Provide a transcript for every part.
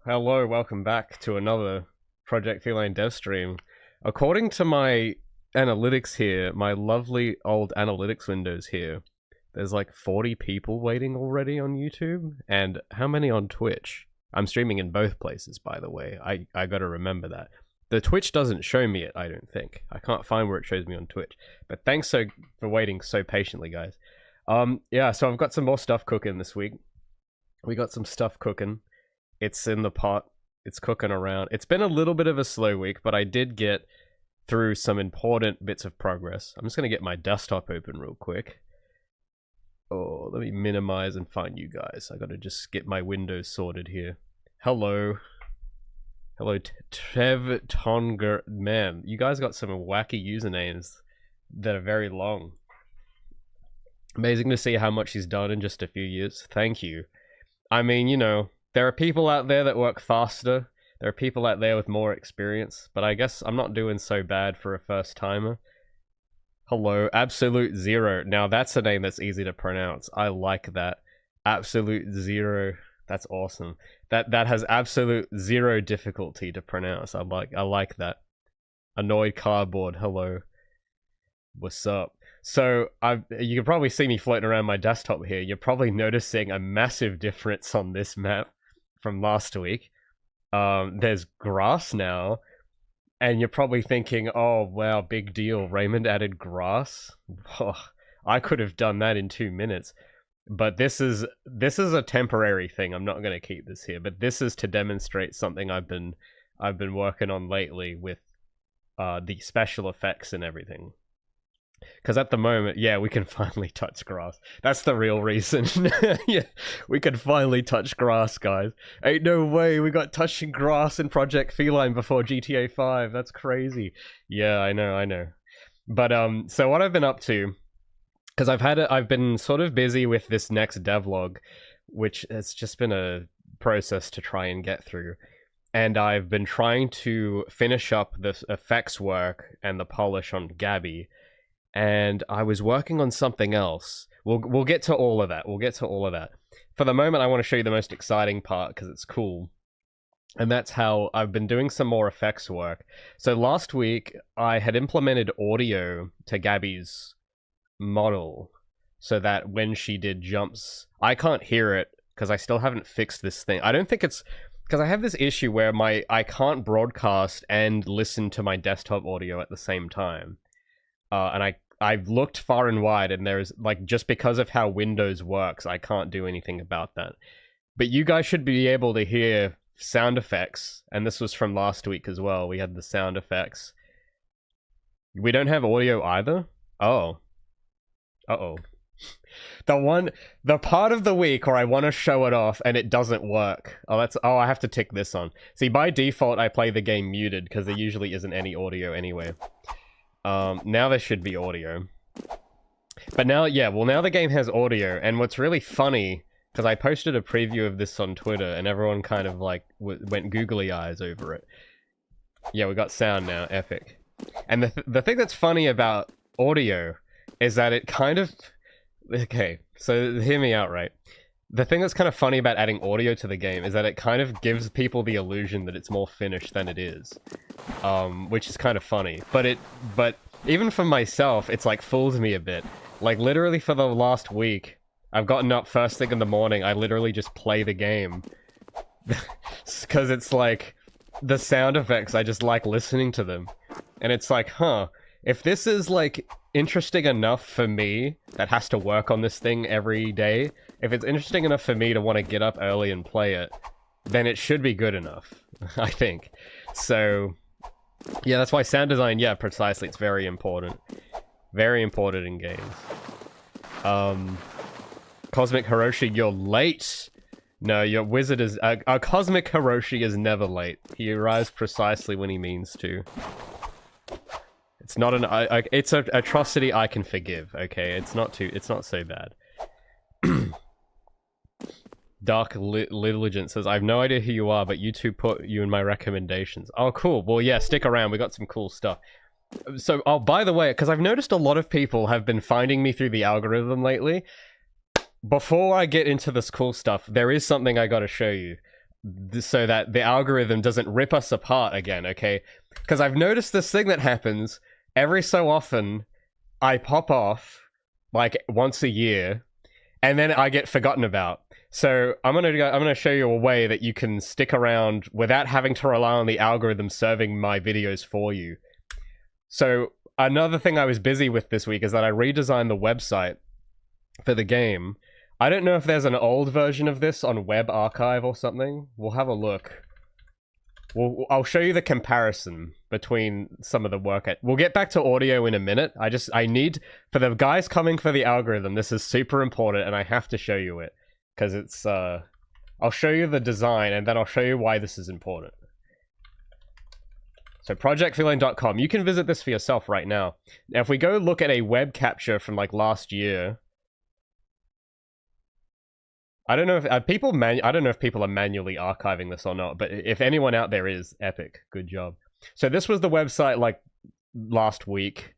Hello, welcome back to another Project Feline dev stream. According to my analytics here, my lovely old analytics windows here, there's like 40 people waiting already on YouTube, and how many on Twitch? I'm streaming in both places, by the way. I gotta remember that. The Twitch doesn't show me it, I don't think. I can't find where it shows me on Twitch. But thanks for waiting so patiently, guys. Yeah, so I've got some more stuff cooking this week. We got some stuff cooking. It's in the pot. It's cooking around. It's been a little bit of a slow week, but I did get through some important bits of progress. I'm just going to get my desktop open real quick. Oh, let me minimize and find you guys. I got to just get my windows sorted here. Hello. Hello, Trev Tonger. Man, you guys got some wacky usernames that are very long. Amazing to see how much he's done in just a few years. Thank you. I mean, you know, there are people out there that work faster. There are people out there with more experience. But I guess I'm not doing so bad for a first-timer. Hello, Absolute Zero. Now, that's a name that's easy to pronounce. I like that. Absolute Zero. That's awesome. That has absolute zero difficulty to pronounce. I like that. Annoyed Cardboard. Hello. What's up? So, you can probably see me floating around my desktop here. You're probably noticing a massive difference on this map from last week. There's grass now, and you're probably thinking, oh, wow, big deal. Raymond added grass? Oh, I could have done that in 2 minutes. But this is a temporary thing. I'm not going to keep this here, but this is to demonstrate something I've been working on lately with the special effects and everything. Because at the moment, yeah, we can finally touch grass. That's the real reason. Yeah, we can finally touch grass, guys. Ain't no way we got touching grass in Project Feline before GTA 5. That's crazy. Yeah, I know. But so what I've been up to, because I've been sort of busy with this next devlog, which has just been a process to try and get through. And I've been trying to finish up the effects work and the polish on Gabi. And I was working on something else. We'll get to all of that. For the moment, I want to show you the most exciting part because it's cool. And that's how I've been doing some more effects work. So last week, I had implemented audio to Gabi's model so that when she did jumps, I can't hear it because I still haven't fixed this thing. I don't think it's... Because I have this issue where I can't broadcast and listen to my desktop audio at the same time. And I've looked far and wide, and there's, like, just because of how Windows works, I can't do anything about that. But you guys should be able to hear sound effects, and this was from last week as well. We had the sound effects. We don't have audio either? Oh. Uh-oh. The part of the week where I want to show it off, and it doesn't work. Oh, I have to tick this on. See, by default, I play the game muted, because there usually isn't any audio anyway. Now there should be audio. But now, yeah, well now the game has audio, and what's really funny, because I posted a preview of this on Twitter, and everyone kind of, like, went googly eyes over it. Yeah, we got sound now, epic. And the thing that's funny about audio is that it kind of... Okay, so hear me out, right? The thing that's kind of funny about adding audio to the game is that it kind of gives people the illusion that it's more finished than it is. Which is kind of funny. But even for myself, it's like fools me a bit. Like literally for the last week, I've gotten up first thing in the morning, I literally just play the game. Because it's like, the sound effects, I just like listening to them. And it's like, huh, if this is like interesting enough for me, that has to work on this thing every day, if it's interesting enough for me to want to get up early and play it, then it should be good enough, I think. So, yeah, that's why sound design, yeah, precisely, it's very important. Very important in games. Cosmic Hiroshi, you're late! No, your wizard is... Cosmic Hiroshi is never late. He arrives precisely when he means to. It's not an... it's an atrocity I can forgive, okay? It's not so bad. Dark Legend says, I have no idea who you are, but YouTube put you in my recommendations. Oh, cool. Well, yeah, stick around. We got some cool stuff. So, oh, by the way, because I've noticed a lot of people have been finding me through the algorithm lately. before I get into this cool stuff, there is something I gotta show you so that the algorithm doesn't rip us apart again, okay? Because I've noticed this thing that happens every so often. I pop off like once a year, and then I get forgotten about. So I'm gonna show you a way that you can stick around without having to rely on the algorithm serving my videos for you. So another thing I was busy with this week is that I redesigned the website for the game. I don't know if there's an old version of this on Web Archive or something. We'll have a look. I'll show you the comparison between some of the work. We'll get back to audio in a minute. I need, for the guys coming for the algorithm, this is super important and I have to show you it. Because it's, I'll show you the design and then I'll show you why this is important. So projectfeline.com, you can visit this for yourself right now. Now if we go look at a web capture from like last year, I don't know if people are manually archiving this or not, but if anyone out there is, epic, good job. So this was the website like last week.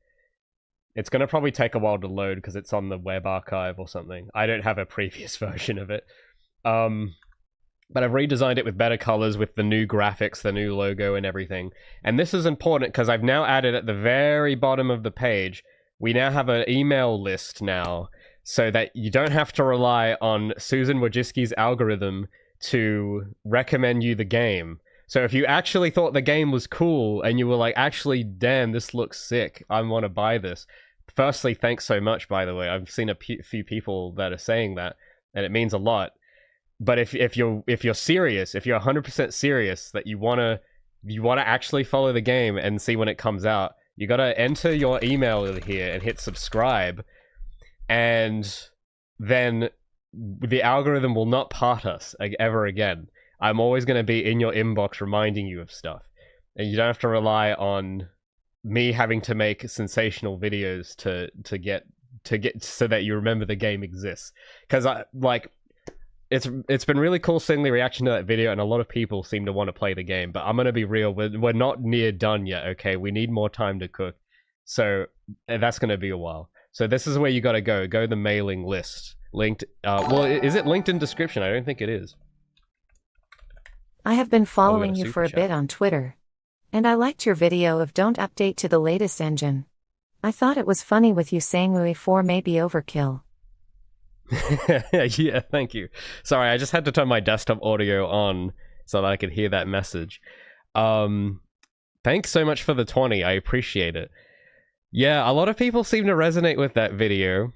It's gonna probably take a while to load because it's on the web archive or something. I don't have a previous version of it, but I've redesigned it with better colors, with the new graphics, the new logo, and everything. And this is important because I've now added at the very bottom of the page. We now have an email list now, so that you don't have to rely on Susan Wojcicki's algorithm to recommend you the game. So if you actually thought the game was cool and you were like, actually, damn, this looks sick, I want to buy this. Firstly, thanks so much, by the way. I've seen a few people that are saying that, and it means a lot. But if you're serious, if you're 100% serious that you wanna actually follow the game and see when it comes out, you gotta enter your email here and hit subscribe. And then the algorithm will not part us ever again. I'm always going to be in your inbox reminding you of stuff. And you don't have to rely on me having to make sensational videos to get so that you remember the game exists. Because it's been really cool seeing the reaction to that video, and a lot of people seem to want to play the game. But I'm going to be real, we're not near done yet, okay? We need more time to cook. So that's going to be a while. So this is where you gotta go. Go to the mailing list. Linked, well, is it linked in description? I don't think it is. I have been following you for a bit on Twitter. And I liked your video of don't update to the latest engine. I thought it was funny with you saying UE 4 may be overkill. Yeah, thank you. Sorry, I just had to turn my desktop audio on so that I could hear that message. Thanks so much for the 20. I appreciate it. Yeah, a lot of people seem to resonate with that video.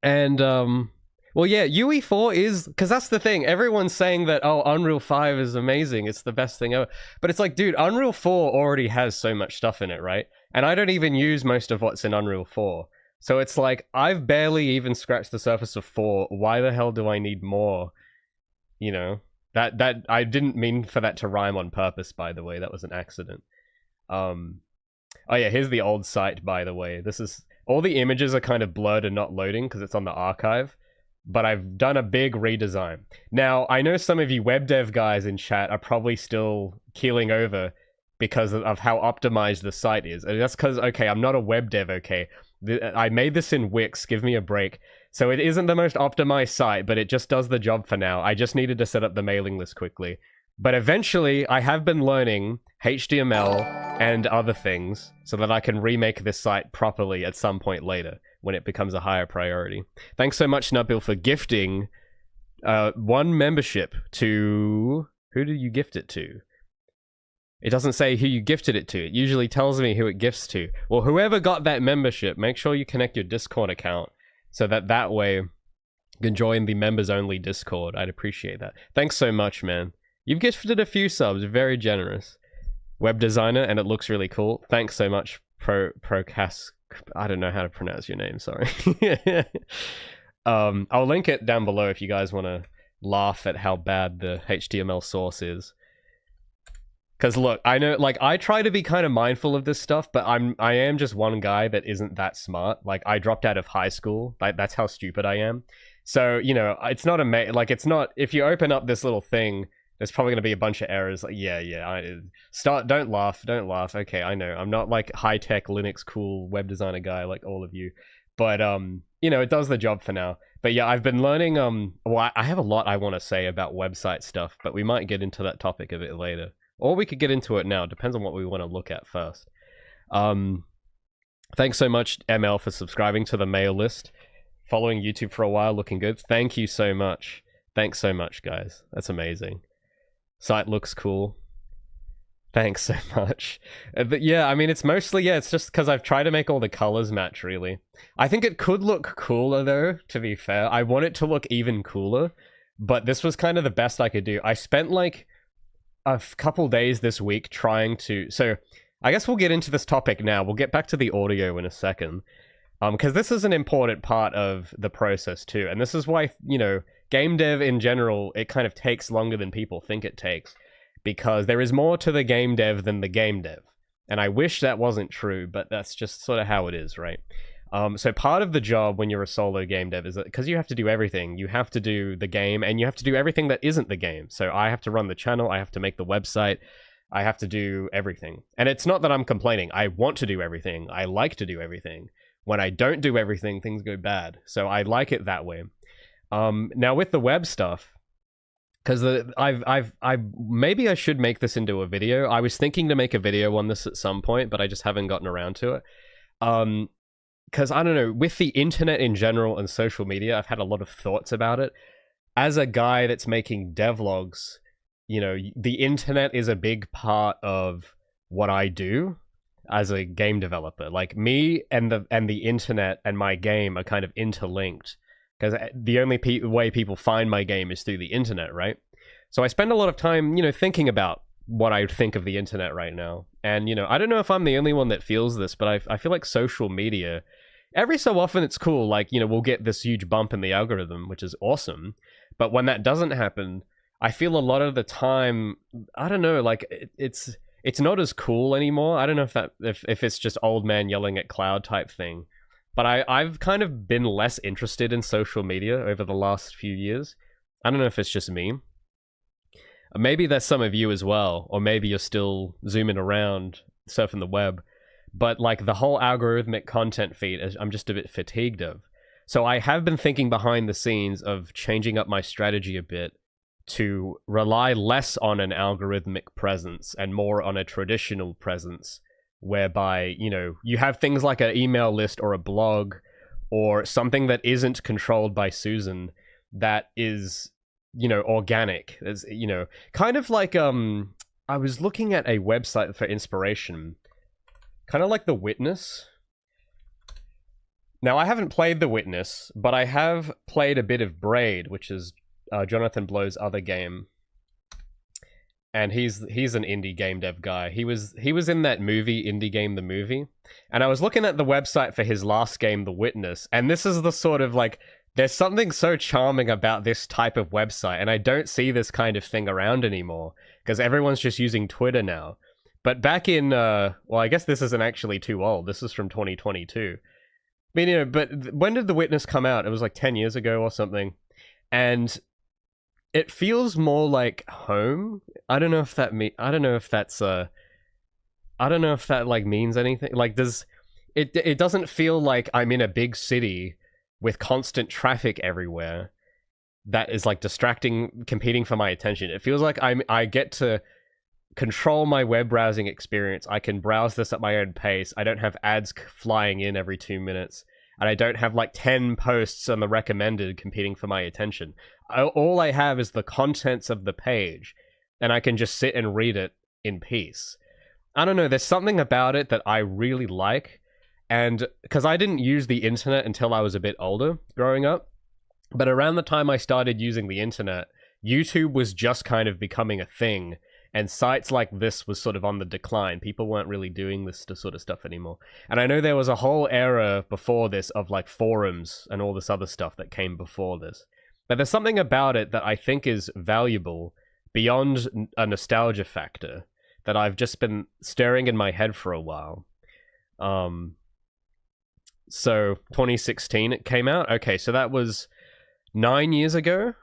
And, well, yeah, UE4 is... Because that's the thing. Everyone's saying that, oh, Unreal 5 is amazing. It's the best thing ever. But it's like, dude, Unreal 4 already has so much stuff in it, right? And I don't even use most of what's in Unreal 4. So it's like, I've barely even scratched the surface of 4. Why the hell do I need more? You know? That I didn't mean for that to rhyme on purpose, by the way. That was an accident. Oh yeah, here's the old site, by the way. This is... All the images are kind of blurred and not loading because it's on the archive. But I've done a big redesign. Now, I know some of you web dev guys in chat are probably still keeling over because of how optimized the site is. And that's because, okay, I'm not a web dev, okay? I made this in Wix, give me a break. So it isn't the most optimized site, but it just does the job for now. I just needed to set up the mailing list quickly. But eventually, I have been learning HTML and other things so that I can remake this site properly at some point later when it becomes a higher priority. Thanks so much, Nabil, for gifting 1 membership to... Who did you gift it to? It doesn't say who you gifted it to. It usually tells me who it gifts to. Well, whoever got that membership, make sure you connect your Discord account so that way you can join the members-only Discord. I'd appreciate that. Thanks so much, man. You've gifted a few subs, very generous. Web designer, and it looks really cool. Thanks so much, Procas. I don't know how to pronounce your name, sorry. I'll link it down below if you guys want to laugh at how bad the HTML source is. Because look, I know, like, I try to be kind of mindful of this stuff, but I am just one guy that isn't that smart. Like, I dropped out of high school. Like, that's how stupid I am. So, you know, it's not it's not, if you open up this little thing, there's probably going to be a bunch of errors. Like, don't laugh. Okay, I know. I'm not like high-tech Linux cool web designer guy like all of you. But you know, it does the job for now. But yeah, I've been learning. Well, I have a lot I want to say about website stuff, but we might get into that topic a bit later, or we could get into it now. Depends on what we want to look at first. Thanks so much, ML, for subscribing to the mail list. Following YouTube for a while, looking good. Thank you so much. Thanks so much, guys. That's amazing. Site looks cool. Thanks so much. But yeah, I mean, it's mostly, yeah, it's just because I've tried to make all the colors match, really. I think it could look cooler, though, to be fair. I want it to look even cooler, but this was kind of the best I could do. I spent, like, a couple days this week trying to... So, I guess we'll get into this topic now. We'll get back to the audio in a second. Because this is an important part of the process, too. And this is why, you know, game dev in general, it kind of takes longer than people think it takes. Because there is more to the game dev than the game dev. And I wish that wasn't true, but that's just sort of how it is, right? So part of the job when you're a solo game dev is that because you have to do everything. You have to do the game, and you have to do everything that isn't the game. So I have to run the channel, I have to make the website, I have to do everything. And it's not that I'm complaining. I want to do everything. I like to do everything. When I don't do everything, things go bad. So I like it that way. Now with the web stuff, because I maybe I should make this into a video. I was thinking to make a video on this at some point, but I just haven't gotten around to it. Because I don't know, with the internet in general and social media, I've had a lot of thoughts about it. As a guy that's making devlogs, you know, the internet is a big part of what I do as a game developer. Like me and the internet and my game are kind of interlinked. Because the only way people find my game is through the internet, right? So I spend a lot of time, you know, thinking about what I think of the internet right now. And, you know, I don't know if I'm the only one that feels this, but I feel like social media, every so often it's cool. Like, you know, we'll get this huge bump in the algorithm, which is awesome. But when that doesn't happen, I feel a lot of the time, I don't know, like it's not as cool anymore. I don't know if it's just old man yelling at cloud type thing. But I've kind of been less interested in social media over the last few years. I don't know if it's just me. Maybe that's some of you as well. Or maybe you're still zooming around, surfing the web. But like the whole algorithmic content feed, I'm just a bit fatigued of. So I have been thinking behind the scenes of changing up my strategy a bit to rely less on an algorithmic presence and more on a traditional presence. Whereby, you know, you have things like an email list or a blog or something that isn't controlled by Susan that is, you know, organic. It's, you know, kind of like, I was looking at a website for inspiration, kind of like The Witness. Now, I haven't played The Witness, but I have played a bit of Braid, which is Jonathan Blow's other game. And he's an indie game dev guy. He was in that movie, Indie Game the Movie. And I was looking at the website for his last game, The Witness. And this is the sort of like, there's something so charming about this type of website. And I don't see this kind of thing around anymore. Because everyone's just using Twitter now. But back in, well, I guess this isn't actually too old. This is from 2022. I mean, you know, but when did The Witness come out? It was like 10 years ago or something. And it feels more like home. I don't know if that I don't know if that's I don't know if that like means anything. Like it doesn't feel like I'm in a big city with constant traffic everywhere that is like distracting, competing for my attention. It feels like I get to control my web browsing experience. I can browse this at my own pace. I don't have ads flying in every 2 minutes. And I don't have like 10 posts on the recommended competing for my attention. All I have is the contents of the page, and I can just sit and read it in peace. I don't know, there's something about it that I really like, and because I didn't use the internet until I was a bit older growing up, but around the time I started using the internet, YouTube was just kind of becoming a thing, and sites like this was sort of on the decline. People weren't really doing this sort of stuff anymore. And I know there was a whole era before this of like forums and all this other stuff that came before this. But there's something about it that I think is valuable beyond a nostalgia factor that I've just been stirring in my head for a while. So 2016 it came out. Okay, so that was 9 years ago.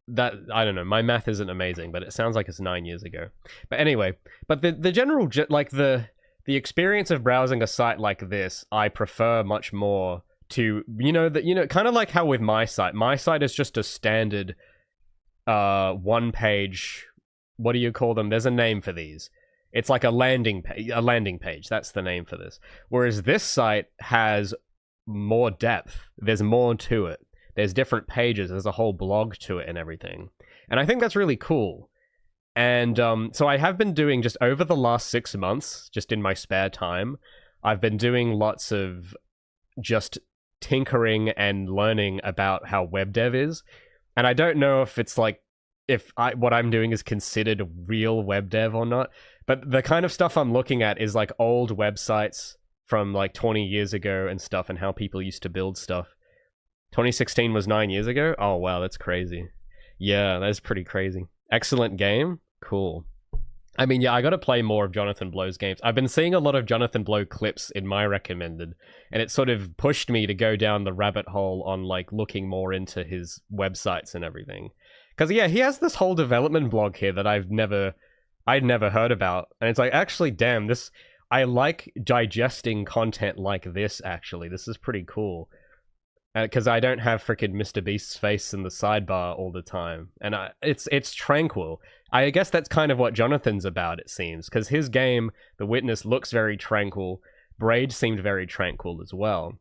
That, I don't know, my math isn't amazing, but it sounds like it's 9 years ago. But anyway, but the general, like the the experience of browsing a site like this, I prefer much more to, kind of like how with my site is just a standard one page, what do you call them? There's a name for these. It's like a landing page. That's the name for this. Whereas this site has more depth. There's more to it. There's different pages. There's a whole blog to it and everything. And I think that's really cool. And so I have been doing, just over the last 6 months, just in my spare time, I've been doing lots of just tinkering and learning about how web dev is. And I don't know if it's like, what I'm doing is considered real web dev or not. But the kind of stuff I'm looking at is like old websites from like 20 years ago and stuff, and how people used to build stuff. 2016 was 9 years ago? Oh wow, that's crazy. Yeah, that's pretty crazy. Excellent game? Cool. I mean, yeah, I gotta play more of Jonathan Blow's games. I've been seeing a lot of Jonathan Blow clips in my recommended, and it sort of pushed me to go down the rabbit hole on like looking more into his websites and everything. Because yeah, he has this whole development blog here that I'd never heard about, and it's like, actually, damn, I like digesting content like this. Actually, this is pretty cool. Because I don't have frickin' Mr. Beast's face in the sidebar all the time. And it's tranquil. I guess that's kind of what Jonathan's about, it seems. Because his game, The Witness, looks very tranquil. Braid seemed very tranquil as well.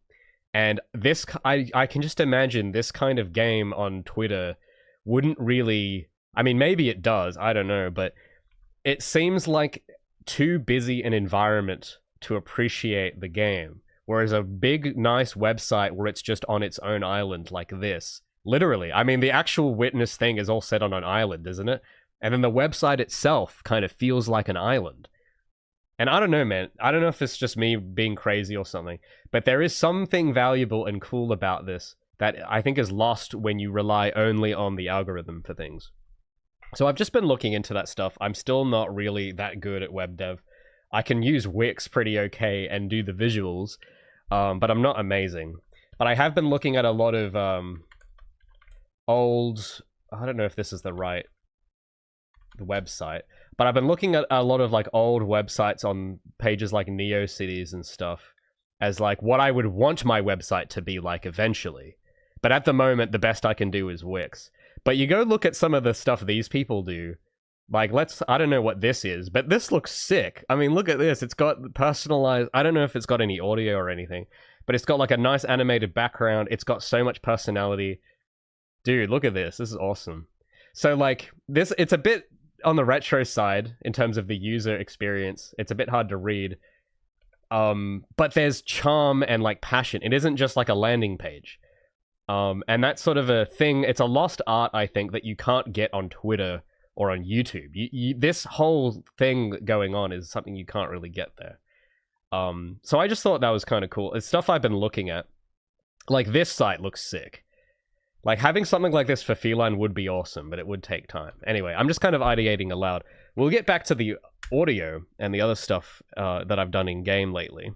And this, I can just imagine this kind of game on Twitter wouldn't really... I mean, maybe it does, I don't know. But it seems like too busy an environment to appreciate the game. Whereas a big, nice website where it's just on its own island like this. Literally. I mean, the actual Witness thing is all set on an island, isn't it? And then the website itself kind of feels like an island. And I don't know, man. I don't know if it's just me being crazy or something. But there is something valuable and cool about this that I think is lost when you rely only on the algorithm for things. So I've just been looking into that stuff. I'm still not really that good at web dev. I can use Wix pretty okay and do the visuals, but I'm not amazing. But I have been looking at a lot of old... I don't know if this is the website, but I've been looking at a lot of like old websites on pages like NeoCities and stuff as like what I would want my website to be like eventually. But at the moment, the best I can do is Wix. But you go look at some of the stuff these people do. Like, I don't know what this is, but this looks sick. I mean, look at this. It's got personalized... I don't know if it's got any audio or anything, but it's got like a nice animated background. It's got so much personality. Dude, look at this. This is awesome. So like, it's a bit on the retro side in terms of the user experience. It's a bit hard to read. But there's charm and like passion. It isn't just like a landing page. And that's sort of a thing. It's a lost art, I think, that you can't get on Twitter or on YouTube. This whole thing going on is something you can't really get there. So I just thought that was kind of cool. It's stuff I've been looking at. Like, this site looks sick. Like, having something like this for Feline would be awesome, but it would take time. Anyway, I'm just kind of ideating aloud. We'll get back to the audio and the other stuff that I've done in game lately.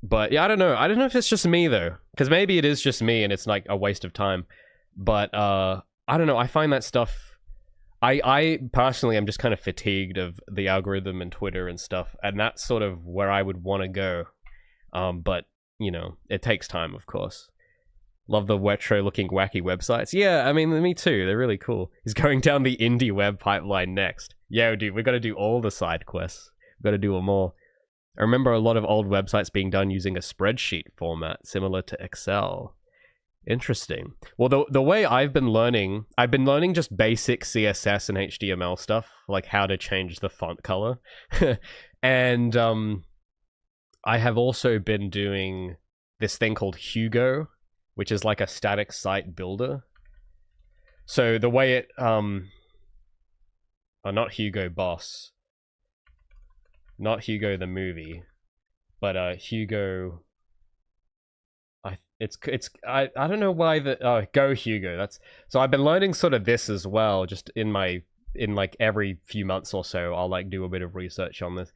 But yeah, I don't know. I don't know if it's just me, though. Because maybe it is just me and it's like a waste of time. But I don't know. I find that stuff... I personally am just kind of fatigued of the algorithm and Twitter and stuff. And that's sort of where I would want to go. But, you know, it takes time, of course. Love the retro-looking wacky websites. Yeah, I mean, me too. They're really cool. He's going down the indie web pipeline next. Yo, dude, we've got to do all the side quests. We've got to do them all. I remember a lot of old websites being done using a spreadsheet format, similar to Excel. Interesting. Well, the way I've been learning just basic CSS and HTML stuff, like how to change the font color. And I have also been doing this thing called Hugo, which is like a static site builder. So the way it... not Hugo Boss. Not Hugo the movie. But Hugo... I don't know why Go Hugo. That's... So I've been learning sort of this as well, just in like every few months or so, I'll like do a bit of research on this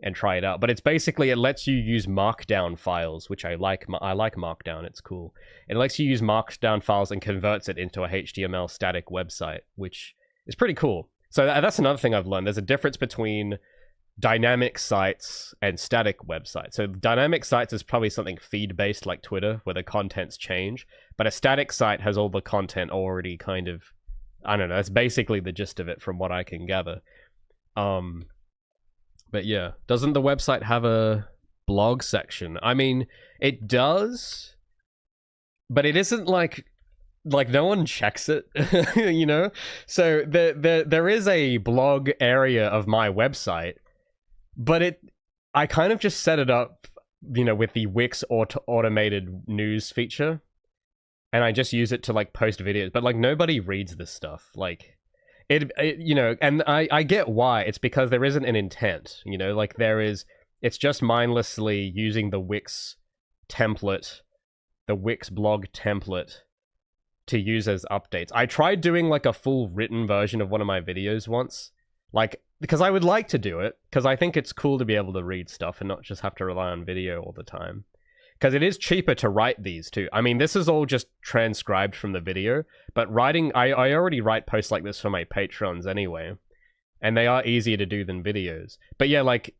and try it out. But it's basically, it lets you use markdown files, which I like markdown. It's cool. It lets you use markdown files and converts it into a HTML static website, which is pretty cool. So that's another thing I've learned. There's a difference between dynamic sites and static websites. So dynamic sites is probably something feed-based like Twitter, where the contents change. But a static site has all the content already kind of... I don't know, that's basically the gist of it from what I can gather. But yeah, doesn't the website have a blog section? I mean, it does, but it isn't like no one checks it, you know? So there is a blog area of my website, but I kind of just set it up, you know, with the Wix automated news feature, and I just use it to like post videos, but like nobody reads this stuff. Like it you know, and I get why. It's because there isn't an intent, you know, like it's just mindlessly using the Wix template, the Wix blog template to use as updates. I tried doing like a full written version of one of my videos once, like, because I would like to do it, because I think it's cool to be able to read stuff and not just have to rely on video all the time. Because it is cheaper to write these too. I mean, this is all just transcribed from the video, but writing, I already write posts like this for my patrons anyway, and they are easier to do than videos. But yeah, like,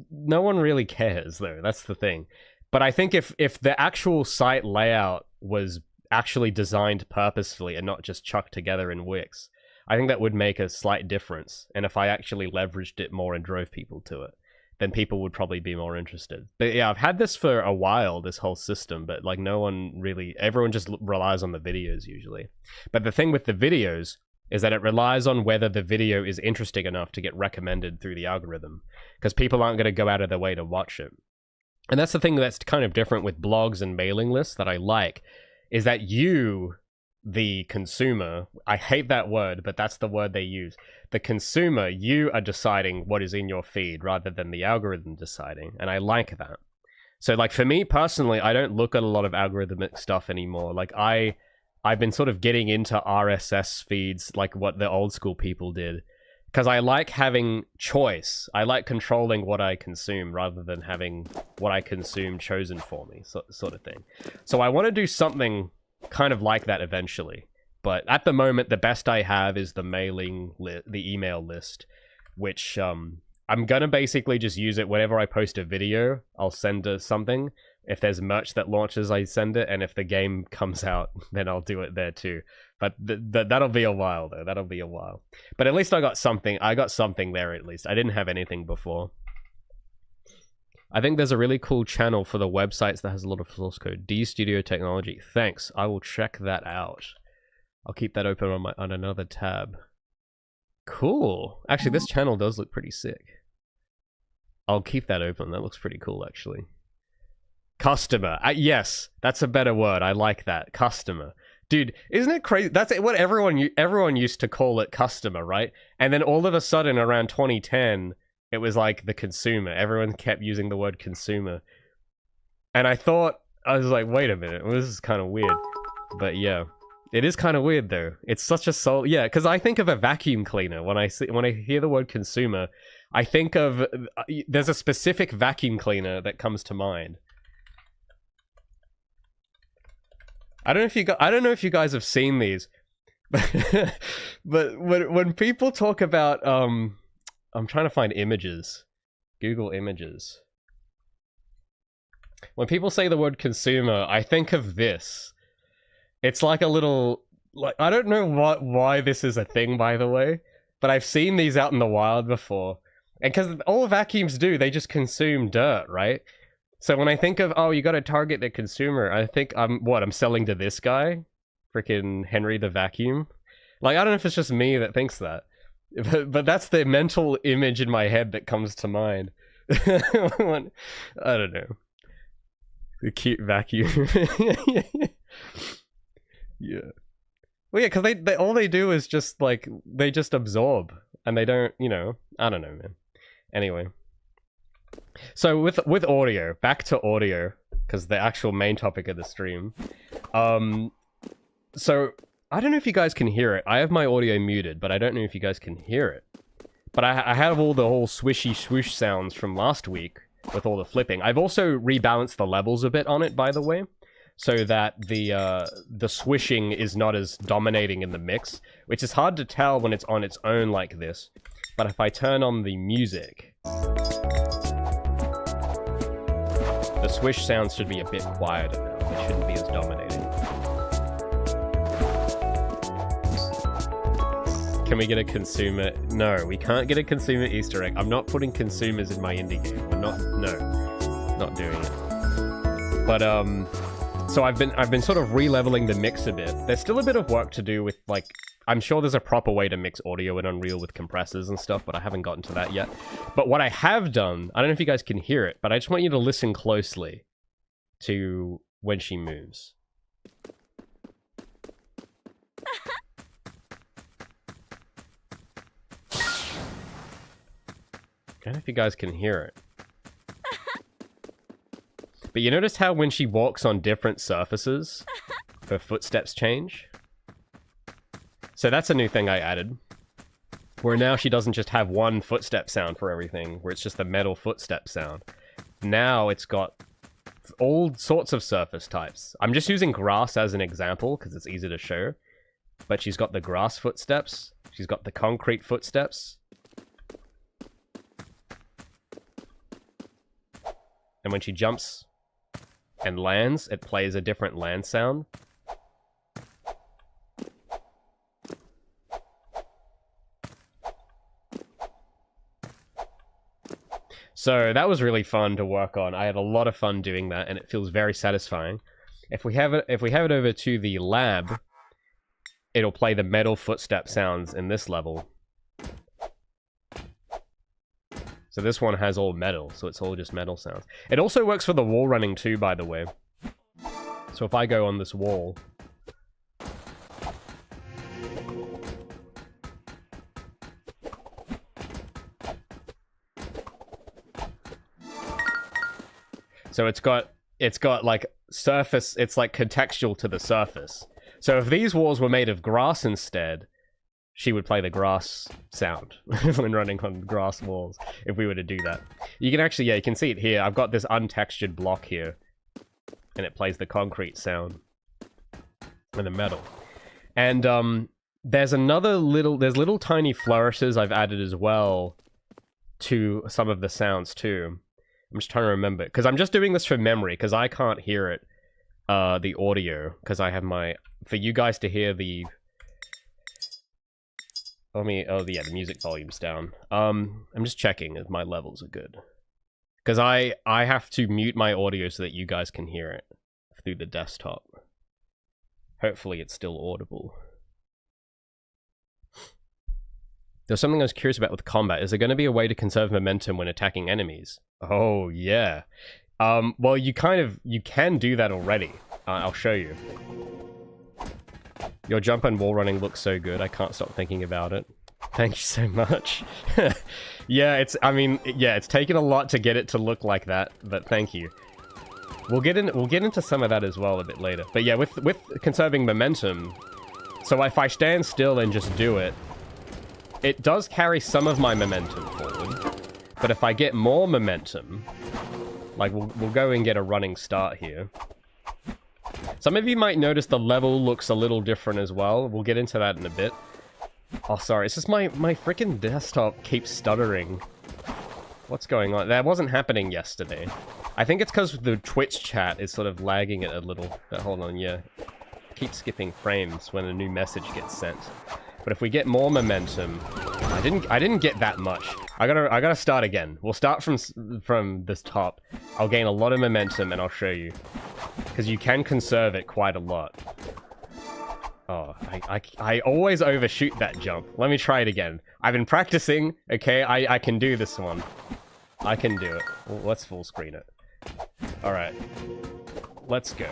no one really cares though, that's the thing. But I think if the actual site layout was actually designed purposefully and not just chucked together in Wix, I think that would make a slight difference. And if I actually leveraged it more and drove people to it, then people would probably be more interested. But yeah, I've had this for a while, this whole system, but like no one really, everyone just relies on the videos usually. But the thing with the videos is that it relies on whether the video is interesting enough to get recommended through the algorithm, because people aren't going to go out of their way to watch it. And that's the thing that's kind of different with blogs and mailing lists that I like, is that you, the consumer, I hate that word, but that's the word they use. The consumer, you are deciding what is in your feed rather than the algorithm deciding. And I like that. So like for me personally, I don't look at a lot of algorithmic stuff anymore. Like I've been sort of getting into RSS feeds, like what the old school people did, because I like having choice. I like controlling what I consume rather than having what I consume chosen for me, sort of thing. So I want to do something kind of like that eventually. But at the moment, the best I have is the the email list, which I'm gonna basically just use it whenever I post a video. I'll send something. If there's merch that launches, I send it, and if the game comes out, then I'll do it there too. But that'll be a while though. That'll be a while. But at least I got something. I got something there at least. I didn't have anything before. I think there's a really cool channel for the websites that has a lot of source code. D Studio Technology. Thanks. I will check that out. I'll keep that open on another tab. Cool. Actually, this channel does look pretty sick. I'll keep that open. That looks pretty cool, actually. Customer. Yes, that's a better word. I like that. Customer. Dude, isn't it crazy? That's what everyone used to call it, customer, right? And then all of a sudden, around 2010, it was like the consumer. Everyone kept using the word consumer. And I was like, wait a minute, this is kind of weird. But yeah, it is kind of weird though. It's such a yeah, because I think of a vacuum cleaner when I hear the word consumer. I think of there's a specific vacuum cleaner that comes to mind. I don't know if you guys have seen these, but when people talk about I'm trying to find images. Google images. When people say the word consumer, I think of this. It's like a little, like, I don't know why this is a thing, by the way, but I've seen these out in the wild before. And because all vacuums do, they just consume dirt, right? So when I think of, oh, you gotta target the consumer, I think I'm selling to this guy? Freaking Henry the Vacuum? Like, I don't know if it's just me that thinks that. But that's the mental image in my head that comes to mind. I don't know. The cute vacuum. Yeah. Well, yeah, because they all they do is just, like, they just absorb. And they don't, you know, I don't know, man. Anyway. So with audio, back to audio, because the actual main topic of the stream. So I don't know if you guys can hear it. I have my audio muted, but I don't know if you guys can hear it. But I have all the whole swishy swoosh sounds from last week with all the flipping. I've also rebalanced the levels a bit on it, by the way, so that the swishing is not as dominating in the mix, which is hard to tell when it's on its own like this. But if I turn on the music... swish sounds should be a bit quieter now. They shouldn't be as dominating. Can we get a consumer? No, we can't get a consumer Easter egg. I'm not putting consumers in my indie game. We're not, no, not doing it. But, so I've been sort of re-leveling the mix a bit. There's still a bit of work to do with, like, I'm sure there's a proper way to mix audio in Unreal with compressors and stuff, but I haven't gotten to that yet. But what I have done, I don't know if you guys can hear it, but I just want you to listen closely to when she moves. I don't know if you guys can hear it. But you notice how when she walks on different surfaces, her footsteps change? So that's a new thing I added. Where now she doesn't just have one footstep sound for everything, where it's just the metal footstep sound. Now it's got all sorts of surface types. I'm just using grass as an example, because it's easy to show. But she's got the grass footsteps. She's got the concrete footsteps. And when she jumps and lands, it plays a different land sound. So that was really fun to work on. I had a lot of fun doing that, and it feels very satisfying. If we have it over to the lab, it'll play the metal footstep sounds in this level. So this one has all metal, so it's all just metal sounds. It also works for the wall running too, by the way. So if I go on this wall... So it's got like surface, it's like contextual to the surface. So if these walls were made of grass instead, she would play the grass sound when running on grass walls, if we were to do that. You can actually, yeah, you can see it here. I've got this untextured block here, and it plays the concrete sound and the metal. And there's little tiny flourishes I've added as well to some of the sounds too. I'm just trying to remember, because I'm just doing this from memory, because I can't hear it, the audio, because I have for you guys to hear the... oh yeah, the music volume's down. I'm just checking if my levels are good. Because I have to mute my audio so that you guys can hear it through the desktop. Hopefully it's still audible. There's something I was curious about with combat. Is there going to be a way to conserve momentum when attacking enemies? Oh, yeah. Well, you can do that already. I'll show you. Your jump and wall running looks so good, I can't stop thinking about it. Thank you so much. Yeah, it's taken a lot to get it to look like that, but thank you. We'll get into some of that as well a bit later. But yeah, with conserving momentum, so if I stand still and just do it, it does carry some of my momentum forward. But if I get more momentum, like we'll go and get a running start here. Some of you might notice the level looks a little different as well. We'll get into that in a bit. Oh, sorry. It's just my freaking desktop keeps stuttering. What's going on? That wasn't happening yesterday. I think it's because the Twitch chat is sort of lagging it a little. But hold on, yeah. Keep skipping frames when a new message gets sent. But if we get more momentum... I didn't get that much. I gotta start again. We'll start from this top. I'll gain a lot of momentum and I'll show you. Because you can conserve it quite a lot. Oh, I always overshoot that jump. Let me try it again. I've been practicing, okay? I can do this one. I can do it. Well, let's full screen it. Alright. Let's go.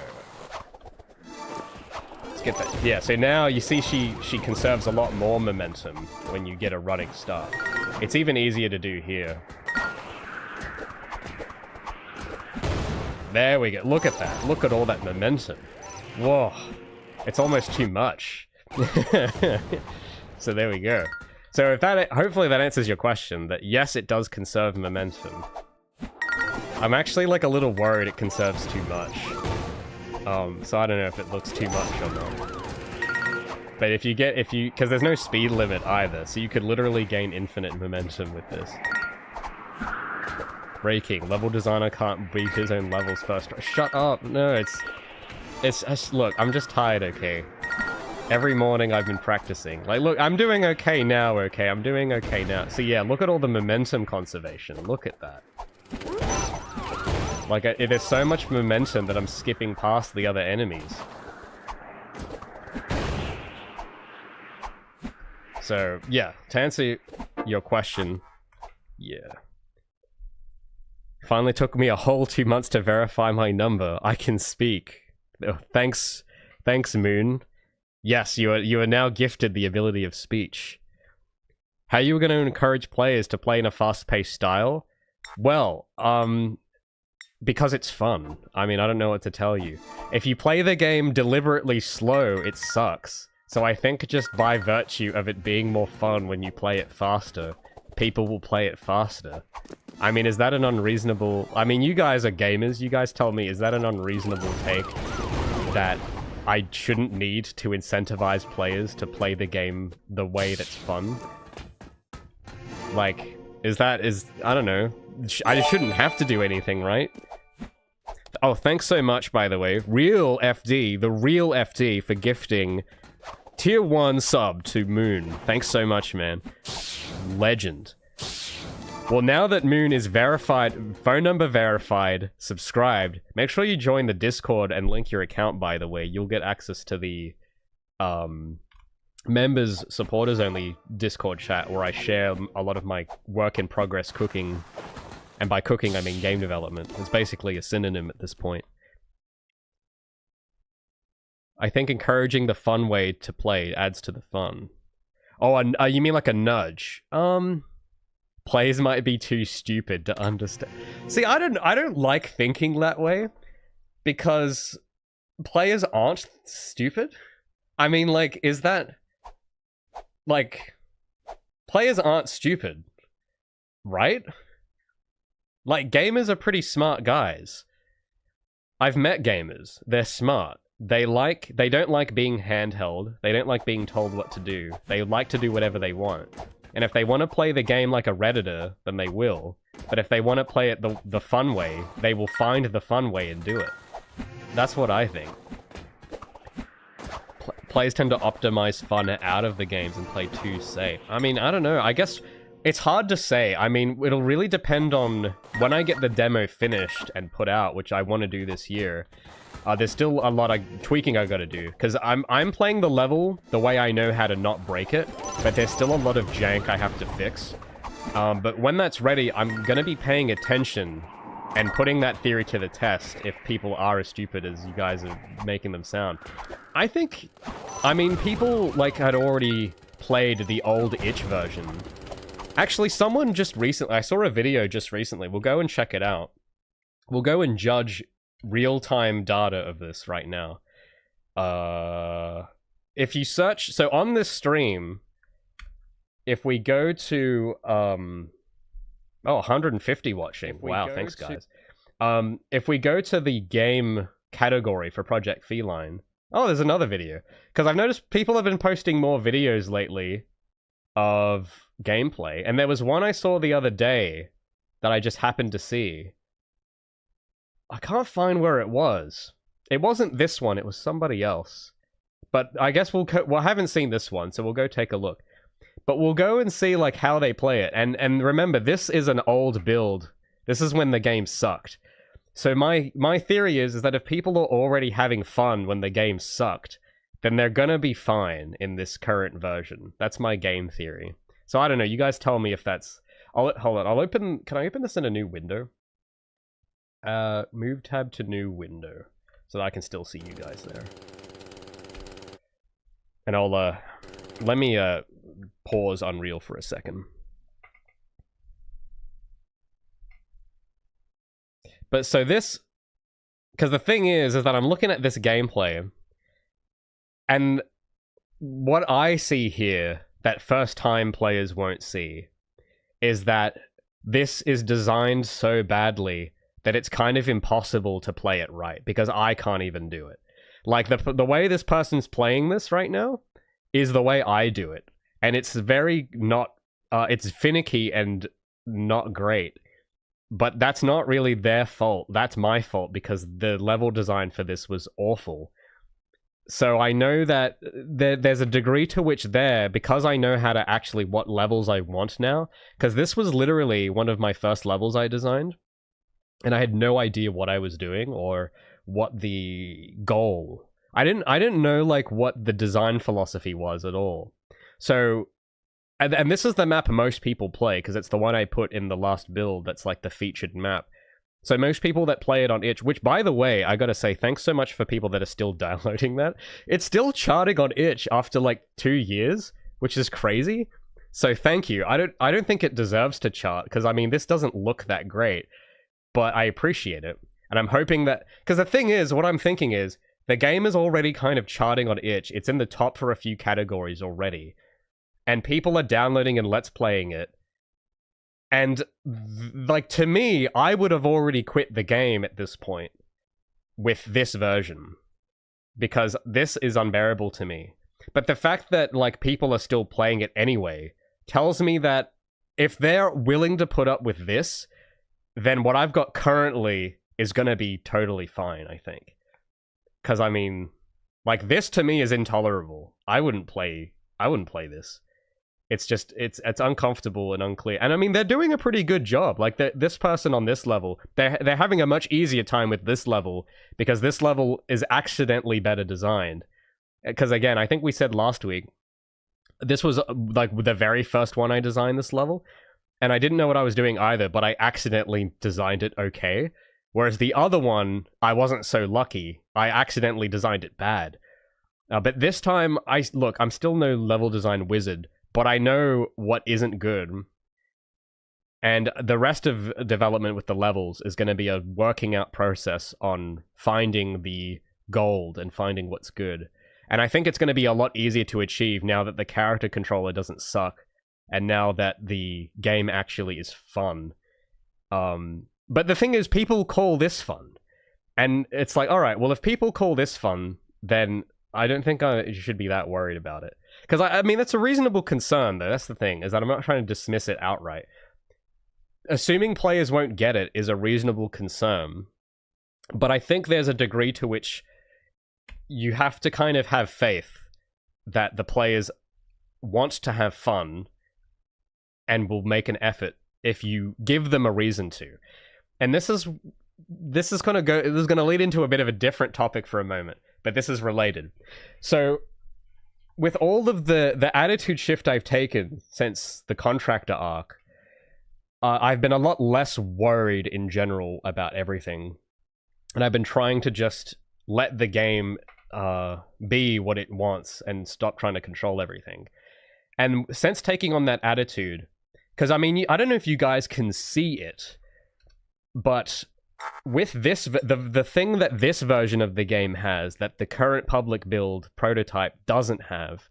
Let's get that. Yeah, so now you see she conserves a lot more momentum when you get a running start. It's even easier to do here. There we go. Look at that. Look at all that momentum. Whoa. It's almost too much. So there we go. So hopefully that answers your question, that yes, it does conserve momentum. I'm actually like a little worried it conserves too much. So I don't know if it looks too much or not. But because there's no speed limit either, so you could literally gain infinite momentum with this. breaking. Level designer can't beat his own levels first try. Shut up. No, it's look, I'm just tired, okay? Every morning I've been practicing. Like, look, I'm doing okay now, okay? I'm doing okay now. So yeah, look at all the momentum conservation. Look at that. Like, there's so much momentum that I'm skipping past the other enemies. So, yeah, to answer your question, yeah. Finally took me a whole 2 months to verify my number. I can speak. Oh, thanks, Moon. Yes, you are now gifted the ability of speech. How you were going to encourage players to play in a fast-paced style? Well, because it's fun. I mean, I don't know what to tell you. If you play the game deliberately slow, it sucks. So I think just by virtue of it being more fun when you play it faster, people will play it faster. I mean, is that an unreasonable... I mean, you guys are gamers. You guys tell me, is that an unreasonable take that I shouldn't need to incentivize players to play the game the way that's fun? Like, I don't know. I shouldn't have to do anything, right? Oh, thanks so much, by the way. Real FD, the real FD, for gifting tier 1 sub to Moon. Thanks so much, man. Legend. Well, now that Moon is verified, phone number verified, subscribed, make sure you join the Discord and link your account, by the way. You'll get access to the members, supporters only Discord chat where I share a lot of my work in progress cooking. And by cooking, I mean game development. It's basically a synonym at this point. I think encouraging the fun way to play adds to the fun. Oh, you mean like a nudge? Players might be too stupid to understand. See, I don't like thinking that way, because players aren't stupid. I mean, like, is that... Like, players aren't stupid, right? Like, gamers are pretty smart guys. I've met gamers. They're smart. They don't like being handheld. They don't like being told what to do. They like to do whatever they want. And if they want to play the game like a Redditor, then they will. But if they want to play it the fun way, they will find the fun way and do it. That's what I think. Players tend to optimize fun out of the games and play too safe. I mean, I don't know. I guess it's hard to say. I mean, it'll really depend on when I get the demo finished and put out, which I want to do this year. There's still a lot of tweaking I gotta do, because I'm playing the level the way I know how to not break it, but there's still a lot of jank I have to fix. But when that's ready, I'm gonna be paying attention and putting that theory to the test if people are as stupid as you guys are making them sound. I mean, people, like, had already played the old itch version. Actually, someone just recently, I saw a video just recently, we'll go and check it out. We'll go and judge real-time data of this right now. If you search, so on this stream, if we go to, 150 watching. Wow, thanks guys. If we go to the game category for Project Feline, oh, there's another video. Because I've noticed people have been posting more videos lately of gameplay, and there was one I saw the other day that I just happened to see. I can't find where it was. It wasn't this one, it was somebody else. But I guess I haven't seen this one, so we'll go take a look. But we'll go and see, like, how they play it. And remember, this is an old build. This is when the game sucked. So my theory is that if people are already having fun when the game sucked, then they're gonna be fine in this current version. That's my game theory. So I don't know, you guys tell me if that's... hold on, can I open this in a new window? Move tab to new window, so that I can still see you guys there. And I'll, let me, pause Unreal for a second. But so this... because the thing is that I'm looking at this gameplay, and what I see here that first-time players won't see is that this is designed so badly that it's kind of impossible to play it right, because I can't even do it. Like, the way this person's playing this right now is the way I do it. And it's very not... it's finicky and not great. but that's not really their fault. That's my fault because the level design for this was awful. So I know that there's a degree to which because I know how to actually what levels I want now, because this was literally one of my first levels I designed, and I had no idea what I was doing or what the goal. I didn't know like what the design philosophy was at all. So, and this is the map most people play because it's the one I put in the last build. That's like the featured map. So most people that play it on itch, which by the way, I gotta say, thanks so much for people that are still downloading that. It's still charting on itch after like 2 years, which is crazy. So thank you. I don't think it deserves to chart because I mean this doesn't look that great, but I appreciate it, and I'm hoping that because the thing is, what I'm thinking is the game is already kind of charting on itch. It's in the top for a few categories already, and people are downloading and let's playing it. And, like, to me, I would have already quit the game at this point with this version. Because this is unbearable to me. But the fact that, like, people are still playing it anyway tells me that if they're willing to put up with this, then what I've got currently is gonna be totally fine, I think. Because, I mean, like, this to me is intolerable. I wouldn't play this. It's just, it's uncomfortable and unclear. And I mean, they're doing a pretty good job. Like, this person on this level, they're having a much easier time with this level because this level is accidentally better designed. Because again, I think we said last week, this was like the very first one I designed this level. And I didn't know what I was doing either, but I accidentally designed it okay. Whereas the other one, I wasn't so lucky. I accidentally designed it bad. But this time, I'm still no level design wizard, but I know what isn't good. And the rest of development with the levels is going to be a working out process on finding the gold and finding what's good. And I think it's going to be a lot easier to achieve now that the character controller doesn't suck, and now that the game actually is fun. But the thing is, people call this fun. And it's like, alright, well, if people call this fun, then I don't think I should be that worried about it. Because, I mean, that's a reasonable concern, though. That's the thing, is that I'm not trying to dismiss it outright. Assuming players won't get it is a reasonable concern. But I think there's a degree to which you have to kind of have faith that the players want to have fun and will make an effort if you give them a reason to. And this is going to lead into a bit of a different topic for a moment, but this is related. So, with all of the attitude shift I've taken since the contractor arc, I've been a lot less worried in general about everything. And I've been trying to just let the game be what it wants and stop trying to control everything. And since taking on that attitude, because I mean, I don't know if you guys can see it, but with this, the thing that this version of the game has that the current public build prototype doesn't have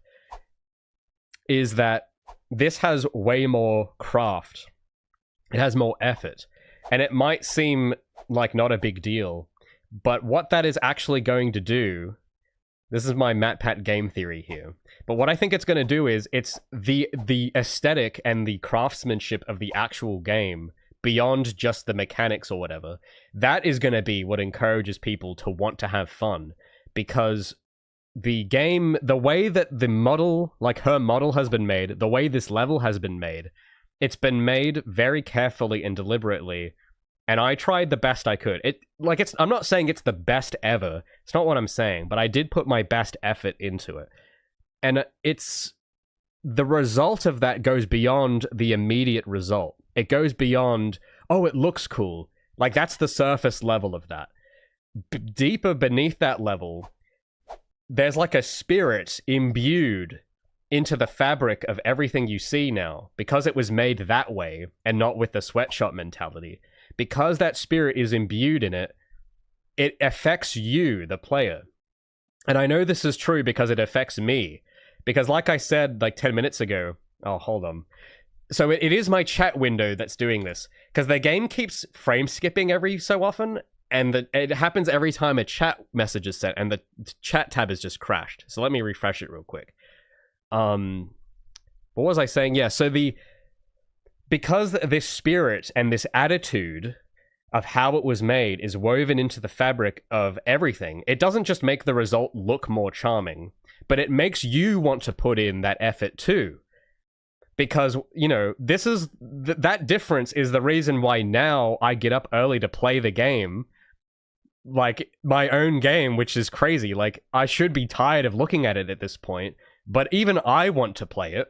is that this has way more craft. It has more effort. And it might seem like not a big deal, but what that is actually going to do, this is my MatPat game theory here, but what I think it's going to do is it's the aesthetic and the craftsmanship of the actual game beyond just the mechanics or whatever. That is going to be what encourages people to want to have fun, because the game, the way that the model, like her model has been made, the way this level has been made, it's been made very carefully and deliberately, and I tried the best I could. I'm not saying it's the best ever. It's not what I'm saying, but I did put my best effort into it. And the result of that goes beyond the immediate result. It goes beyond, oh, it looks cool. Like, that's the surface level of that. Deeper beneath that level, there's like a spirit imbued into the fabric of everything you see now, because it was made that way and not with the sweatshop mentality. Because that spirit is imbued in it, it affects you, the player. And I know this is true because it affects me. Because like I said like 10 minutes ago, oh, hold on. So it is my chat window that's doing this, because the game keeps frame skipping every so often, and it happens every time a chat message is sent, and the chat tab has just crashed. So let me refresh it real quick. What was I saying? Yeah, so the because this spirit and this attitude of how it was made is woven into the fabric of everything, it doesn't just make the result look more charming, but it makes you want to put in that effort too. Because, you know, this is that difference is the reason why now I get up early to play the game, like my own game, which is crazy. Like, I should be tired of looking at it at this point, but even I want to play it.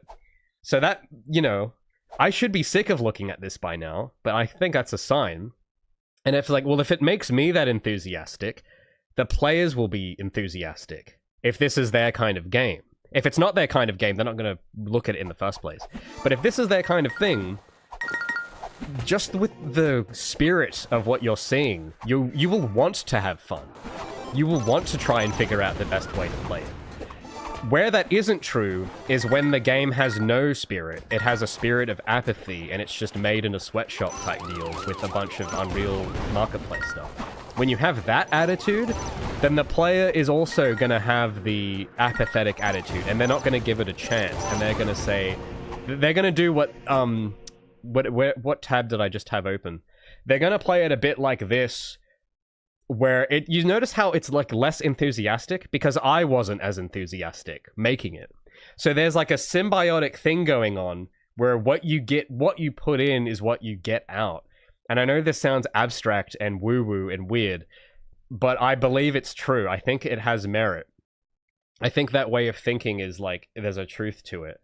So that, you know, I should be sick of looking at this by now, but I think that's a sign. And if, like, well, if it makes me that enthusiastic, the players will be enthusiastic if this is their kind of game. If it's not their kind of game, they're not going to look at it in the first place. But if this is their kind of thing, just with the spirit of what you're seeing, you will want to have fun. You will want to try and figure out the best way to play it. Where that isn't true is when the game has no spirit. It has a spirit of apathy, and it's just made in a sweatshop type deal with a bunch of Unreal Marketplace stuff. When you have that attitude, then the player is also going to have the apathetic attitude, and they're not going to give it a chance, and they're going to say, they're going to do what tab did I just have open? They're going to play it a bit like this, where you notice how it's like less enthusiastic, because I wasn't as enthusiastic making it. So there's like a symbiotic thing going on, where what you put in is what you get out. And I know this sounds abstract and woo-woo and weird, but I believe it's true. I think it has merit. I think that way of thinking is like, there's a truth to it.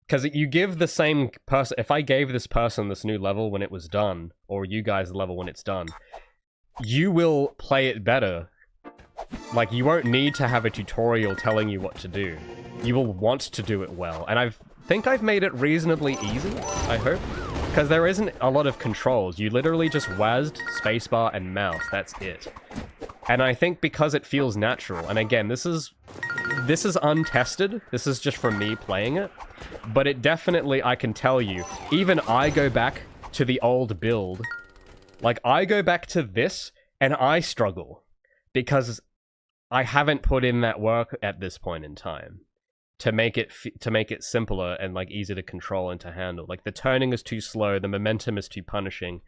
Because you give the same person, if I gave this person this new level when it was done, or you guys the level when it's done, you will play it better. Like, you won't need to have a tutorial telling you what to do. You will want to do it well. And I think I've made it reasonably easy, I hope. Because there isn't a lot of controls. You literally just WASD, spacebar, and mouse. That's it. And I think because it feels natural, and again, this is untested. This is just from me playing it. But it definitely, I can tell you, even I go back to the old build. Like, I go back to this, and I struggle. Because I haven't put in that work at this point in time. To make it simpler and like easier to control and to handle. Like, the turning is too slow, the momentum is too punishing.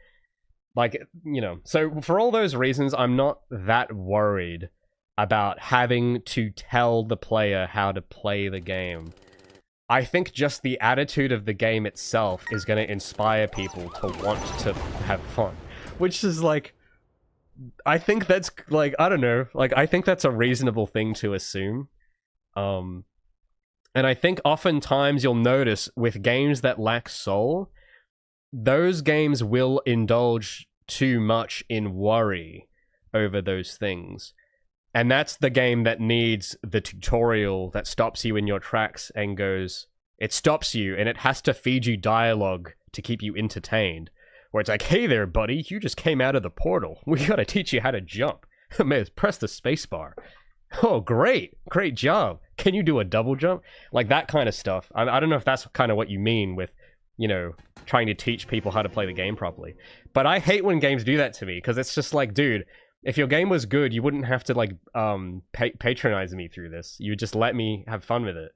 Like, you know, so for all those reasons, I'm not that worried about having to tell the player how to play the game. I think just the attitude of the game itself is going to inspire people to want to have fun. Which is like, I think that's like, I don't know, like, I think that's a reasonable thing to assume. And I think oftentimes you'll notice with games that lack soul, those games will indulge too much in worry over those things. And that's the game that needs the tutorial that stops you in your tracks and goes, it stops you and it has to feed you dialogue to keep you entertained. Where it's like, hey there, buddy, you just came out of the portal. We gotta teach you how to jump. Man, press the spacebar. Oh, great job. Can you do a double jump? Like, that kind of stuff. I don't know if that's kind of what you mean with, you know, trying to teach people how to play the game properly. But I hate when games do that to me, because it's just like, dude, if your game was good, you wouldn't have to, like, patronize me through this. You would just let me have fun with it.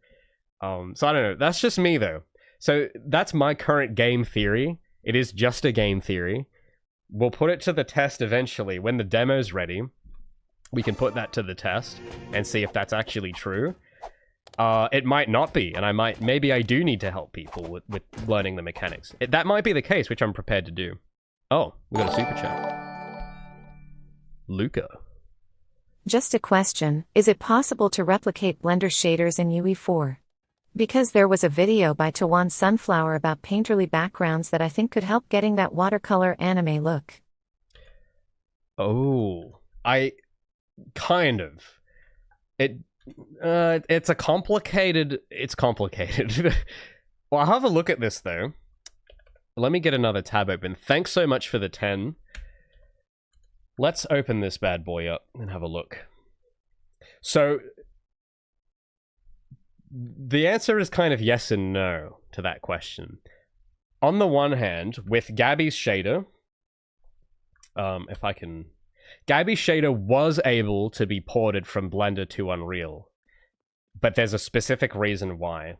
So I don't know. That's just me, though. So that's my current game theory. It is just a game theory. We'll put it to the test eventually. When the demo's ready, we can put that to the test and see if that's actually true. It might not be, and maybe I do need to help people with learning the mechanics. That might be the case, which I'm prepared to do. Oh, we got a super chat. Luca. Just a question, is it possible to replicate Blender shaders in UE4? Because there was a video by Tawan Sunflower about painterly backgrounds that I think could help getting that watercolor anime look. Oh, kind of. It's complicated. Well, I'll have a look at this, though. Let me get another tab open. Thanks so much for the 10. Let's open this bad boy up and have a look. So, the answer is kind of yes and no to that question. On the one hand, with Gabi's shader, Gabi's shader was able to be ported from Blender to Unreal, but there's a specific reason why.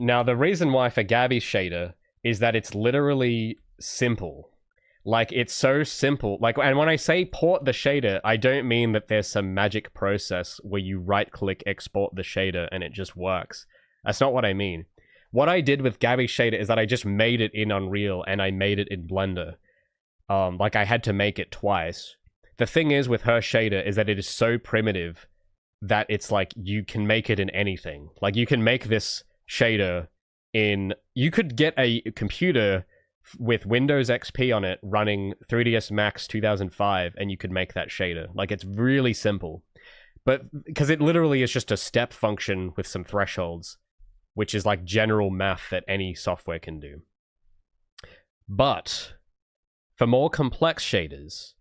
Now, the reason why for Gabi's shader is that it's literally simple. Like, it's so simple. Like, and when I say port the shader, I don't mean that there's some magic process where you right-click, export the shader, and it just works. That's not what I mean. What I did with Gabi's shader is that I just made it in Unreal, and I made it in Blender. Like, I had to make it twice. The thing is with her shader is that it is so primitive that it's like, you can make it in anything. Like, you can make this shader in... You could get a computer with Windows XP on it running 3ds Max 2005 and you could make that shader. Like, it's really simple. But because it literally is just a step function with some thresholds, which is like general math that any software can do. But for more complex shaders,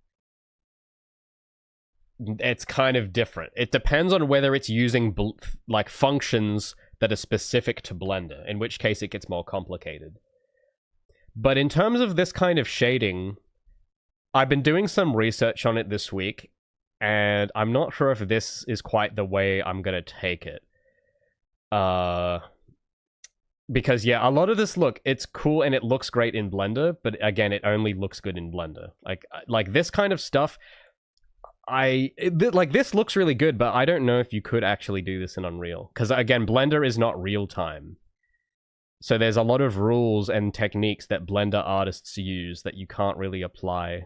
it's kind of different. It depends on whether it's using like functions that are specific to Blender, in which case it gets more complicated. But in terms of this kind of shading, I've been doing some research on it this week, and I'm not sure if this is quite the way I'm going to take it. Because, yeah, a lot of this, look, it's cool and it looks great in Blender, but again, it only looks good in Blender. Like this kind of stuff, like, this looks really good, but I don't know if you could actually do this in Unreal. Because, again, Blender is not real-time. So there's a lot of rules and techniques that Blender artists use that you can't really apply.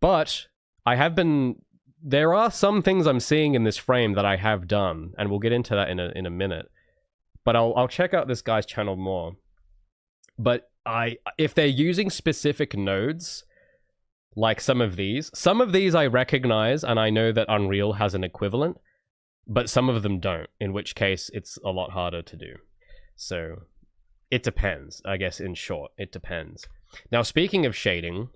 But there are some things I'm seeing in this frame that I have done, and we'll get into that in a minute. But I'll check out this guy's channel more. But if they're using specific nodes, like some of these I recognize, and I know that Unreal has an equivalent, but some of them don't, in which case it's a lot harder to do. So it depends, I guess, in short. It depends. Now, speaking of shading,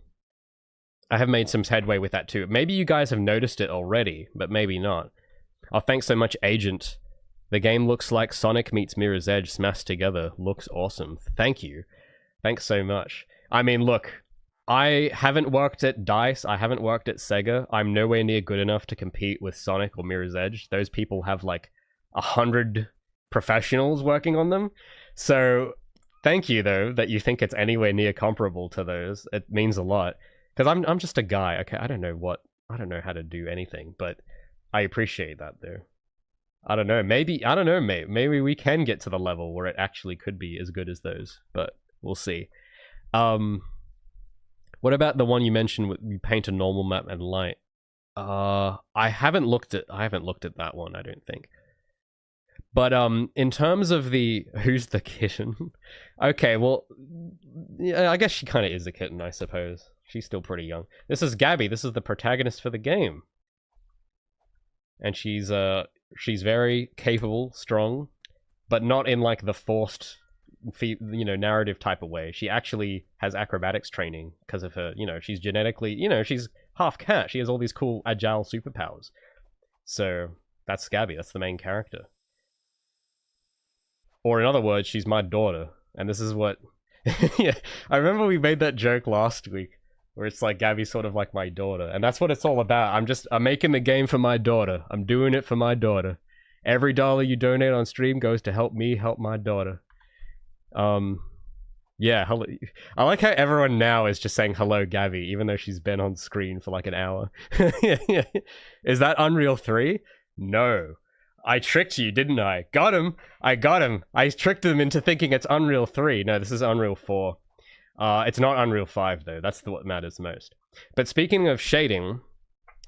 I have made some headway with that too. Maybe you guys have noticed it already, but maybe not. Oh, thanks so much, Agent. The game looks like Sonic meets Mirror's Edge smashed together. Looks awesome. Thank you. Thanks so much. I mean, look, I haven't worked at DICE. I haven't worked at Sega. I'm nowhere near good enough to compete with Sonic or Mirror's Edge. Those people have like 100 professionals working on them. So thank you, though, that you think it's anywhere near comparable to those. It means a lot. Because I'm just a guy. Okay, I don't know how to do anything, but I appreciate that, though. I don't know, maybe we can get to the level where it actually could be as good as those, but we'll see. What about the one you mentioned with you paint a normal map and light? I haven't looked at that one, I don't think. But in terms of who's the kitten? Okay, well, yeah, I guess she kind of is a kitten, I suppose. She's still pretty young. This is Gabi. This is the protagonist for the game. And she's very capable, strong, but not in like the forced, narrative type of way. She actually has acrobatics training because of her, she's genetically, she's half cat. She has all these cool agile superpowers. So that's Gabi. That's the main character. Or in other words, she's my daughter. And this is what, yeah, I remember we made that joke last week. Where it's like Gabi's sort of like my daughter. And that's what it's all about. I'm making the game for my daughter. I'm doing it for my daughter. Every dollar you donate on stream goes to help me help my daughter. Yeah, hello. I like how everyone now is just saying hello, Gabi, even though she's been on screen for like an hour. Yeah. Is that Unreal 3? No. I tricked you, didn't I? Got him. I got him. I tricked them into thinking it's Unreal 3. No, this is Unreal 4. It's not Unreal 5, though. That's what matters most. But speaking of shading,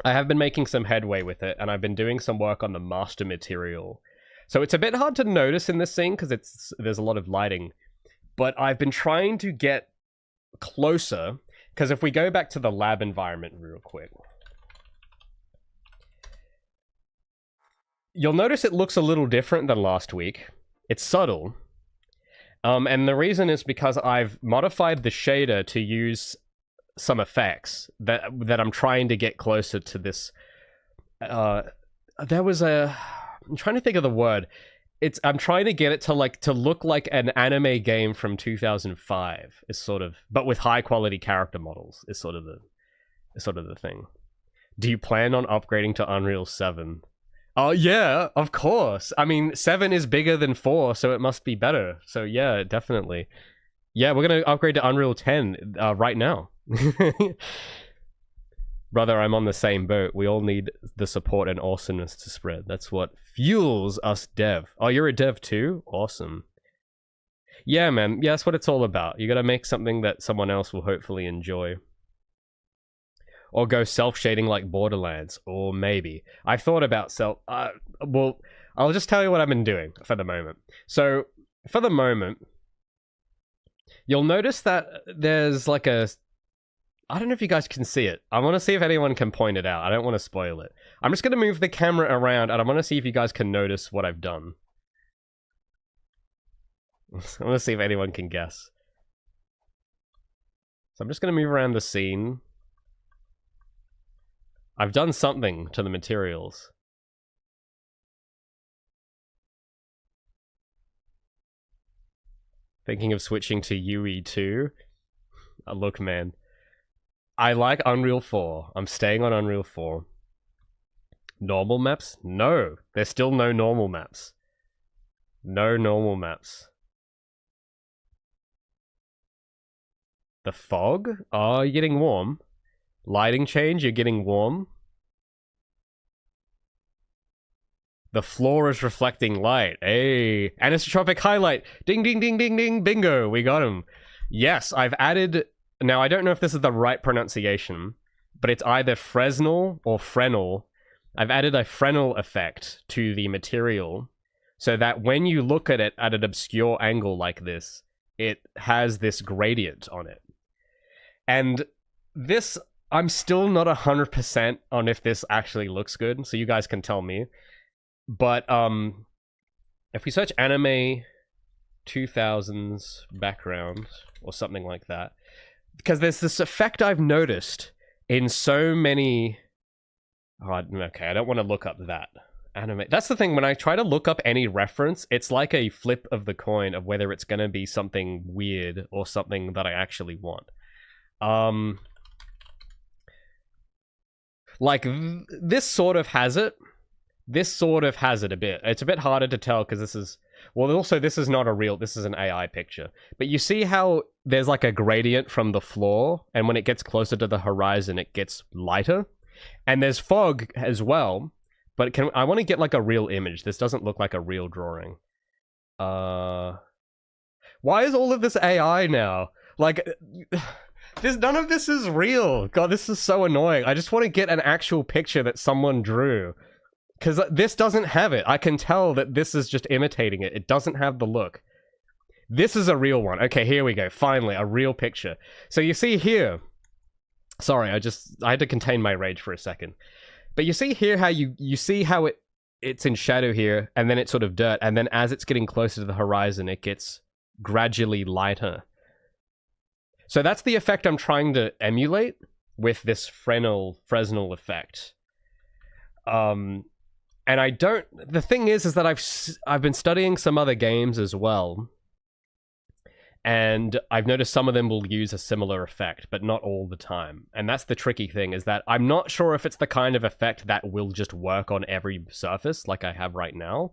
I have been making some headway with it, and I've been doing some work on the master material. So it's a bit hard to notice in this scene, because there's a lot of lighting. But I've been trying to get closer, because if we go back to the lab environment real quick, you'll notice it looks a little different than last week. It's subtle. And the reason is because I've modified the shader to use some effects that I'm trying to get closer to this. I'm trying to think of the word. I'm trying to get it to look like an anime game from 2005 is sort of, but with high quality character models is sort of the thing. Do you plan on upgrading to Unreal 7? Oh, yeah, of course. I mean, 7 is bigger than 4, so it must be better. So, yeah, definitely. Yeah, we're gonna upgrade to Unreal 10 right now. Brother, I'm on the same boat. We all need the support and awesomeness to spread. That's what fuels us dev. Oh, you're a dev too? Awesome. Yeah, man. Yeah, that's what it's all about. You gotta make something that someone else will hopefully enjoy. Or go self-shading like Borderlands. Or maybe. I've thought about well, I'll just tell you what I've been doing for the moment. So, for the moment, you'll notice that there's like a... I don't know if you guys can see it. I want to see if anyone can point it out. I don't want to spoil it. I'm just going to move the camera around and I want to see if you guys can notice what I've done. I want to see if anyone can guess. So I'm just going to move around the scene. I've done something to the materials. Thinking of switching to UE2. Look, man. I like Unreal 4. I'm staying on Unreal 4. Normal maps? No. There's still no normal maps. No normal maps. The fog? Oh, you're getting warm. Lighting change, you're getting warm. The floor is reflecting light. Hey. Anisotropic highlight. Ding, ding, ding, ding, ding. Bingo. We got him. Yes, I've added... Now, I don't know if this is the right pronunciation, but it's either Fresnel or Fresnel. I've added a Fresnel effect to the material so that when you look at it at an obscure angle like this, it has this gradient on it. And this, I'm still not 100% on if this actually looks good, so you guys can tell me. But if we search anime 2000s background or something like that, because there's this effect I've noticed in so many... Oh, okay, I don't want to look up that. Anime. That's the thing, when I try to look up any reference, it's like a flip of the coin of whether it's going to be something weird or something that I actually want. Like, this sort of has it. This sort of has it a bit. It's a bit harder to tell because this is... Well, also, this is not a real... This is an AI picture. But you see how there's like a gradient from the floor, and when it gets closer to the horizon, it gets lighter? And there's fog as well, but I want to get like a real image. This doesn't look like a real drawing. Why is all of this AI now? Like, none of this is real. God, this is so annoying. I just want to get an actual picture that someone drew. Because this doesn't have it. I can tell that this is just imitating it. It doesn't have the look. This is a real one. Okay, here we go. Finally, a real picture. So you see here... Sorry, I had to contain my rage for a second. But you see here how you see how it's in shadow here, and then it's sort of dirt, and then as it's getting closer to the horizon, it gets gradually lighter. So that's the effect I'm trying to emulate with this Fresnel effect. And I don't... The thing is that I've been studying some other games as well, and I've noticed some of them will use a similar effect, but not all the time. And that's the tricky thing, is that I'm not sure if it's the kind of effect that will just work on every surface like I have right now.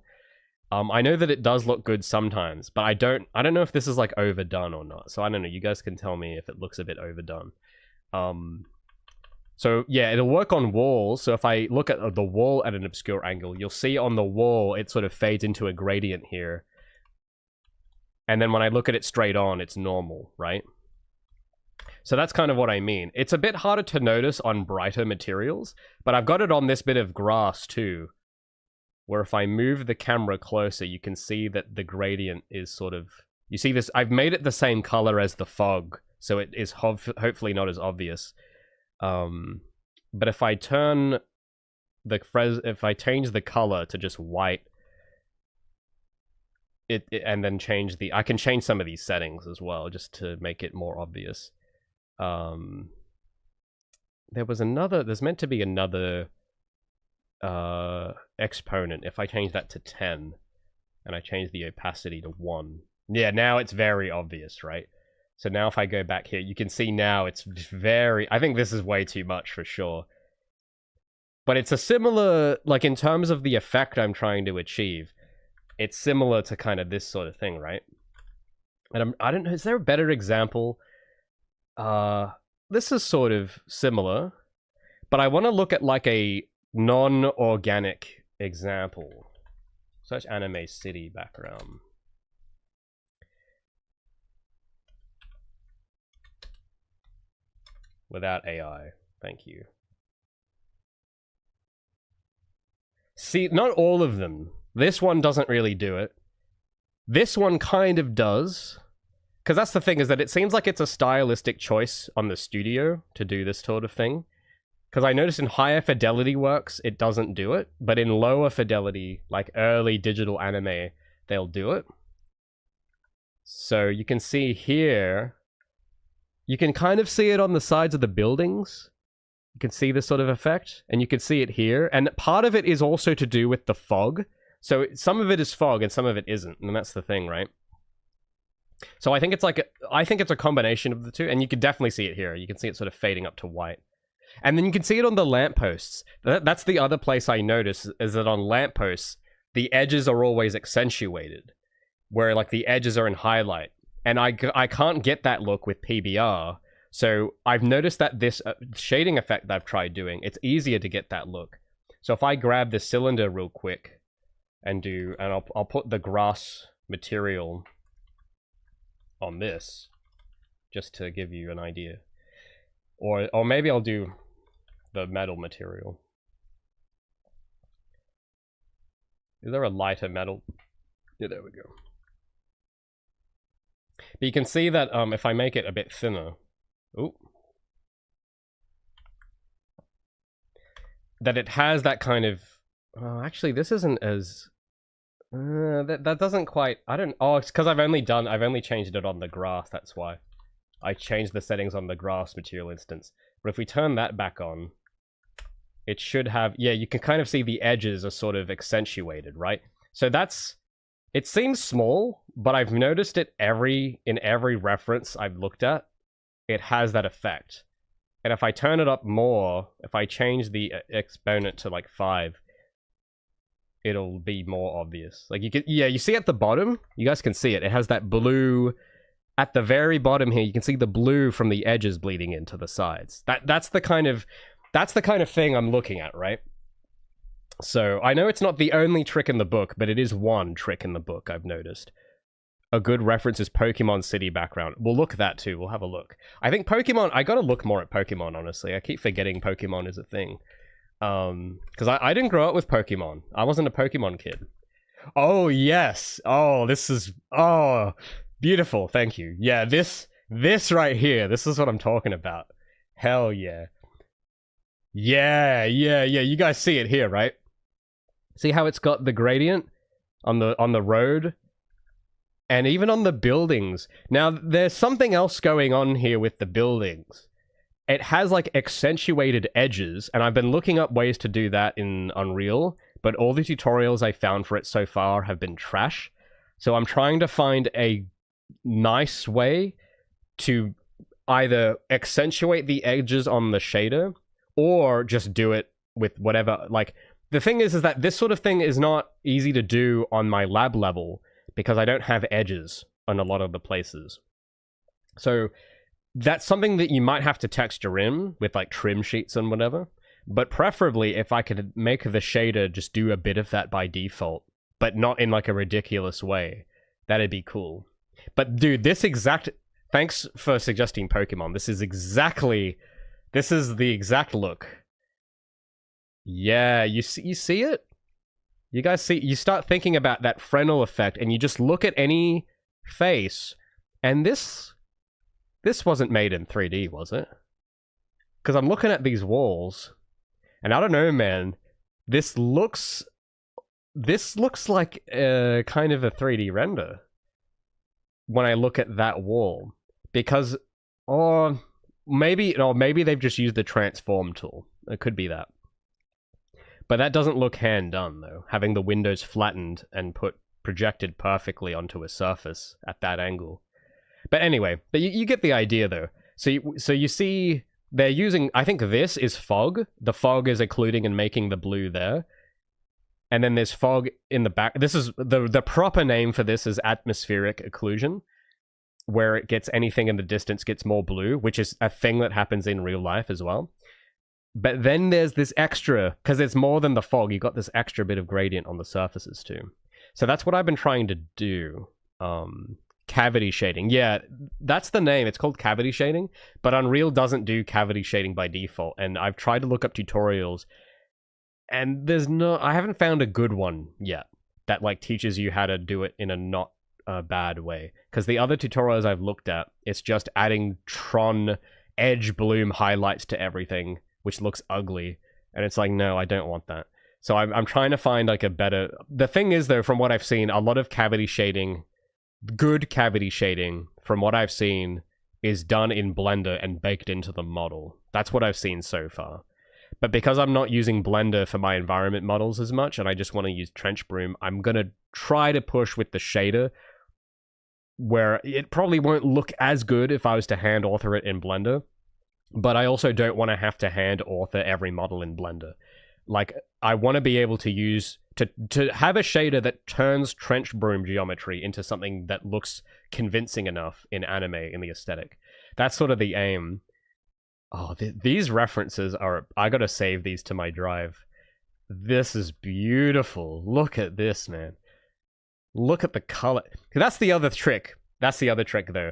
I know that it does look good sometimes, but I don't know if this is like overdone or not. So I don't know, you guys can tell me if it looks a bit overdone. So yeah, it'll work on walls. So if I look at the wall at an obscure angle, you'll see on the wall, it sort of fades into a gradient here. And then when I look at it straight on, it's normal, right? So that's kind of what I mean. It's a bit harder to notice on brighter materials, but I've got it on this bit of grass too, where if I move the camera closer, you can see that the gradient is sort of... You see this? I've made it the same color as the fog, so it is hopefully not as obvious. But if I turn if I change the color to just white, and then change I can change some of these settings as well, just to make it more obvious. There's meant to be another exponent. If I change that to 10, and I change the opacity to 1, yeah, now it's very obvious, right? So now if I go back here, you can see now it's very... I think this is way too much for sure. But it's a similar... Like, in terms of the effect I'm trying to achieve, it's similar to kind of this sort of thing, right? And I don't know, is there a better example? This is sort of similar, but I want to look at like a non-organic example. Search anime city background. Without AI. Thank you. See, not all of them. This one doesn't really do it. This one kind of does. Because that's the thing, is that it seems like it's a stylistic choice on the studio to do this sort of thing. Because I noticed in higher fidelity works, it doesn't do it. But in lower fidelity, like early digital anime, they'll do it. So you can see here, you can kind of see it on the sides of the buildings. You can see this sort of effect, and you can see it here. And part of it is also to do with the fog. So some of it is fog and some of it isn't, and that's the thing, right? So I think it's like, I think it's a combination of the two, and you can definitely see it here. You can see it sort of fading up to white. And then you can see it on the lampposts. That's the other place I notice, is that on lampposts, the edges are always accentuated, where like the edges are in highlight. And I can't get that look with PBR. So I've noticed that this shading effect that I've tried doing, it's easier to get that look. So if I grab the cylinder real quick and I'll put the grass material on this, just to give you an idea. Or maybe I'll do the metal material. Is there a lighter metal? Yeah, there we go. But you can see that if I make it a bit thinner, that it has that kind of. Actually, this isn't as. That doesn't quite. I don't. Oh, it's because I've only changed it on the grass. That's why. I changed the settings on the grass material instance. But if we turn that back on, it should have. Yeah, you can kind of see the edges are sort of accentuated, right? So that's. It seems small, but I've noticed it in every reference I've looked at, it has that effect. And if I turn it up more, if I change the exponent to like 5, it'll be more obvious. Like you see at the bottom, you guys can see it. It has that blue at the very bottom here. You can see the blue from the edges bleeding into the sides. That's the kind of thing I'm looking at, right? So I know it's not the only trick in the book, but it is one trick in the book I've noticed. A good reference is Pokemon City background. We'll look at that too. We'll have a look. I think Pokemon, I gotta look more at Pokemon, honestly. I keep forgetting Pokemon is a thing. Because I didn't grow up with Pokemon. I wasn't a Pokemon kid. Oh, yes. Oh, this is... Oh, beautiful. Thank you. Yeah, this right here. This is what I'm talking about. Hell yeah. Yeah. You guys see it here, right? See how it's got the gradient on the road? And even on the buildings. Now, there's something else going on here with the buildings. It has, like, accentuated edges, and I've been looking up ways to do that in Unreal, but all the tutorials I found for it so far have been trash. So I'm trying to find a nice way to either accentuate the edges on the shader, or just do it with whatever, like... The thing is that this sort of thing is not easy to do on my lab level, because I don't have edges on a lot of the places. So that's something that you might have to texture in with like trim sheets and whatever. But preferably if I could make the shader just do a bit of that by default, but not in like a ridiculous way, that'd be cool. But dude, thanks for suggesting Pokemon. This is the exact look. Yeah, you see it? You guys see, you start thinking about that Fresnel effect, and you just look at any face, and this wasn't made in 3D, was it? Because I'm looking at these walls, and I don't know, man. This looks like kind of a 3D render when I look at that wall, because maybe they've just used the transform tool. It could be that. But that doesn't look hand-done, though, having the windows flattened and projected perfectly onto a surface at that angle. But anyway, you get the idea, though. So you see, they're using... I think this is fog. The fog is occluding and making the blue there. And then there's fog in the back. This is... The proper name for this is atmospheric occlusion. where it gets anything in the distance gets more blue, which is a thing that happens in real life as well. But then there's this extra, because it's more than the fog, you got this extra bit of gradient on the surfaces too. So that's what I've been trying to do. Cavity shading. Yeah, that's the name. It's called cavity shading, but Unreal doesn't do cavity shading by default. And I've tried to look up tutorials, and I haven't found a good one yet that like teaches you how to do it in a not bad way. Because the other tutorials I've looked at, it's just adding Tron edge bloom highlights to everything, which looks ugly. And it's like, no, I don't want that. So I'm trying to find like a better... The thing is though, from what I've seen, a lot of cavity shading, good cavity shading, from what I've seen, is done in Blender and baked into the model. That's what I've seen so far. But because I'm not using Blender for my environment models as much, and I just want to use Trench Broom, I'm going to try to push with the shader, where it probably won't look as good if I was to hand author it in Blender. But I also don't want to have to hand author every model in Blender. Like, I want to be able to use... To have a shader that turns Trench Broom geometry into something that looks convincing enough in anime, in the aesthetic. That's sort of the aim. Oh, these references are... I gotta save these to my drive. This is beautiful. Look at this, man. Look at the color. That's the other trick. That's the other trick, though.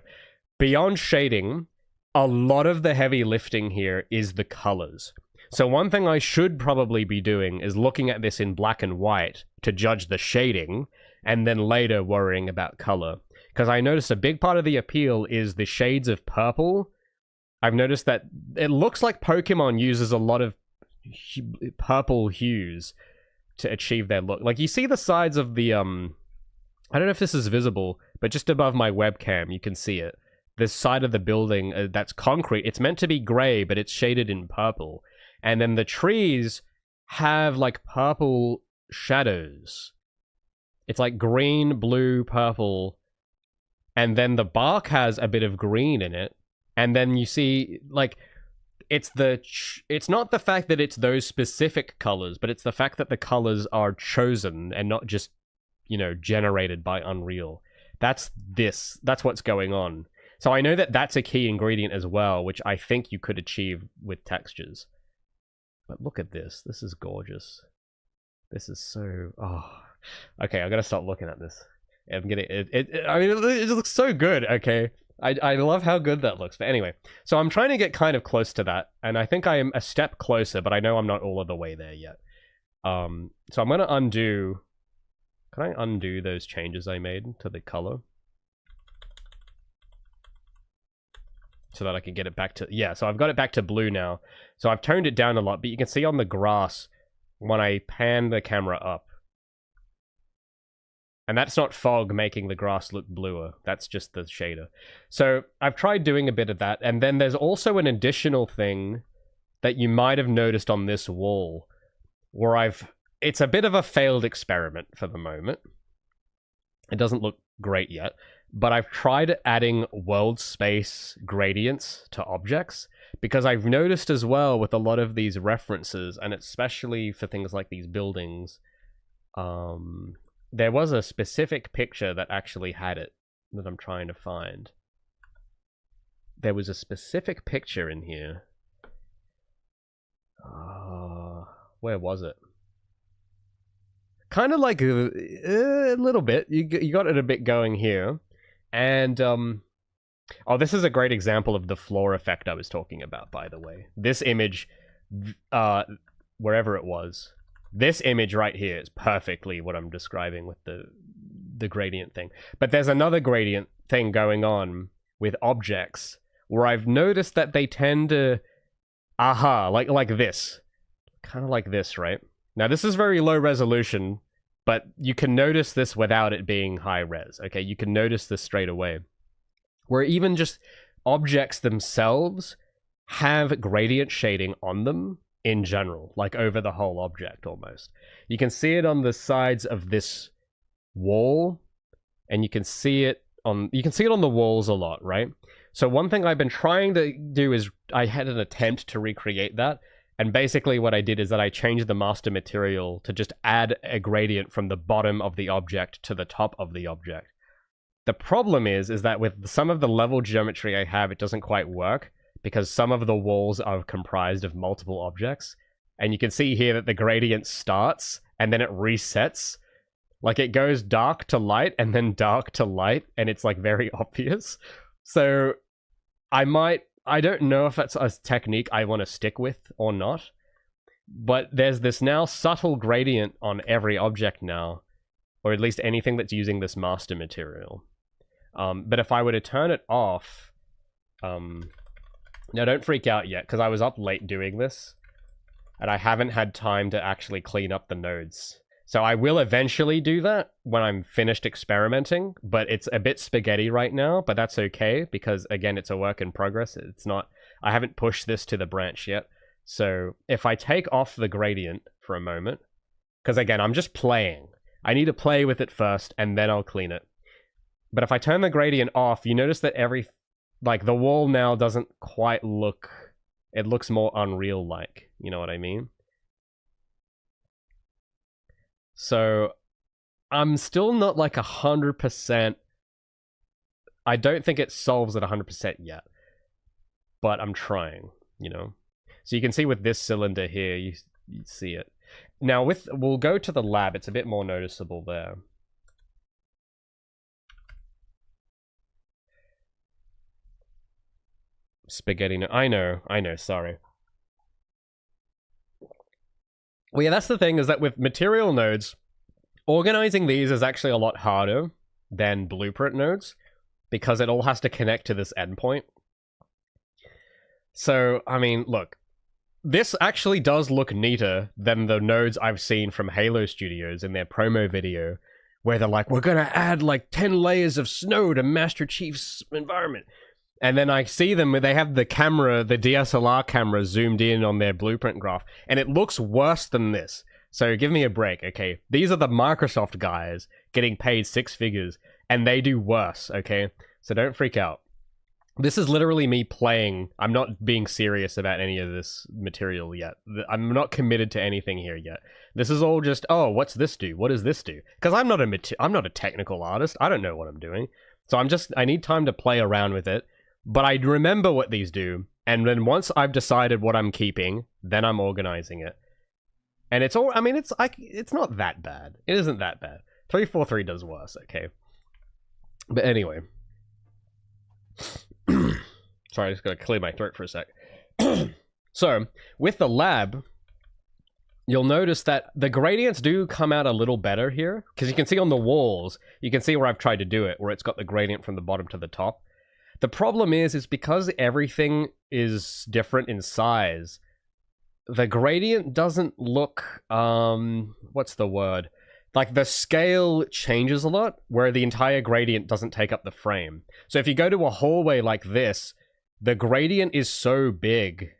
Beyond shading, a lot of the heavy lifting here is the colors. So one thing I should probably be doing is looking at this in black and white to judge the shading, and then later worrying about color. Because I noticed a big part of the appeal is the shades of purple. I've noticed that it looks like Pokemon uses a lot of purple hues to achieve their look. Like, you see the sides of the... I don't know if this is visible, but just above my webcam, you can see it. This side of the building that's concrete, it's meant to be gray, but it's shaded in purple. And then the trees have like purple shadows. It's like green, blue, purple. And then the bark has a bit of green in it. And then you see like it's not the fact that it's those specific colors, but it's the fact that the colors are chosen and not just, you know, generated by Unreal. That's what's going on. So I know that that's a key ingredient as well, which I think you could achieve with textures. But look at this. This is gorgeous. This is so... Oh. Okay, I gotta stop looking at this. I'm getting... I mean, it looks so good, okay? I love how good that looks. But anyway, so I'm trying to get kind of close to that, and I think I am a step closer, but I know I'm not all of the way there yet. So I'm gonna undo... Can I undo those changes I made to the color? So that I can get it back to... Yeah, so I've got it back to blue now. So I've toned it down a lot, but you can see on the grass when I pan the camera up. And that's not fog making the grass look bluer. That's just the shader. So I've tried doing a bit of that. And then there's also an additional thing that you might have noticed on this wall, where it's a bit of a failed experiment for the moment. It doesn't look great yet. But I've tried adding world space gradients to objects, because I've noticed as well with a lot of these references, and especially for things like these buildings, there was a specific picture that actually had it that I'm trying to find. There was a specific picture in here. Where was it? Kind of like a little bit. You got it a bit going here. And, oh, this is a great example of the floor effect I was talking about, by the way. This image, wherever it was, this image right here is perfectly what I'm describing with the gradient thing. But there's another gradient thing going on with objects, where I've noticed that they tend to, like this. Kind of like this, right? Now, this is very low resolution, but you can notice this without it being high res, okay? You can notice this straight away. Where even just objects themselves have gradient shading on them in general, like over the whole object almost. You can see it on the sides of this wall, and you can see it on the walls a lot, right? So one thing I've been trying to do is I had an attempt to recreate that. And basically what I did is that I changed the master material to just add a gradient from the bottom of the object to the top of the object. The problem is that with some of the level geometry I have, it doesn't quite work, because some of the walls are comprised of multiple objects. And you can see here that the gradient starts, and then it resets. Like, it goes dark to light, and then dark to light, and it's, like, very obvious. So, I don't know if that's a technique I want to stick with or not. But there's this now subtle gradient on every object now, or at least anything that's using this master material. But if I were to turn it off... now, don't freak out yet, because I was up late doing this, and I haven't had time to actually clean up the nodes. So I will eventually do that when I'm finished experimenting, but it's a bit spaghetti right now, but that's okay, because, again, it's a work in progress. It's not... I haven't pushed this to the branch yet. So if I take off the gradient for a moment, because, again, I'm just playing. I need to play with it first, and then I'll clean it. But if I turn the gradient off, you notice that the wall now doesn't quite look... It looks more unreal-like, you know what I mean? So, I'm still not, 100%... I don't think it solves it 100% yet. But I'm trying, you know? So you can see with this cylinder here, you see it. Now, we'll go to the lab. It's a bit more noticeable there. Spaghetti. No, I know, sorry. Well, yeah, that's the thing, is that with material nodes, organizing these is actually a lot harder than blueprint nodes, because it all has to connect to this endpoint. So, I mean, look, this actually does look neater than the nodes I've seen from Halo Studios in their promo video, where they're like, we're gonna add 10 layers of snow to Master Chief's environment. And then I see them, they have the camera, the DSLR camera zoomed in on their blueprint graph, and it looks worse than this. So give me a break, okay? These are the Microsoft guys getting paid 6 figures, and they do worse, okay? So don't freak out. This is literally me playing. I'm not being serious about any of this material yet. I'm not committed to anything here yet. This is all just, oh, what's this do? What does this do? Because I'm not a technical artist. I don't know what I'm doing. So I need time to play around with it. But I remember what these do, and then once I've decided what I'm keeping, then I'm organizing it. And it's all, I mean, it's not that bad. It isn't that bad. 343 does worse, okay? But anyway. Sorry, I just gotta clear my throat for a sec. So, with the lab, you'll notice that the gradients do come out a little better here, because you can see on the walls, you can see where I've tried to do it, where it's got the gradient from the bottom to the top. The problem is because everything is different in size, the gradient doesn't look, what's the word? Like, the scale changes a lot, where the entire gradient doesn't take up the frame. So if you go to a hallway like this, the gradient is so big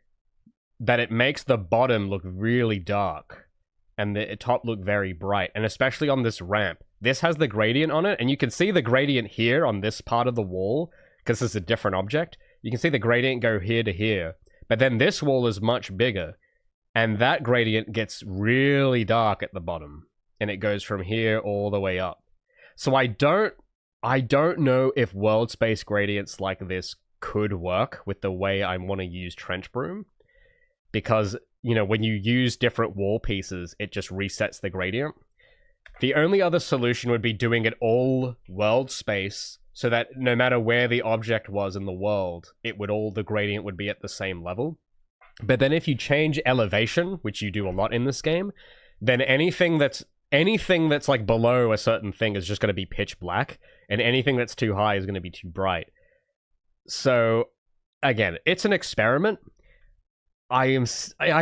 that it makes the bottom look really dark, and the top look very bright, and especially on this ramp. This has the gradient on it, and you can see the gradient here on this part of the wall, because this is a different object. You can see the gradient go here to here. But then this wall is much bigger, and that gradient gets really dark at the bottom, and it goes from here all the way up. So I don't know if world space gradients like this could work with the way I want to use Trench Broom, because, you know, when you use different wall pieces, it just resets the gradient. The only other solution would be doing it all world space, so that no matter where the object was in the world, the gradient would be at the same level. But then if you change elevation, which you do a lot in this game, then anything that's like below a certain thing is just going to be pitch black, and anything that's too high is going to be too bright. So, again, it's an experiment. I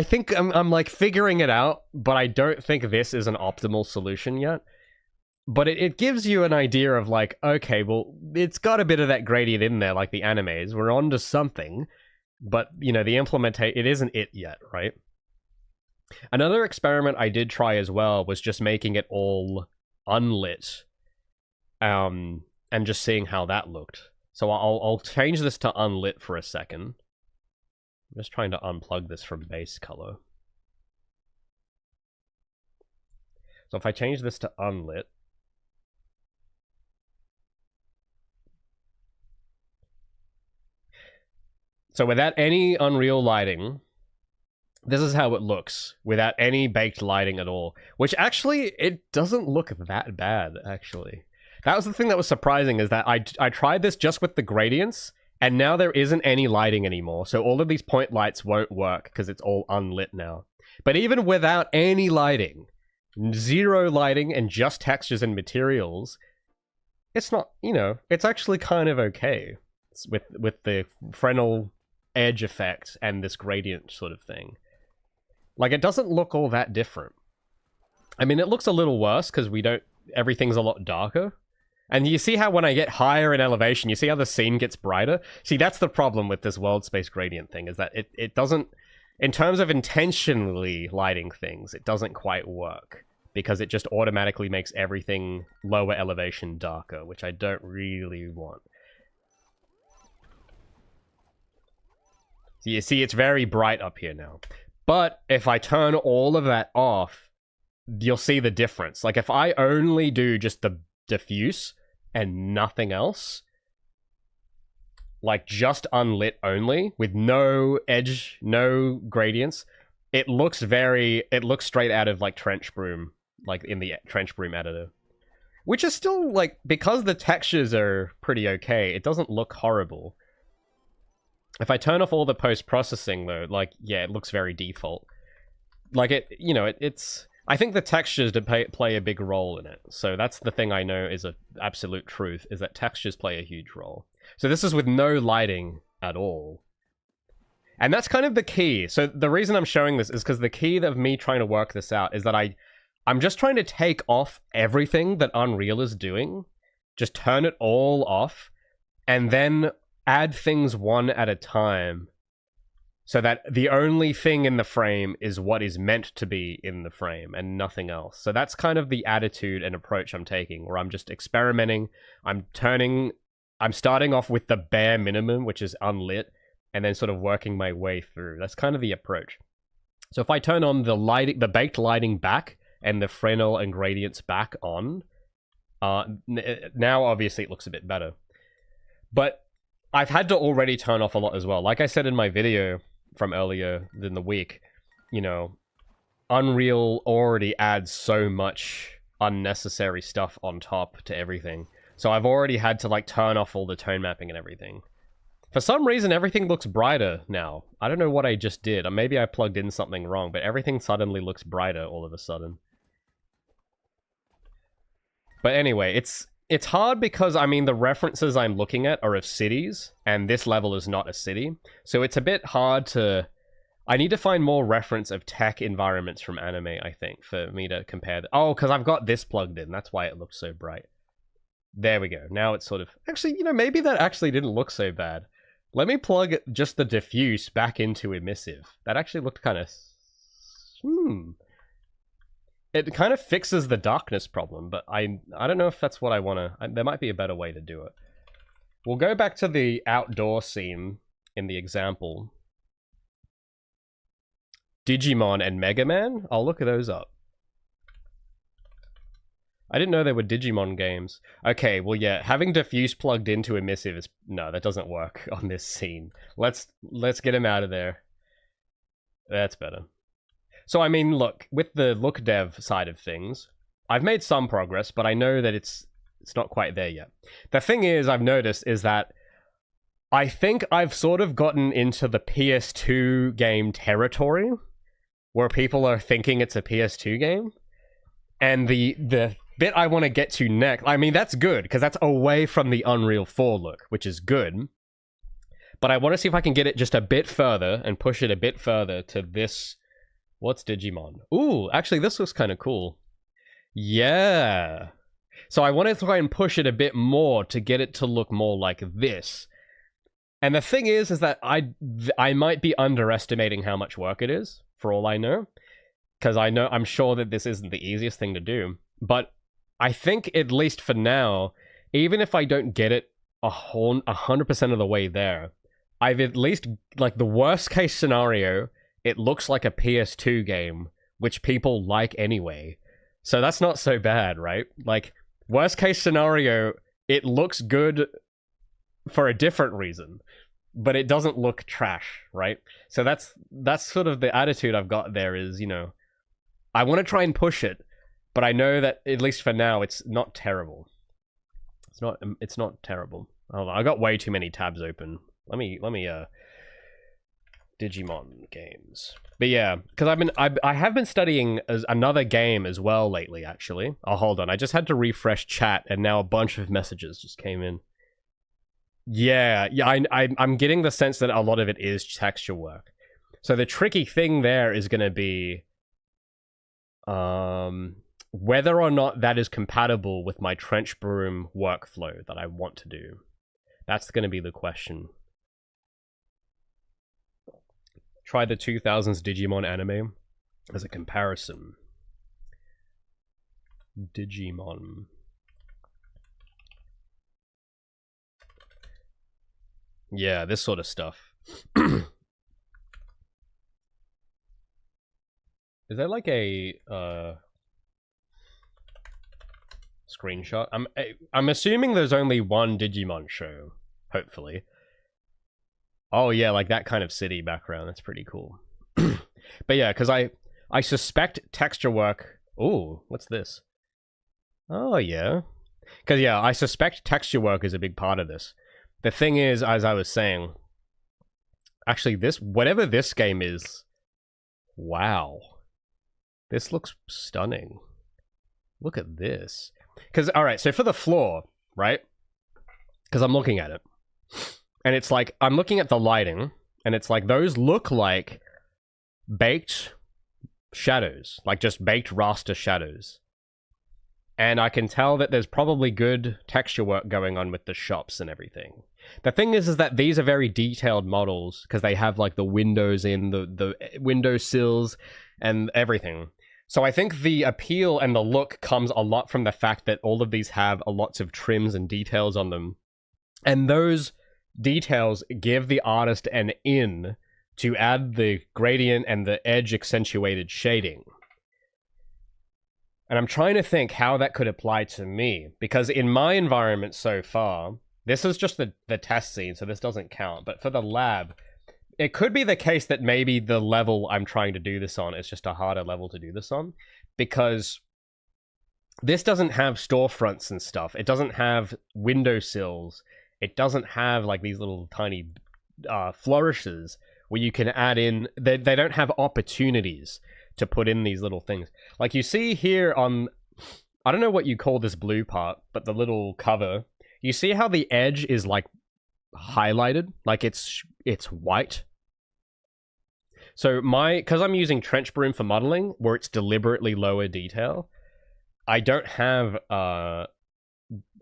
think I'm like figuring it out, but I don't think this is an optimal solution yet. But it gives you an idea of like, okay, well, it's got a bit of that gradient in there, like the animes. We're on to something, but, you know, the implementation, it isn't it yet, right? Another experiment I did try as well was just making it all unlit, and just seeing how that looked. So I'll change this to unlit for a second. I'm just trying to unplug this from base color. So if I change this to unlit, So without any Unreal lighting, this is how it looks, without any baked lighting at all. Which actually, it doesn't look that bad, actually. That was the thing that was surprising, is that I tried this just with the gradients, and now there isn't any lighting anymore. So all of these point lights won't work, because it's all unlit now. But even without any lighting, zero lighting and just textures and materials, it's not, you know, it's actually kind of okay with the Fresnel edge effect and this gradient sort of thing. Like, it doesn't look all that different. I mean, it looks a little worse because everything's a lot darker. And you see how when I get higher in elevation, you see how the scene gets brighter? See, that's the problem with this world space gradient thing, is that it doesn't, in terms of intentionally lighting things, it doesn't quite work. Because it just automatically makes everything lower elevation darker, which I don't really want. So you see, it's very bright up here now. But if I turn all of that off, you'll see the difference. Like, if I only do just the diffuse and nothing else, like just unlit only, with no edge, no gradients, it looks straight out of, like, Trench Broom, like in the Trench Broom editor. Which is still, like, because the textures are pretty okay, it doesn't look horrible. If I turn off all the post-processing, though, like, yeah, it looks very default. Like, it's... I think the textures play a big role in it. So that's the thing I know is an absolute truth, is that textures play a huge role. So this is with no lighting at all. And that's kind of the key. So the reason I'm showing this is because the key of me trying to work this out is that I'm just trying to take off everything that Unreal is doing. Just turn it all off. And then add things one at a time, so that the only thing in the frame is what is meant to be in the frame and nothing else. So that's kind of the attitude and approach I'm taking, where I'm just experimenting. I'm starting off with the bare minimum, which is unlit, and then sort of working my way through. That's kind of the approach. So if I turn on the baked lighting back and the Fresnel and gradients back on, now obviously it looks a bit better. But I've had to already turn off a lot as well. Like I said in my video from earlier in the week, you know, Unreal already adds so much unnecessary stuff on top to everything. So I've already had to, like, turn off all the tone mapping and everything. For some reason, everything looks brighter now. I don't know what I just did. Or maybe I plugged in something wrong, but everything suddenly looks brighter all of a sudden. But anyway, it's hard because, I mean, the references I'm looking at are of cities, and this level is not a city. So it's a bit hard to... I need to find more reference of tech environments from anime, I think, for me to compare. Oh, because I've got this plugged in. That's why it looks so bright. There we go. Now it's sort of... Actually, you know, maybe that actually didn't look so bad. Let me plug just the diffuse back into emissive. That actually looked kind of... It kind of fixes the darkness problem, but I don't know if that's what I want to... There might be a better way to do it. We'll go back to the outdoor scene in the example. Digimon and Mega Man? I'll look those up. I didn't know there were Digimon games. Okay, well, yeah, having diffuse plugged into emissive is... No, that doesn't work on this scene. Let's get him out of there. That's better. So, I mean, look, with the look dev side of things, I've made some progress, but I know that it's not quite there yet. The thing is, I've noticed, is that I think I've sort of gotten into the PS2 game territory, where people are thinking it's a PS2 game. And the bit I want to get to next, I mean, that's good, because that's away from the Unreal 4 look, which is good. But I want to see if I can get it just a bit further, and push it a bit further to this... What's Digimon? Ooh, actually, this looks kind of cool. Yeah. So I want to try and push it a bit more to get it to look more like this. And the thing is that I might be underestimating how much work it is, for all I know. Because I'm sure that this isn't the easiest thing to do. But I think, at least for now, even if I don't get it 100% of the way there, I've at least, like, the worst case scenario... It looks like a PS2 game, which people like anyway. So that's not so bad, right? Like, worst case scenario, it looks good for a different reason. but it doesn't look trash, right? So that's sort of the attitude I've got there is, you know, I want to try and push it, but I know that at least for now it's not terrible. It's not terrible. Hold on, I got way too many tabs open. Let me Digimon games. But yeah, because I have been studying another game as well lately, actually. Oh, hold on, I just had to refresh chat, and now a bunch of messages just came in. Yeah, I'm getting the sense that a lot of it is texture work. So the tricky thing there is going to be whether or not that is compatible with my trench broom workflow that I want to do. That's going to be the question. Try the 2000s Digimon anime as a comparison. Digimon. Yeah, this sort of stuff. Is there like a screenshot? I'm assuming there's only one Digimon show, hopefully. Oh yeah, like that kind of city background. That's pretty cool. But yeah, because I suspect texture work. Ooh, what's this? Oh yeah, because yeah, I suspect texture work is a big part of this. The thing is, as I was saying, actually, whatever this game is, wow, this looks stunning. Look at this. Because all right, so for the floor, right? Because I'm looking at it. And it's like, I'm looking at the lighting, and it's like, those look like baked shadows, like just baked raster shadows. And I can tell that there's probably good texture work going on with the shops and everything. The thing is that these are very detailed models, because they have like the windows in, the window sills and everything. So I think the appeal and the look comes a lot from the fact that all of these have lots of trims and details on them. And those details give the artist an in to add the gradient and the edge accentuated shading. And I'm trying to think how that could apply to me, because in my environment so far, this is just the test scene, so this doesn't count, but for the lab, it could be the case that maybe the level I'm trying to do this on is just a harder level to do this on, because this doesn't have storefronts and stuff. It doesn't have windowsills. It doesn't have like these little tiny flourishes where you can add in. They don't have opportunities to put in these little things. Like you see here on, I don't know what you call this blue part, but the little cover, you see how the edge is like highlighted, like it's white. So because I'm using trench broom for modeling, where it's deliberately lower detail, I don't have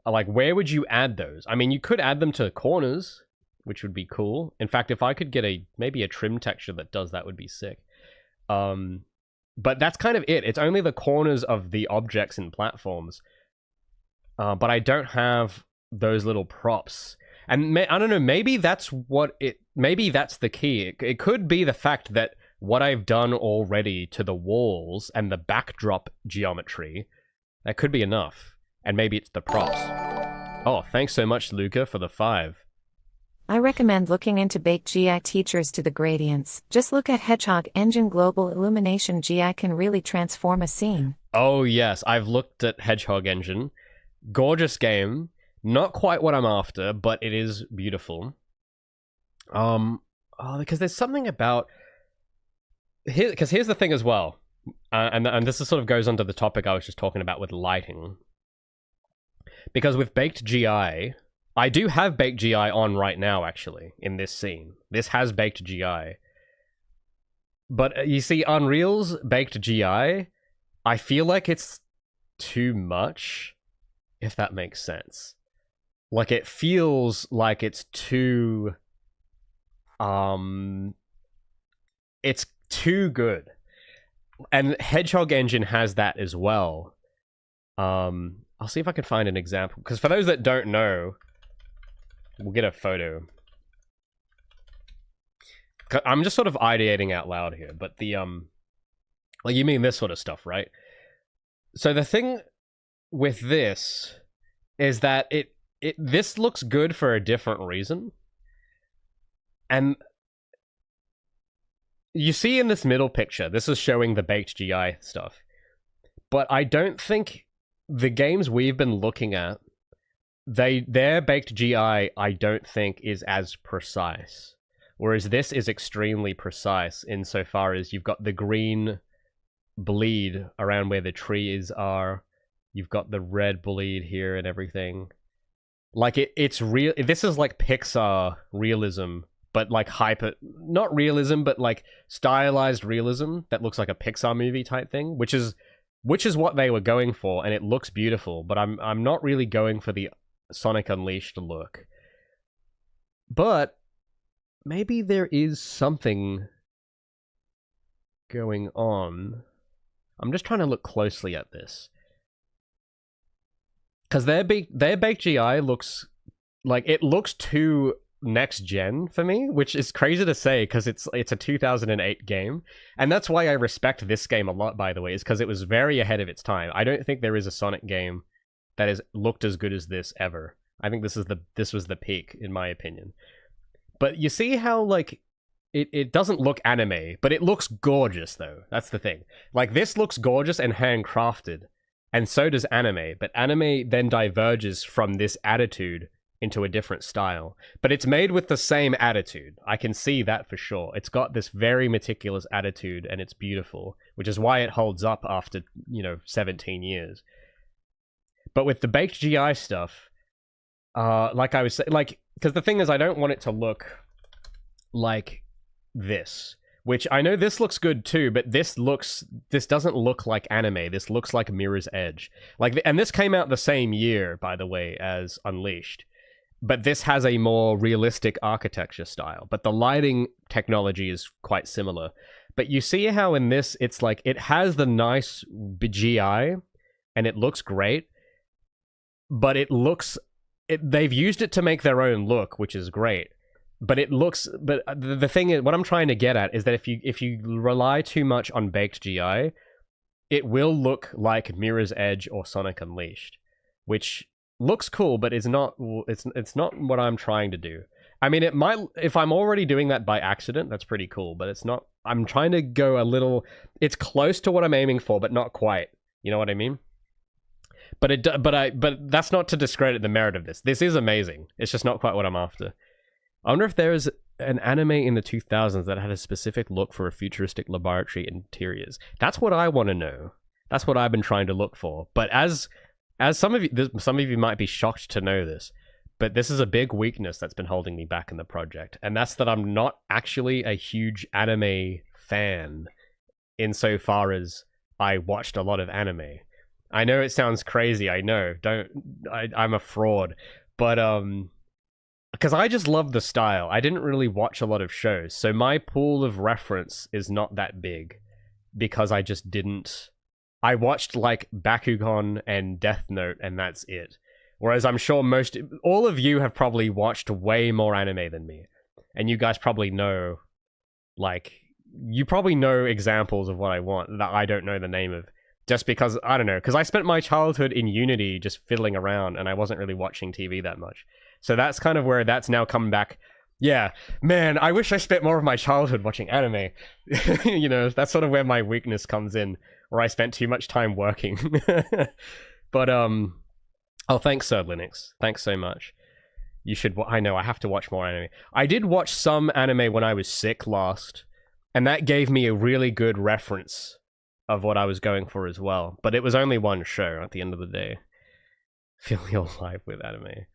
like, where would you add those? I mean, you could add them to corners, which would be cool. In fact, if I could get maybe a trim texture that does that, would be sick. But that's kind of it. It's only the corners of the objects and platforms. But I don't have those little props. And I don't know, maybe that's maybe that's the key. It could be the fact that what I've done already to the walls and the backdrop geometry, that could be enough. And maybe it's the props. Oh, thanks so much, Luca, for the 5. I recommend looking into Baked GI teachers to the gradients. Just look at Hedgehog Engine Global Illumination. GI can really transform a scene. Oh yes, I've looked at Hedgehog Engine. Gorgeous game. Not quite what I'm after, but it is beautiful. Because there's something about... Because here's the thing as well. And this sort of goes onto the topic I was just talking about with lighting. Because with Baked GI, I do have Baked GI on right now, actually, in this scene. This has Baked GI. But you see, Unreal's Baked GI, I feel like it's too much, if that makes sense. Like, it feels like it's too... it's too good. And Hedgehog Engine has that as well. I'll see if I can find an example. Because for those that don't know, we'll get a photo. I'm just sort of ideating out loud here, but the, like, you mean this sort of stuff, right? So the thing with this is that this looks good for a different reason. And you see in this middle picture, this is showing the baked GI stuff. But I don't think the games we've been looking at, their baked GI, I don't think is as precise. Whereas this is extremely precise insofar as you've got the green bleed around where the trees are. You've got the red bleed here and everything. Like, it's real. This is like Pixar realism, but like not realism, but like stylized realism that looks like a Pixar movie type thing, which is what they were going for, and it looks beautiful, but I'm not really going for the Sonic Unleashed look. But maybe there is something going on. I'm just trying to look closely at this. Because their baked GI looks like it looks too next gen for me, which is crazy to say because it's a 2008 game, and that's why I respect this game a lot. By the way, is because it was very ahead of its time. I don't think there is a Sonic game that has looked as good as this ever. I think this was the peak in my opinion. But you see how like it doesn't look anime, but it looks gorgeous though. That's the thing. Like this looks gorgeous and handcrafted. And so does anime, but anime then diverges from this attitude into a different style. But it's made with the same attitude. I can see that for sure. It's got this very meticulous attitude, and it's beautiful, which is why it holds up after, 17 years. But with the baked GI stuff, like I was saying, like, because the thing is, I don't want it to look like this. Which I know this looks good too, but this doesn't look like anime. This looks like Mirror's Edge. And this came out the same year, by the way, as Unleashed. But this has a more realistic architecture style. But the lighting technology is quite similar. But you see how in this, it's like, it has the nice GI, and it looks great. But they've used it to make their own look, which is great. But the thing is, what I'm trying to get at is that if you rely too much on baked GI, it will look like Mirror's Edge or Sonic Unleashed, which looks cool, but it's not what I'm trying to do. I mean, it might, if I'm already doing that by accident, that's pretty cool, but it's not. I'm trying to go a little. It's close to what I'm aiming for, but not quite. You know what I mean? But that's not to discredit the merit of this. This is amazing. It's just not quite what I'm after. I wonder if there is an anime in the 2000s that had a specific look for a futuristic laboratory interiors. That's what I want to know. That's what I've been trying to look for. But as some of you might be shocked to know this, but this is a big weakness that's been holding me back in the project, and that's that I'm not actually a huge anime fan insofar as I watched a lot of anime. I know it sounds crazy. I know. I'm a fraud, but because I just love the style. I didn't really watch a lot of shows, so my pool of reference is not that big because I just didn't. I watched like Bakugan and Death Note, and that's it. Whereas I'm sure all of you have probably watched way more anime than me, and you guys probably know, like, you probably know examples of what I want that I don't know the name of. Just because, I don't know, because I spent my childhood in Unity just fiddling around, and I wasn't really watching TV that much. So that's kind of where that's now coming back. Yeah, man, I wish I spent more of my childhood watching anime. That's sort of where my weakness comes in, where I spent too much time working. But, oh, thanks, Sir Linux. Thanks so much. You should, I know, I have to watch more anime. I did watch some anime when I was sick last, and that gave me a really good reference of what I was going for as well. But it was only one show at the end of the day. Feeling alive with anime.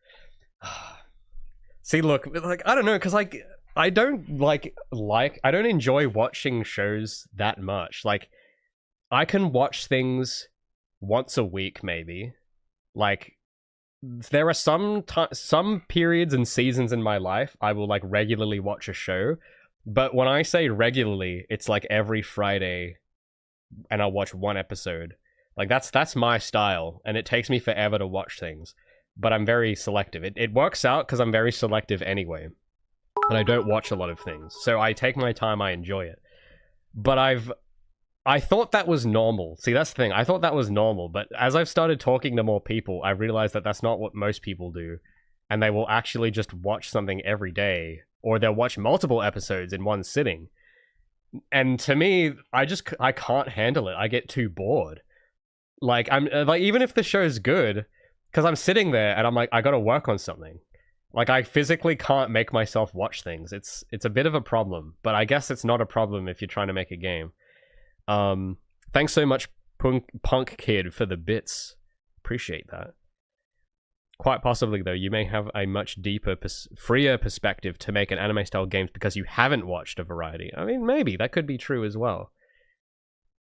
See, look, like, I don't know, because like I don't I don't enjoy watching shows that much. Like, I can watch things once a week, maybe. Like, there are some periods and seasons in my life I will like regularly watch a show, but when I say regularly, it's like every Friday, and I'll watch one episode. Like, that's my style, and it takes me forever to watch things. But I'm very selective. It works out because I'm very selective anyway. But I don't watch a lot of things. So I take my time, I enjoy it. But I thought that was normal. See, that's the thing. I thought that was normal. But as I've started talking to more people, I realized that that's not what most people do. And they will actually just watch something every day or they'll watch multiple episodes in one sitting. And to me, I can't handle it. I get too bored. Like, I'm like, even if the show's good, because I'm sitting there and I'm like, I gotta work on something. Like, I physically can't make myself watch things. It's a bit of a problem, but I guess it's not a problem if you're trying to make a game. Thanks so much, Punk Kid, for the bits. Appreciate that. Quite possibly, though, you may have a much deeper, freer perspective to make an anime-style games because you haven't watched a variety. I mean, maybe. That could be true as well.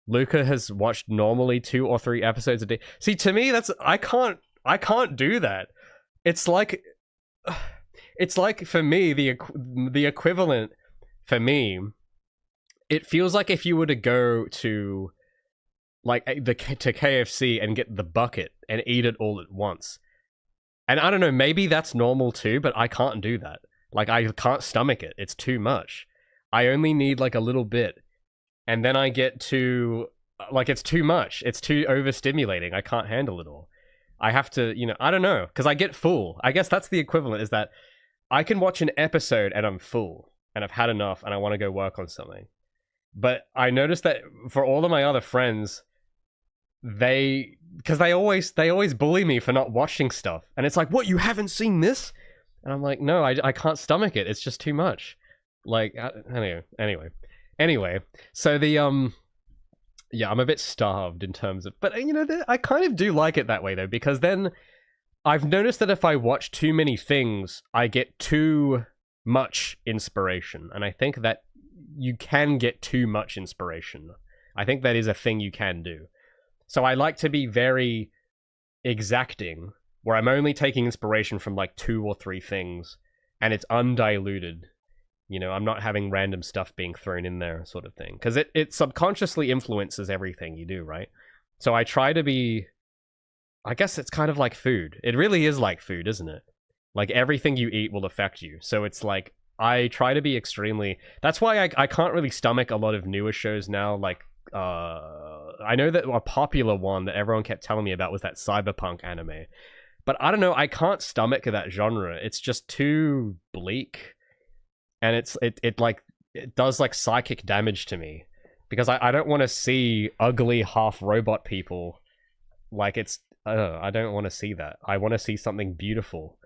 Luca has watched normally 2 or 3 episodes a day. See, to me, that's... I can't do that. It's like, for me, the equivalent, for me, it feels like if you were to go to, like, to KFC and get the bucket and eat it all at once. And I don't know, maybe that's normal too, but I can't do that. Like, I can't stomach it. It's too much. I only need, like, a little bit. And then I get to, like, it's too much. It's too overstimulating. I can't handle it all. I have to, I don't know, because I get full. I guess that's the equivalent, is that I can watch an episode and I'm full, and I've had enough, and I want to go work on something. But I noticed that for all of my other friends, because they always bully me for not watching stuff, and it's like, what, you haven't seen this? And I'm like, no, I can't stomach it. It's just too much. Like, anyway. So the yeah, I'm a bit starved in terms of, but I kind of do like it that way though, because then I've noticed that if I watch too many things, I get too much inspiration, and I think that you can get too much inspiration. I think that is a thing you can do. So I like to be very exacting, where I'm only taking inspiration from like 2 or 3 things, and it's undiluted. I'm not having random stuff being thrown in there, sort of thing. Because it subconsciously influences everything you do, right? So I try to be... I guess it's kind of like food. It really is like food, isn't it? Like, everything you eat will affect you. So it's like, I try to be extremely... That's why I can't really stomach a lot of newer shows now, like... I know that a popular one that everyone kept telling me about was that cyberpunk anime. But I don't know, I can't stomach that genre. It's just too bleak. And it does like psychic damage to me. Because I don't want to see ugly half robot people. Like, I don't want to see that. I want to see something beautiful.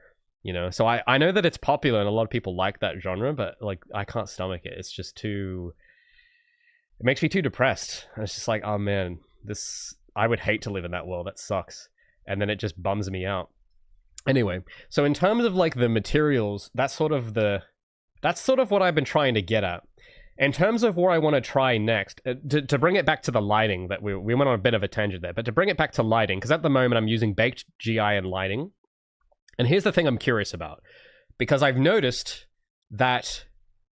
So I know that it's popular and a lot of people like that genre, but like, I can't stomach it. It's just too... It makes me too depressed. It's just like, oh man, I would hate to live in that world. That sucks. And then it just bums me out. Anyway, so in terms of like the materials, that's sort of what I've been trying to get at. In terms of where I want to try next, to bring it back to the lighting, that we went on a bit of a tangent there, but to bring it back to lighting, because at the moment I'm using baked GI and lighting. And here's the thing I'm curious about, because I've noticed that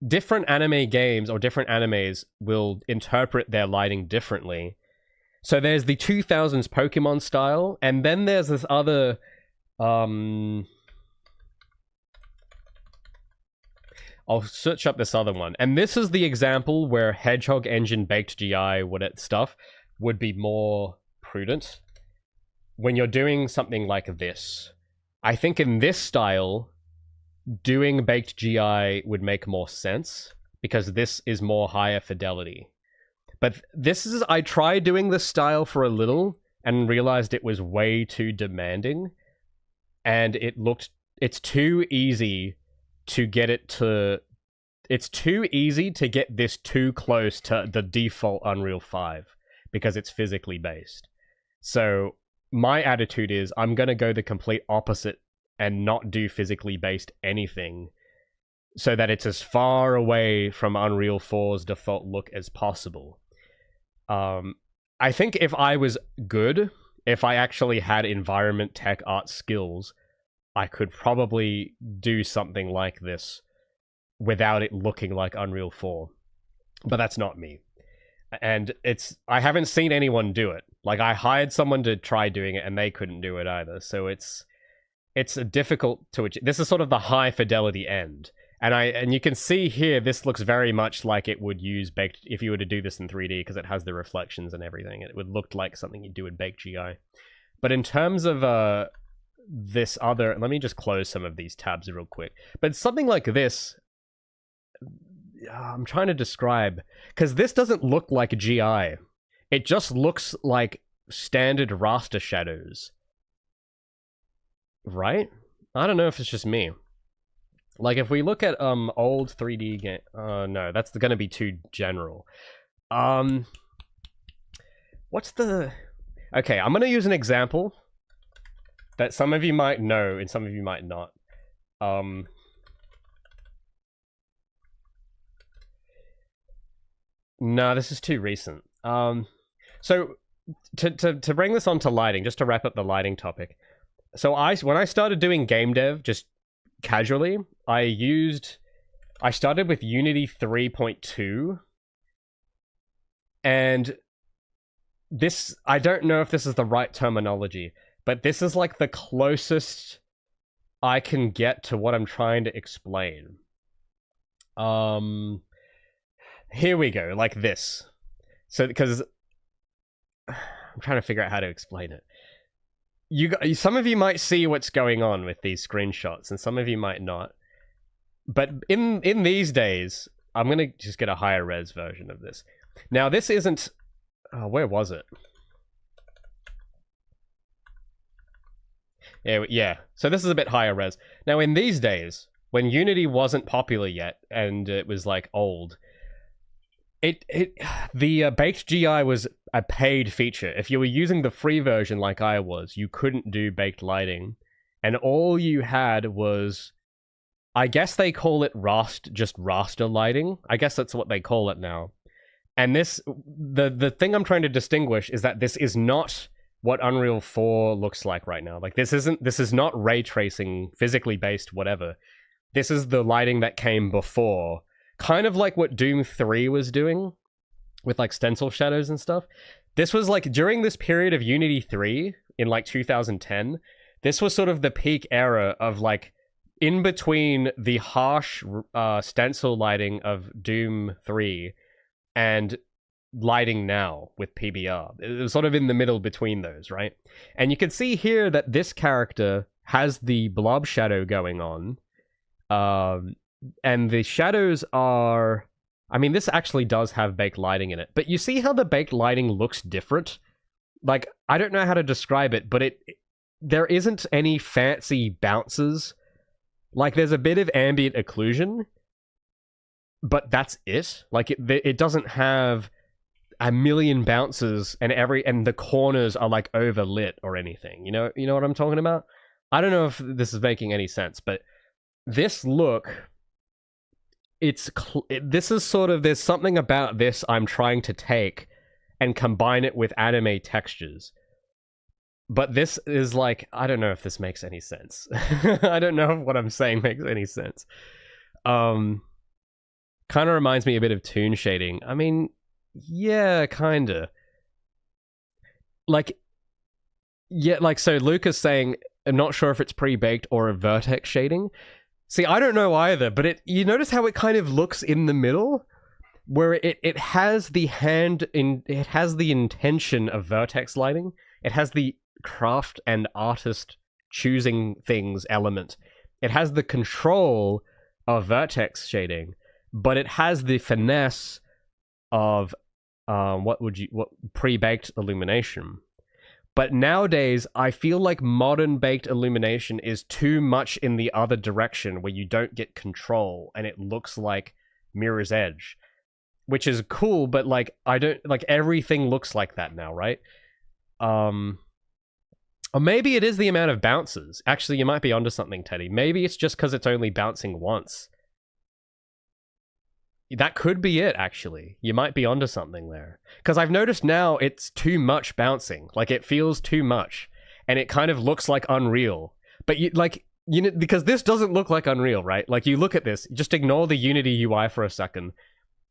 different anime games or different animes will interpret their lighting differently. So there's the 2000s Pokemon style, and then there's this other... I'll search up this other one. And this is the example where Hedgehog Engine Baked GI stuff would be more prudent. When you're doing something like this. I think in this style... doing baked GI would make more sense, because this is more higher fidelity. But I tried doing this style for a little and realized it was way too demanding, and it's too easy to get this too close to the default Unreal 5, because it's physically based. So my attitude is, I'm gonna go the complete opposite and not do physically based anything, so that it's as far away from Unreal 4's default look as possible. I think if I was good, if I actually had environment tech art skills, I could probably do something like this without it looking like Unreal 4. But that's not me. And I haven't seen anyone do it. Like, I hired someone to try doing it and they couldn't do it either. So it's difficult to achieve. This is sort of the high fidelity end. And you can see here, this looks very much like it would use baked, if you were to do this in 3D, because it has the reflections and everything. It would look like something you'd do in baked GI. But in terms of this other, let me just close some of these tabs real quick. But something like this, I'm trying to describe, because this doesn't look like GI. It just looks like standard raster shadows. Right? I don't know if it's just me. Like, if we look at old 3D game... no, that's going to be too general. What's the... Okay, I'm going to use an example that some of you might know and some of you might not. No, this is too recent. So, to bring this on to lighting, just to wrap up the lighting topic. So when I started doing game dev, just casually, I started with Unity 3.2. And this, I don't know if this is the right terminology, but this is like the closest I can get to what I'm trying to explain. Here we go, like this. So, because I'm trying to figure out how to explain it. Some of you might see what's going on with these screenshots, and some of you might not. But in these days, I'm gonna just get a higher res version of this. Now, this isn't... where was it? Yeah. So this is a bit higher res. Now, in these days, when Unity wasn't popular yet, and it was, like, old, the baked GI was a paid feature. If you were using the free version like I was, you couldn't do baked lighting. And all you had was... I guess they call it just raster lighting. I guess that's what they call it now. And this, the thing I'm trying to distinguish is that this is not what Unreal 4 looks like right now. Like, this is not ray tracing, physically based, whatever. This is the lighting that came before. Kind of like what Doom 3 was doing with, like, stencil shadows and stuff. This was, like, during this period of Unity 3 in, like, 2010, this was sort of the peak era of, like, in between the harsh stencil lighting of Doom 3 and lighting now with PBR. It was sort of in the middle between those, right? And you can see here that this character has the blob shadow going on. And the shadows are... I mean, this actually does have baked lighting in it. But you see how the baked lighting looks different? Like, I don't know how to describe it, but there isn't any fancy bounces. Like, there's a bit of ambient occlusion, but that's it. Like, it doesn't have a million bounces and the corners are, like, overlit or anything. You know what I'm talking about? I don't know if this is making any sense, but this look... this is sort of, there's something about this I'm trying to take and combine it with anime textures. But this is like, I don't know if this makes any sense. I don't know if what I'm saying makes any sense. Kind of reminds me a bit of toon shading. I mean, yeah, kinda. Like, yeah, like, so Luca's saying, I'm not sure if it's pre-baked or a vertex shading. See, I don't know either, but you notice how it kind of looks in the middle? Where it has the it has the intention of vertex lighting. It has the craft and artist choosing things element. It has the control of vertex shading, but it has the finesse of what pre-baked illumination. But nowadays, I feel like modern baked illumination is too much in the other direction, where you don't get control and it looks like Mirror's Edge, which is cool, but like, I don't like, everything looks like that now, right? Or maybe it is the amount of bounces. Actually, you might be onto something, Teddy. Maybe it's just because it's only bouncing once. That could be it, actually. You might be onto something there. Because I've noticed now it's too much bouncing. Like, it feels too much. And it kind of looks like Unreal. But, because this doesn't look like Unreal, right? Like, you look at this, just ignore the Unity UI for a second,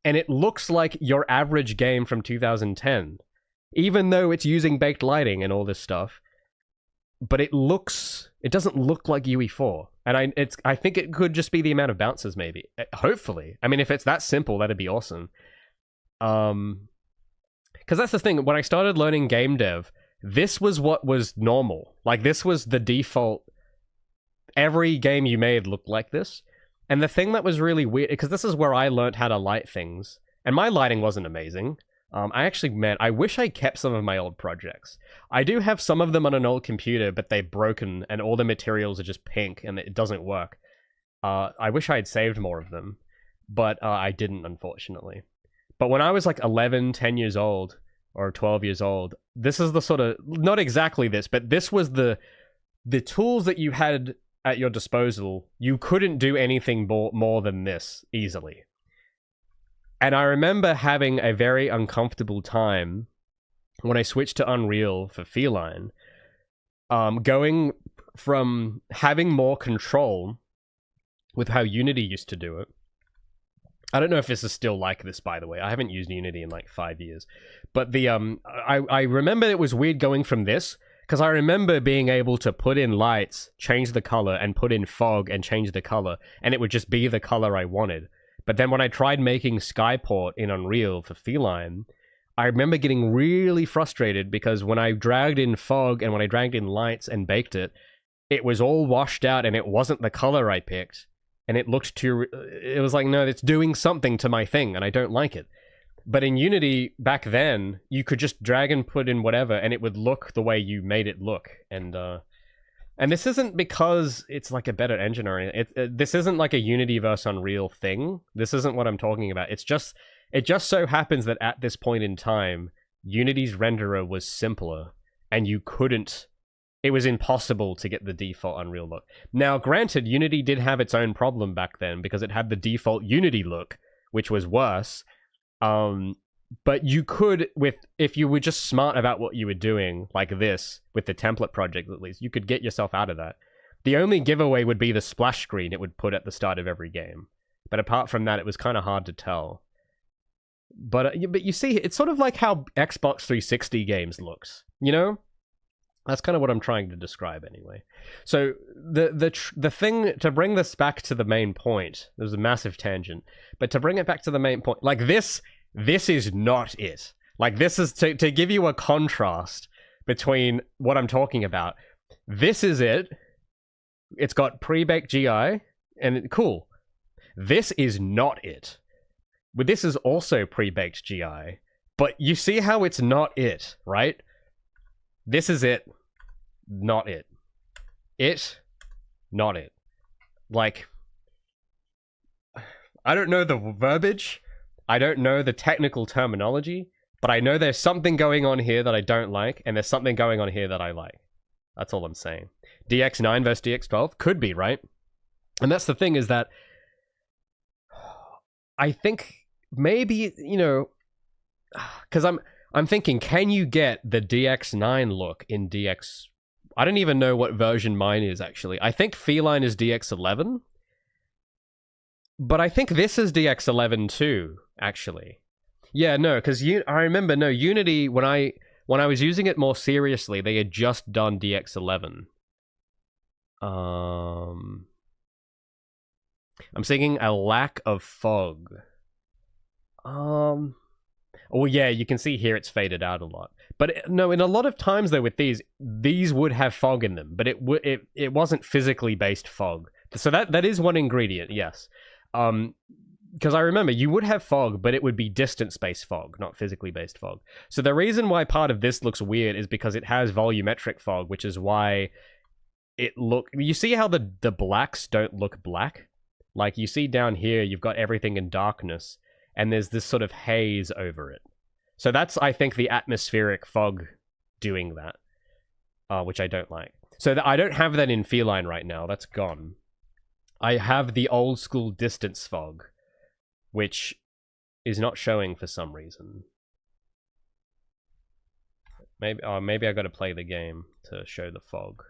and it looks like your average game from 2010. Even though it's using baked lighting and all this stuff. But it doesn't look like UE4. And I think it could just be the amount of bounces, maybe. Hopefully. I mean, if it's that simple, that'd be awesome. Because that's the thing. When I started learning game dev, this was what was normal. Like, this was the default. Every game you made looked like this. And the thing that was really weird, because this is where I learned how to light things, and my lighting wasn't amazing. I wish I kept some of my old projects. I do have some of them on an old computer, but they're broken and all the materials are just pink and it doesn't work. I wish I had saved more of them, but I didn't, unfortunately. But when I was like 11, 10 years old, or 12 years old, this is the sort of, not exactly this, but this was the tools that you had at your disposal. You couldn't do anything more than this easily. And I remember having a very uncomfortable time when I switched to Unreal for Feline, going from having more control with how Unity used to do it. I don't know if this is still like this, by the way. I haven't used Unity in like 5 years. But I remember it was weird going from this, because I remember being able to put in lights, change the color, and put in fog and change the color, and it would just be the color I wanted. But then when I tried making Skyport in Unreal for Feline, I remember getting really frustrated because when I dragged in fog and when I dragged in lights and baked it, it was all washed out and it wasn't the color I picked. And it looked too... It was like, no, it's doing something to my thing and I don't like it. But in Unity, back then, you could just drag and put in whatever and it would look the way you made it look. And this isn't because it's like a better engine or anything. This isn't like a Unity versus Unreal thing. This isn't what I'm talking about. It just so happens that at this point in time, Unity's renderer was simpler, and you couldn't... It was impossible to get the default Unreal look. Now, granted, Unity did have its own problem back then, because it had the default Unity look, which was worse. But you could, if you were just smart about what you were doing, like this, with the template project at least, you could get yourself out of that. The only giveaway would be the splash screen it would put at the start of every game. But apart from that, it was kind of hard to tell. But you see, it's sort of like how Xbox 360 games looks, you know? That's kind of what I'm trying to describe anyway. So the thing, to bring this back to the main point, there's a massive tangent, but to bring it back to the main point, like this is not it. Like this is to give you a contrast between what I'm talking about. This is it. It's got pre-baked GI and cool. This is not it. But this is also pre-baked GI, but you see how it's not it, right? This is it, not it. It, not it. Like, I don't know the verbiage, I don't know the technical terminology, but I know there's something going on here that I don't like, and there's something going on here that I like. That's all I'm saying. DX9 versus DX12? Could be, right? And that's the thing, is that I think maybe, you know, because I'm thinking, can you get the DX9 look in DX... I don't even know what version mine is, actually. I think Feline is DX11. But I think this is DX11 too, actually. Yeah, no, because I remember, no, Unity, when I was using it more seriously, they had just done DX11. I'm seeing a lack of fog. Oh yeah, you can see here it's faded out a lot. But no, in a lot of times though with these would have fog in them, but it wasn't physically based fog. So that is one ingredient, yes. Because I remember you would have fog, but it would be distance-based fog, not physically based fog. So the reason why part of this looks weird is because it has volumetric fog, which is why you see how the blacks don't look black? Like you see down here, you've got everything in darkness, and there's this sort of haze over it. So that's, I think, the atmospheric fog doing that, which I don't like. So I don't have that in Feline right now. That's gone. I have the old school distance fog, which is not showing for some reason. Maybe I got to play the game to show the fog.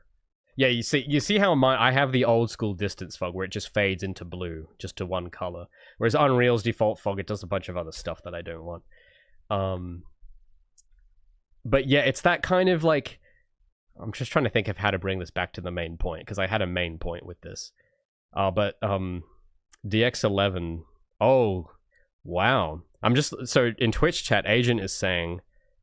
Yeah, you see how I have the old school distance fog where it just fades into blue, just to one color. Whereas Unreal's default fog, it does a bunch of other stuff that I don't want. But yeah, it's that kind of like, I'm just trying to think of how to bring this back to the main point, because I had a main point with this. But DX11, oh, wow. So in Twitch chat, Agent is saying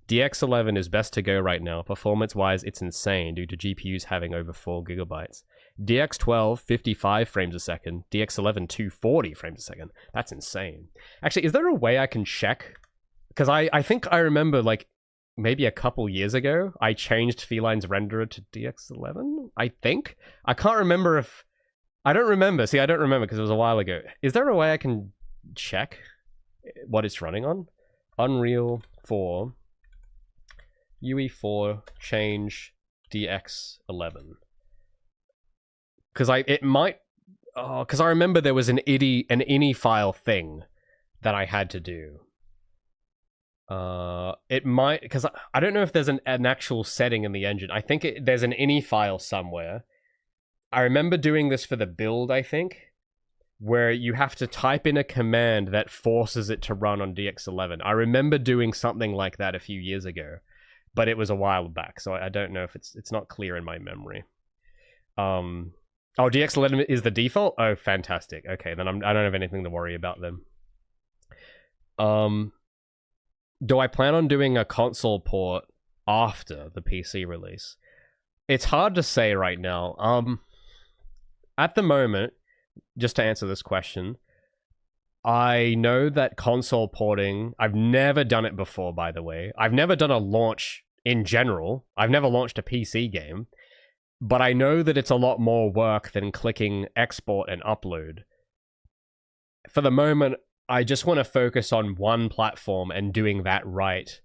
DX11 is best to go right now. Performance-wise, it's insane due to GPUs having over 4 gigabytes. DX12, 55 frames a second. DX11, 240 frames a second. That's insane. Actually, is there a way I can check? Because I think I remember, like, maybe a couple years ago, I changed Feline's renderer to DX11, I think? I can't remember if... I don't remember. See, I don't remember because it was a while ago. Is there a way I can check what it's running on? Unreal 4, UE4, change DX11. Because it might... because I remember there was an ini file thing that I had to do. It might... Because I don't know if there's an actual setting in the engine. I think there's an ini file somewhere. I remember doing this for the build, I think, where you have to type in a command that forces it to run on DX11. I remember doing something like that a few years ago, but it was a while back, so I don't know if it's not clear in my memory. Oh, DX11 is the default? Oh, fantastic. Okay, then I don't have anything to worry about then. Do I plan on doing a console port after the PC release? It's hard to say right now. At the moment, just to answer this question, I know that console porting, I've never done it before, by the way. I've never done a launch in general. I've never launched a PC game. But I know that it's a lot more work than clicking export and upload. For the moment, I just want to focus on one platform and doing that right.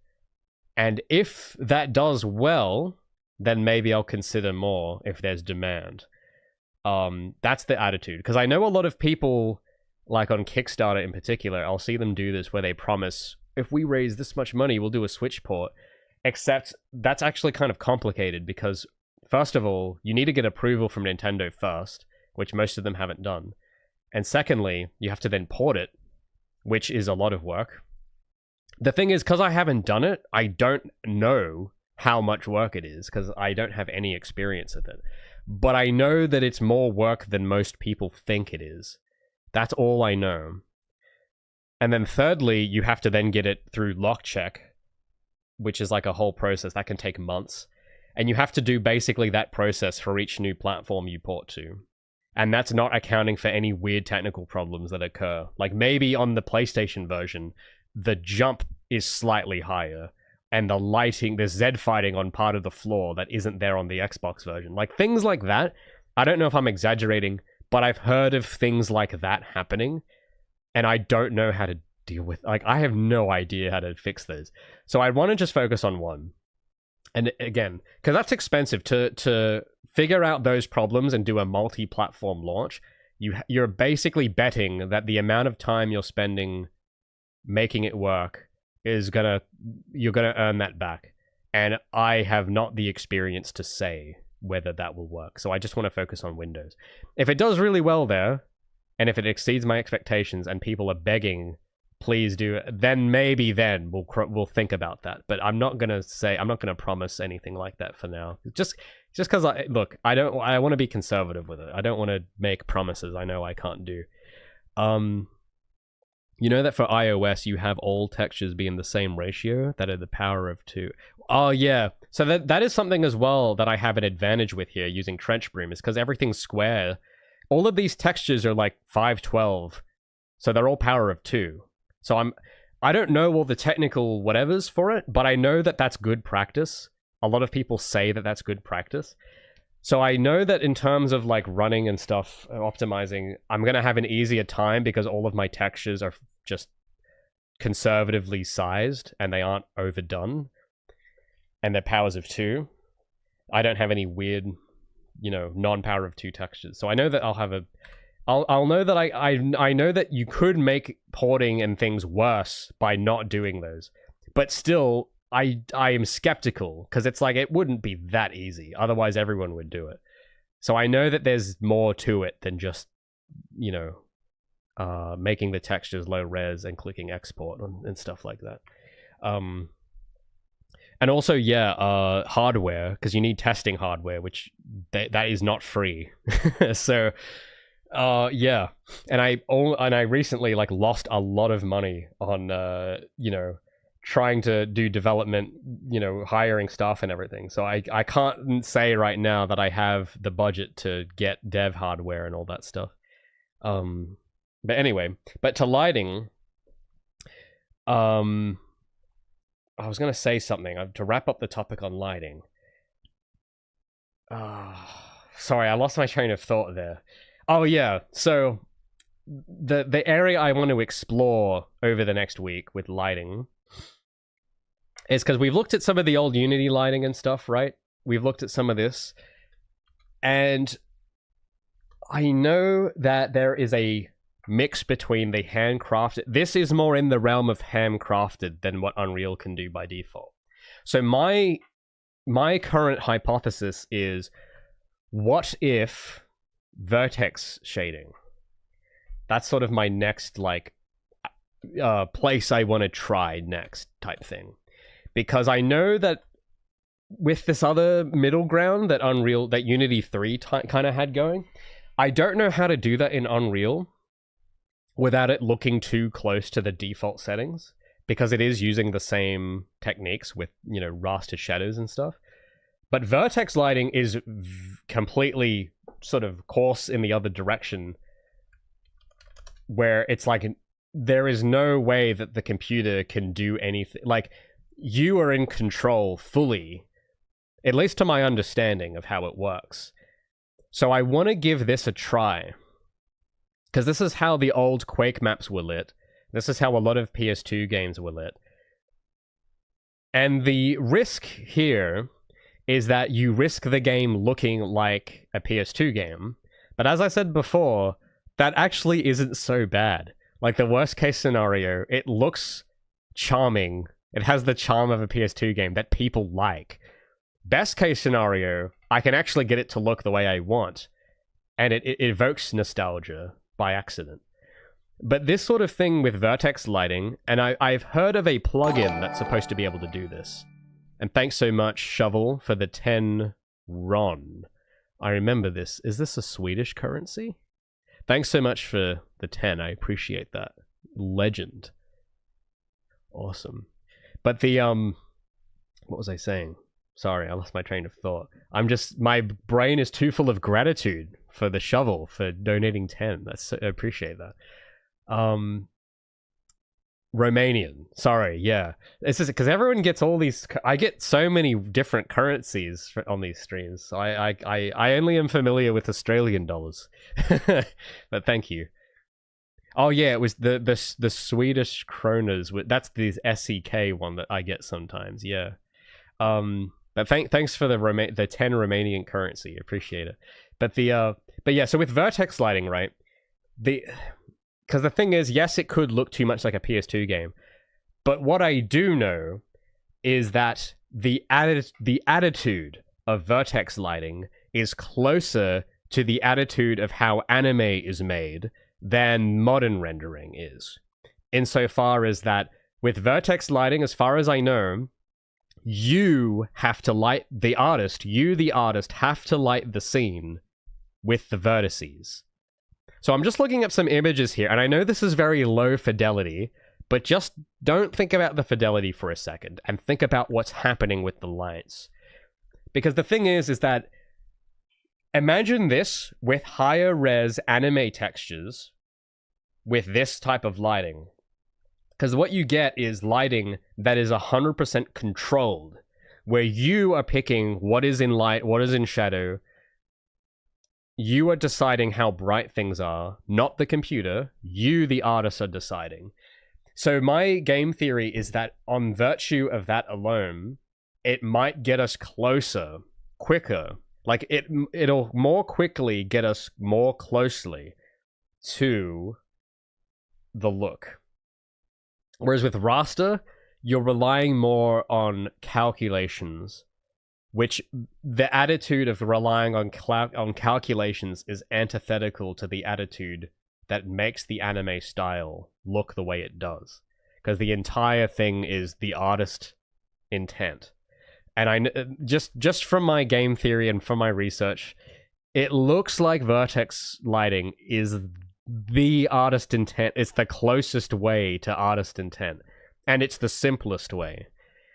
And if that does well, then maybe I'll consider more if there's demand. That's the attitude. Because I know a lot of people, like on Kickstarter in particular, I'll see them do this where they promise, if we raise this much money, we'll do a Switch port. Except that's actually kind of complicated because, first of all, you need to get approval from Nintendo first, which most of them haven't done. And secondly, you have to then port it, which is a lot of work. The thing is, because I haven't done it, I don't know how much work it is, because I don't have any experience with it. But I know that it's more work than most people think it is. That's all I know. And then thirdly, you have to then get it through lock check, which is like a whole process that can take months. And you have to do basically that process for each new platform you port to. And that's not accounting for any weird technical problems that occur. Like maybe on the PlayStation version, the jump is slightly higher, and the lighting, there's Z fighting on part of the floor that isn't there on the Xbox version. Like things like that. I don't know if I'm exaggerating, but I've heard of things like that happening, and I don't know how to deal with... Like, I have no idea how to fix those. So I want to just focus on one. And again, because that's expensive to figure out those problems and do a multi-platform launch. You're basically betting that the amount of time you're spending making it work you're gonna earn that back. And I have not the experience to say whether that will work. So I just want to focus on Windows. If it does really well there, and if it exceeds my expectations and people are begging, please do it, then maybe then we'll think about that. But I'm not gonna promise anything like that for now. Just because I want to be conservative with it. I don't want to make promises I know I can't do. You know that for iOS you have all textures be in the same ratio that are the power of 2. Oh yeah, so that is something as well that I have an advantage with here using Trench Broom, is because everything's square. All of these textures are like 512, so they're all power of 2. So I don't know all the technical whatevers for it, but I know that that's good practice. A lot of people say that that's good practice. So I know that in terms of like running and stuff, optimizing, I'm going to have an easier time because all of my textures are just conservatively sized and they aren't overdone. And they're powers of 2. I don't have any weird, non-power of 2 textures. So I know that I'll know that I know that you could make porting and things worse by not doing those. But still, I am skeptical, because it's like it wouldn't be that easy. Otherwise, everyone would do it. So I know that there's more to it than just, making the textures low res and clicking export and stuff like that. And also, hardware, because you need testing hardware, which that is not free. So, and I recently lost a lot of money on trying to do development, hiring staff and everything. So I can't say right now that I have the budget to get dev hardware and all that stuff. But anyway, to lighting, I was going to say something to wrap up the topic on lighting. Sorry, I lost my train of thought there. Oh yeah, so the area I want to explore over the next week with lighting is because we've looked at some of the old Unity lighting and stuff, right? We've looked at some of this, and I know that there is a mix between the handcrafted. This is more in the realm of handcrafted than what Unreal can do by default. So my current hypothesis is, what if vertex shading? That's sort of my next place I want to try next type thing, because I know that with this other middle ground that Unity 3 kind of had going, I don't know how to do that in Unreal without it looking too close to the default settings, because it is using the same techniques with, raster shadows and stuff. But vertex lighting is completely sort of coarse in the other direction, where it's like there is no way that the computer can do anything. Like, you are in control fully, at least to my understanding of how it works. So I want to give this a try, because this is how the old Quake maps were lit. This is how a lot of PS2 games were lit. And the risk here is that you risk the game looking like a PS2 game. But as I said before, that actually isn't so bad. Like, the worst case scenario, it looks charming. It has the charm of a PS2 game that people like. Best case scenario, I can actually get it to look the way I want, and it evokes nostalgia by accident. But this sort of thing with vertex lighting, and I've heard of a plugin that's supposed to be able to do this. And thanks so much, Shovel, for the 10 RON. I remember this. Is this a Swedish currency? Thanks so much for the 10. I appreciate that. Legend. Awesome. But the, what was I saying? Sorry, I lost my train of thought. My brain is too full of gratitude for the Shovel for donating 10. I appreciate that. Romanian. Sorry, yeah. It's just because everyone gets all these. I get so many different currencies on these streams. So I only am familiar with Australian dollars. But thank you. Oh yeah, it was the Swedish kronas. That's the SEK one that I get sometimes. Yeah. But thanks for the 10 Romanian currency. Appreciate it. But yeah. So with vertex lighting, right? Because the thing is, yes, it could look too much like a PS2 game, but what I do know is that the attitude of vertex lighting is closer to the attitude of how anime is made than modern rendering is. Insofar as that, with vertex lighting, as far as I know, you have to light the artist, have to light the scene with the vertices. So I'm just looking up some images here, and I know this is very low fidelity, but just don't think about the fidelity for a second, and think about what's happening with the lights. Because the thing is that, imagine this with higher res anime textures with this type of lighting. Because what you get is lighting that is 100% controlled, where you are picking what is in light, what is in shadow. You are deciding how bright things are, not the computer. You, the artist, are deciding. So my game theory is that on virtue of that alone, it might get us closer, quicker. Like, it'll more quickly get us more closely to the look. Whereas with raster, you're relying more on calculations, which the attitude of relying on calculations is antithetical to the attitude that makes the anime style look the way it does. Because the entire thing is the artist intent. And just from my game theory and from my research, it looks like vertex lighting is the artist intent. It's the closest way to artist intent. and it's the simplest way.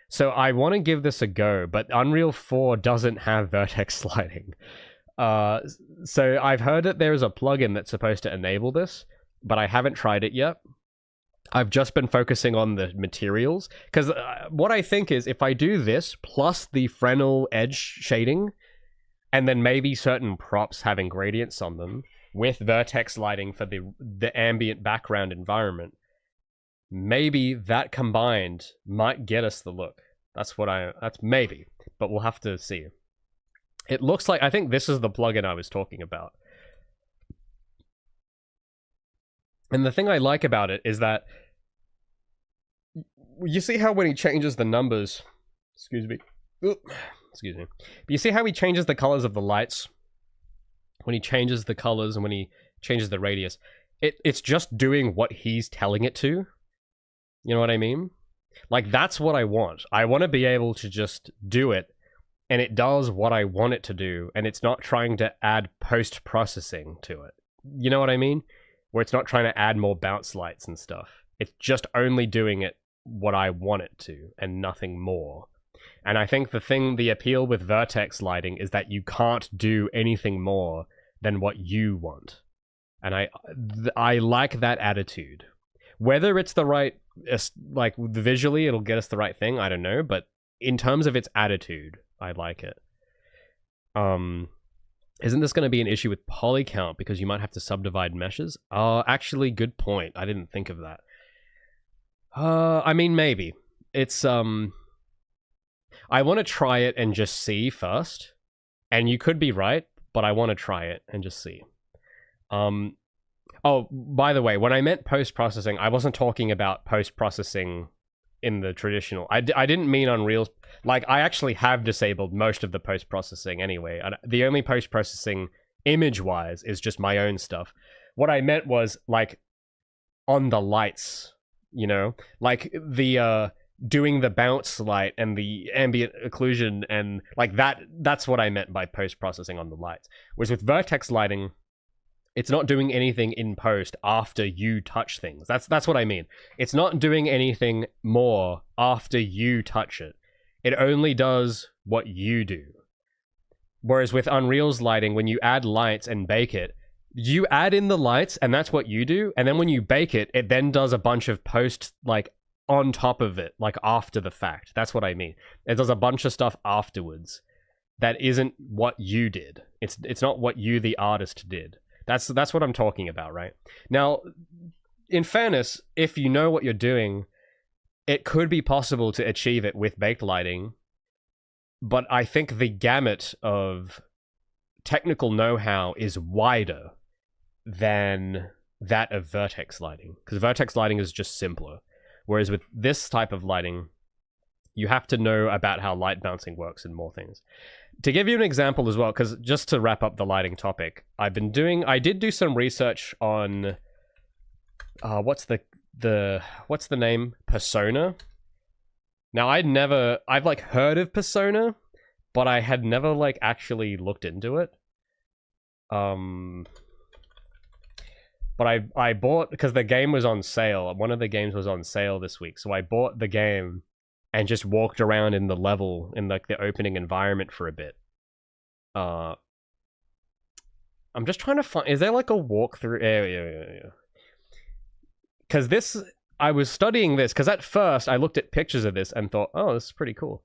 So I want to give this a go, but Unreal 4 doesn't have vertex sliding. So I've heard that there is a plugin that's supposed to enable this, but I haven't tried it yet. I've just been focusing on the materials, because what I think is if I do this plus the Fresnel edge shading, and then maybe certain props having gradients on them with vertex lighting for the ambient background environment, maybe that combined might get us the look. That's maybe, but we'll have to see. It looks like, I think this is the plugin I was talking about. And the thing I like about it is that you see how when he changes the numbers, excuse me. But you see how he changes the colors of the lights? When he changes the colors and when he changes the radius, it's just doing what he's telling it to. You know what I mean? Like, that's what I want. I want to be able to just do it, and it does what I want it to do, and it's not trying to add post-processing to it. You know what I mean? Where it's not trying to add more bounce lights and stuff. It's just only doing it what I want it to, and nothing more. And I think the appeal with vertex lighting is that you can't do anything more than what you want. And I like that attitude. Whether it's the right, like, visually it'll get us the right thing, I don't know, but in terms of its attitude, I like it. Isn't this going to be an issue with poly count because you might have to subdivide meshes? Actually, good point. I didn't think of that. I mean, maybe. It's, I want to try it and just see first. And you could be right, but I want to try it and just see. Oh, by the way, when I meant post-processing, I wasn't talking about post-processing in the traditional. I didn't mean Unreal. Like, I actually have disabled most of the post-processing anyway. The only post-processing image-wise is just my own stuff. What I meant was, like, on the lights, you know? Like, the, doing the bounce light and the ambient occlusion and, like, that's what I meant by post-processing on the lights. Whereas with vertex lighting, it's not doing anything in post after you touch things. That's what I mean. It's not doing anything more after you touch it. It only does what you do. Whereas with Unreal's lighting, when you add lights and bake it, you add in the lights and that's what you do. And then when you bake it, it then does a bunch of post, like, on top of it, like after the fact. That's what I mean. It does a bunch of stuff afterwards that isn't what you did. It's not what you, the artist, did. That's what I'm talking about, right? Now, in fairness, if you know what you're doing, it could be possible to achieve it with baked lighting, but I think the gamut of technical know-how is wider than that of vertex lighting, because vertex lighting is just simpler. Whereas with this type of lighting, you have to know about how light bouncing works and more things. To give you an example as well, because just to wrap up the lighting topic, I did do some research on, what's the name? Persona. Now, I've like heard of Persona, but I had never like actually looked into it. But I bought, because the game was on sale. One of the games was on sale this week, so I bought the game and just walked around in the level, in like the opening environment for a bit. I'm just trying to find, is there like a walkthrough area? Because I was studying this, because at first I looked at pictures of this and thought, oh, this is pretty cool.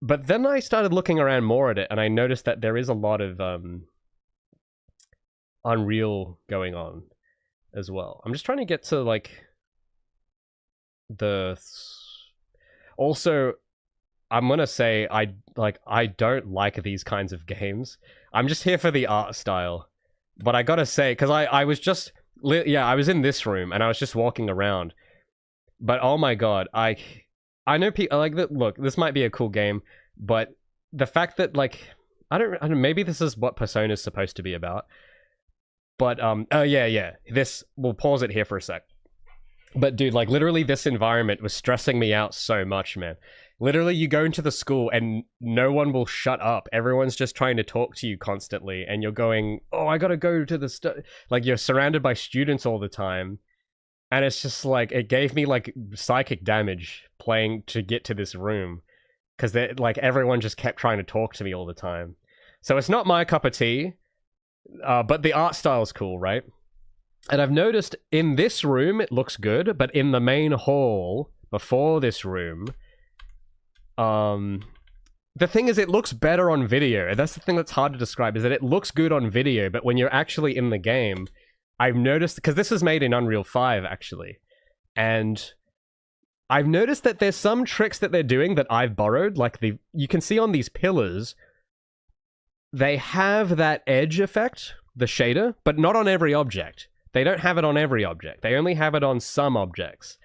But then I started looking around more at it, and I noticed that there is a lot of Unreal going on as well. I'm just trying to get to like also, I'm gonna say I don't like these kinds of games. I'm just here for the art style. But I gotta say, because I was just, I was in this room and I was just walking around. But oh my god, I know people like that. Look, this might be a cool game, but the fact that like I don't maybe this is what Persona is supposed to be about. But this, we'll pause it here for a sec. But dude, like literally this environment was stressing me out so much, man. Literally, you go into the school and no one will shut up. Everyone's just trying to talk to you constantly, and you're going, oh, I gotta go to the like you're surrounded by students all the time. And it's just like, it gave me like psychic damage playing to get to this room. Because like everyone just kept trying to talk to me all the time. So it's not my cup of tea, but the art style's cool, right? And I've noticed in this room it looks good, but in the main hall before this room, the thing is it looks better on video. And that's the thing that's hard to describe, is that it looks good on video, but when you're actually in the game, I've noticed, because this is made in Unreal 5 actually, and I've noticed that there's some tricks that they're doing that I've borrowed, like you can see on these pillars, they have that edge effect, the shader, but not on every object. They don't have it on every object. They only have it on some objects.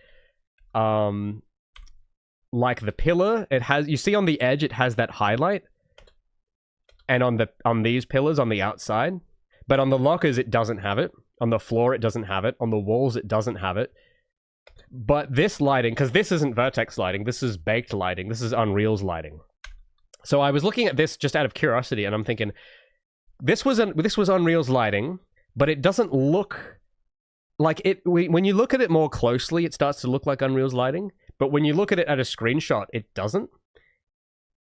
Like the pillar, it has, you see on the edge, it has that highlight. And on these pillars on the outside. But on the lockers, it doesn't have it. On the floor, it doesn't have it. On the walls, it doesn't have it. But this lighting, because this isn't Vertex lighting, this is baked lighting, this is Unreal's lighting. So I was looking at this just out of curiosity, and I'm thinking, this was Unreal's lighting, but it doesn't look like it. When you look at it more closely, it starts to look like Unreal's lighting, but when you look at it at a screenshot, it doesn't.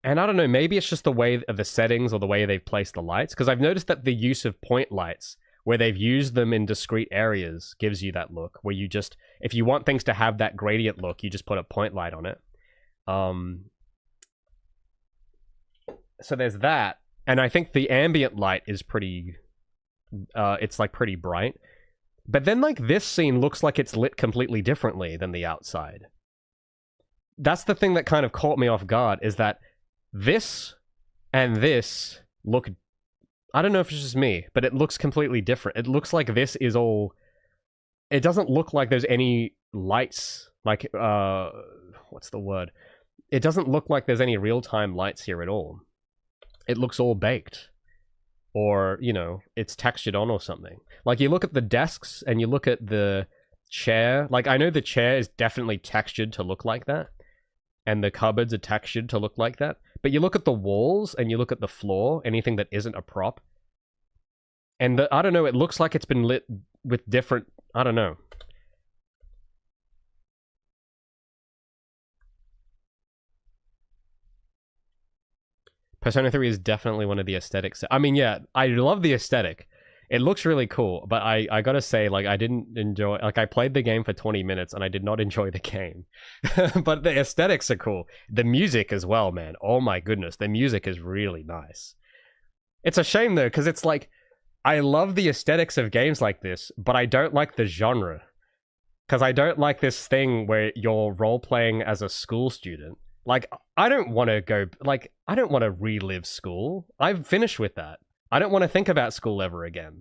And I don't know, maybe it's just the way of the settings or the way they've placed the lights, because I've noticed that the use of point lights, where they've used them in discrete areas, gives you that look, where you just, if you want things to have that gradient look, you just put a point light on it. So there's that, and I think the ambient light is pretty, it's like pretty bright. But then like this scene looks like it's lit completely differently than the outside. That's the thing that kind of caught me off guard, is that this and this look, I don't know if it's just me, but it looks completely different. It looks like this is all, it doesn't look like there's any lights, like, what's the word? It doesn't look like there's any real-time lights here at all. It looks all baked. Or, you know, it's textured on or something. Like, you look at the desks and you look at the chair. Like, I know the chair is definitely textured to look like that. And the cupboards are textured to look like that. But you look at the walls and you look at the floor, anything that isn't a prop. And I don't know, it looks like it's been lit with different, I don't know. Persona 3 is definitely one of the aesthetics. I mean, yeah, I love the aesthetic. It looks really cool, but I gotta say, like, I didn't enjoy, like, I played the game for 20 minutes and I did not enjoy the game. But the aesthetics are cool. The music as well, man. Oh my goodness, the music is really nice. It's a shame though, because it's like, I love the aesthetics of games like this, but I don't like the genre. Because I don't like this thing where you're role-playing as a school student. Like, I don't want to go, like, I don't want to relive school. I've finished with that. I don't want to think about school ever again.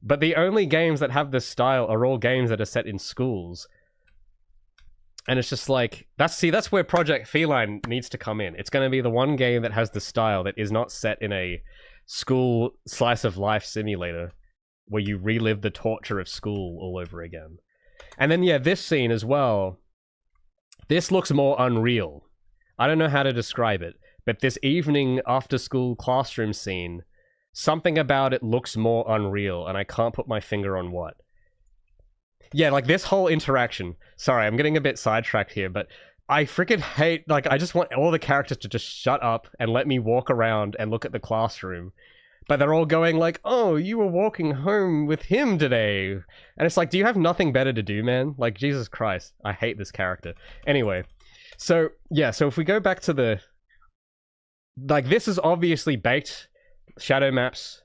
But the only games that have this style are all games that are set in schools. And it's just like, that's where Project Feline needs to come in. It's going to be the one game that has the style that is not set in a school slice of life simulator where you relive the torture of school all over again. And then, yeah, this scene as well. This looks more unreal. I don't know how to describe it, but this evening after school classroom scene, something about it looks more unreal, and I can't put my finger on what. Yeah, like this whole interaction. Sorry, I'm getting a bit sidetracked here, but I freaking hate, like, I just want all the characters to just shut up and let me walk around and look at the classroom. But they're all going like, oh, you were walking home with him today. And it's like, do you have nothing better to do, man? Like, Jesus Christ, I hate this character. Anyway, so, yeah, so if we go back to the... Like, this is obviously baked shadow maps,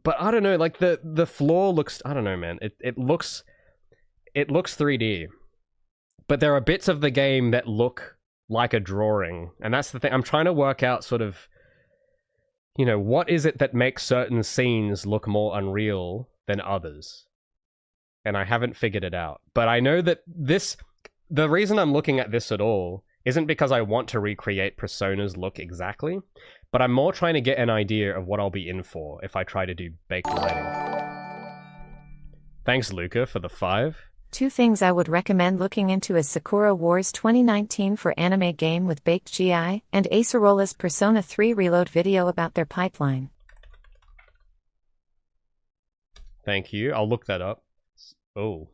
but I don't know, like, the floor looks... I don't know, man. It looks 3D. But there are bits of the game that look like a drawing. And that's the thing. I'm trying to work out sort of... You know, what is it that makes certain scenes look more unreal than others? And I haven't figured it out. But I know that this... The reason I'm looking at this at all isn't because I want to recreate Persona's look exactly, but I'm more trying to get an idea of what I'll be in for if I try to do baked lighting. Thanks, Luca, for the 5. 2 things I would recommend looking into is Sakura Wars 2019 for anime game with baked GI, and Acerola's Persona 3 Reload video about their pipeline. Thank you. I'll look that up. Oh.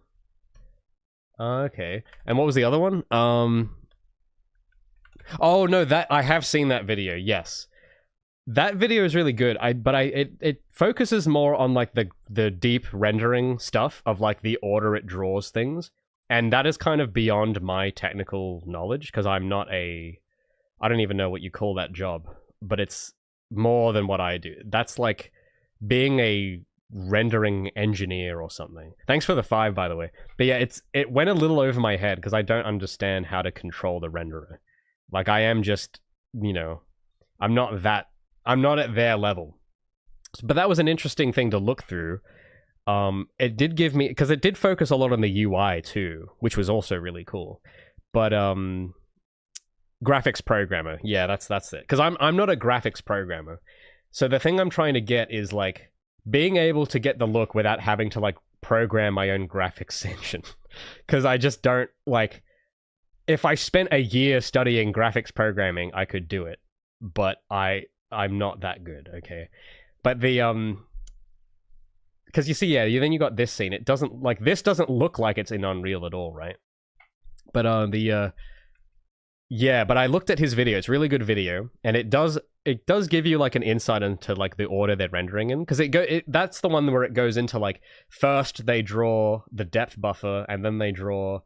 Okay. And what was the other one? Oh no, that I have seen that video. Yes. That video is really good. It focuses more on like the deep rendering stuff of like the order it draws things. And that is kind of beyond my technical knowledge because I don't even know what you call that job, but it's more than what I do. That's like being a rendering engineer or something. Thanks for the 5, by the way. But yeah, it went a little over my head because I don't understand how to control the renderer. Like I am just, I'm not at their level. But that was an interesting thing to look through. It did give me, because it did focus a lot on the UI too, which was also really cool. But graphics programmer, yeah, that's it. Because I'm not a graphics programmer, so the thing I'm trying to get is like being able to get the look without having to like program my own graphics engine. Because I just don't like. If I spent a year studying graphics programming, I could do it, but I'm not that good. Okay, but the because you see, yeah, then you got this scene. It doesn't like this doesn't look like it's in Unreal at all, right? But yeah, but I looked at his video. It's a really good video, and it does give you like an insight into like the order they're rendering in, because that's the one where it goes into like first they draw the depth buffer, and then they draw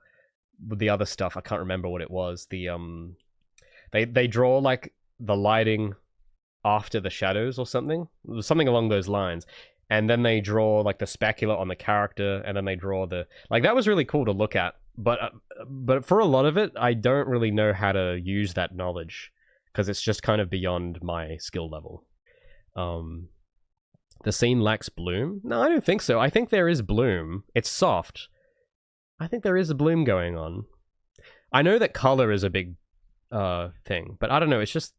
the other stuff. I can't remember what it was. The they draw like the lighting after the shadows or something along those lines. And then they draw like the specular on the character, and then they draw the like that was really cool to look at. But for a lot of it, I don't really know how to use that knowledge because it's just kind of beyond my skill level. The scene lacks bloom? No, I don't think so. I think there is bloom. It's soft. I think there is a bloom going on. I know that color is a big thing, but I don't know. It's just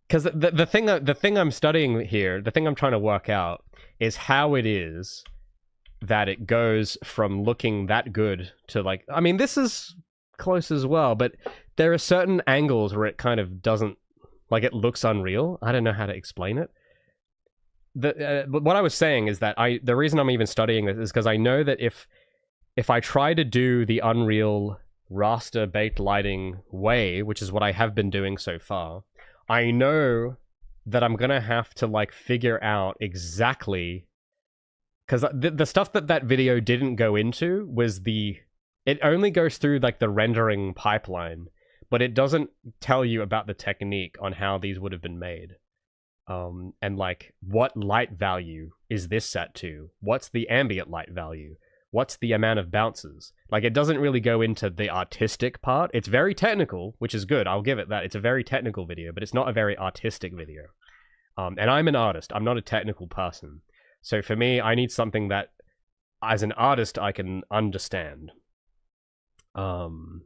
because the thing I'm studying here, the thing I'm trying to work out is how it is that it goes from looking that good to like, I mean, this is close as well, but there are certain angles where it kind of doesn't, like it looks unreal. I don't know how to explain it. But what I was saying is that the reason I'm even studying this is because I know that if I try to do the Unreal raster baked lighting way, which is what I have been doing so far, I know that I'm gonna have to like figure out exactly, because the stuff that video didn't go into was it only goes through like the rendering pipeline, but it doesn't tell you about the technique on how these would have been made. And like what light value is this set to? What's the ambient light value? What's the amount of bounces? Like, it doesn't really go into the artistic part. It's very technical, which is good. I'll give it that. It's a very technical video, but it's not a very artistic video. And I'm an artist. I'm not a technical person. So for me, I need something that, as an artist, I can understand. And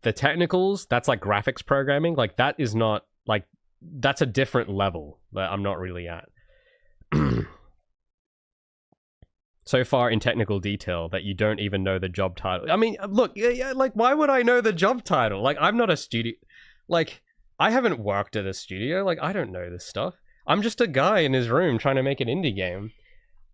the technicals, that's like graphics programming. Like, that is not, like, that's a different level that I'm not really at. So far in technical detail that you don't even know the job title. I mean, look, yeah, like, why would I know the job title? Like, I'm not a studio. Like, I haven't worked at a studio. Like, I don't know this stuff. I'm just a guy in his room trying to make an indie game.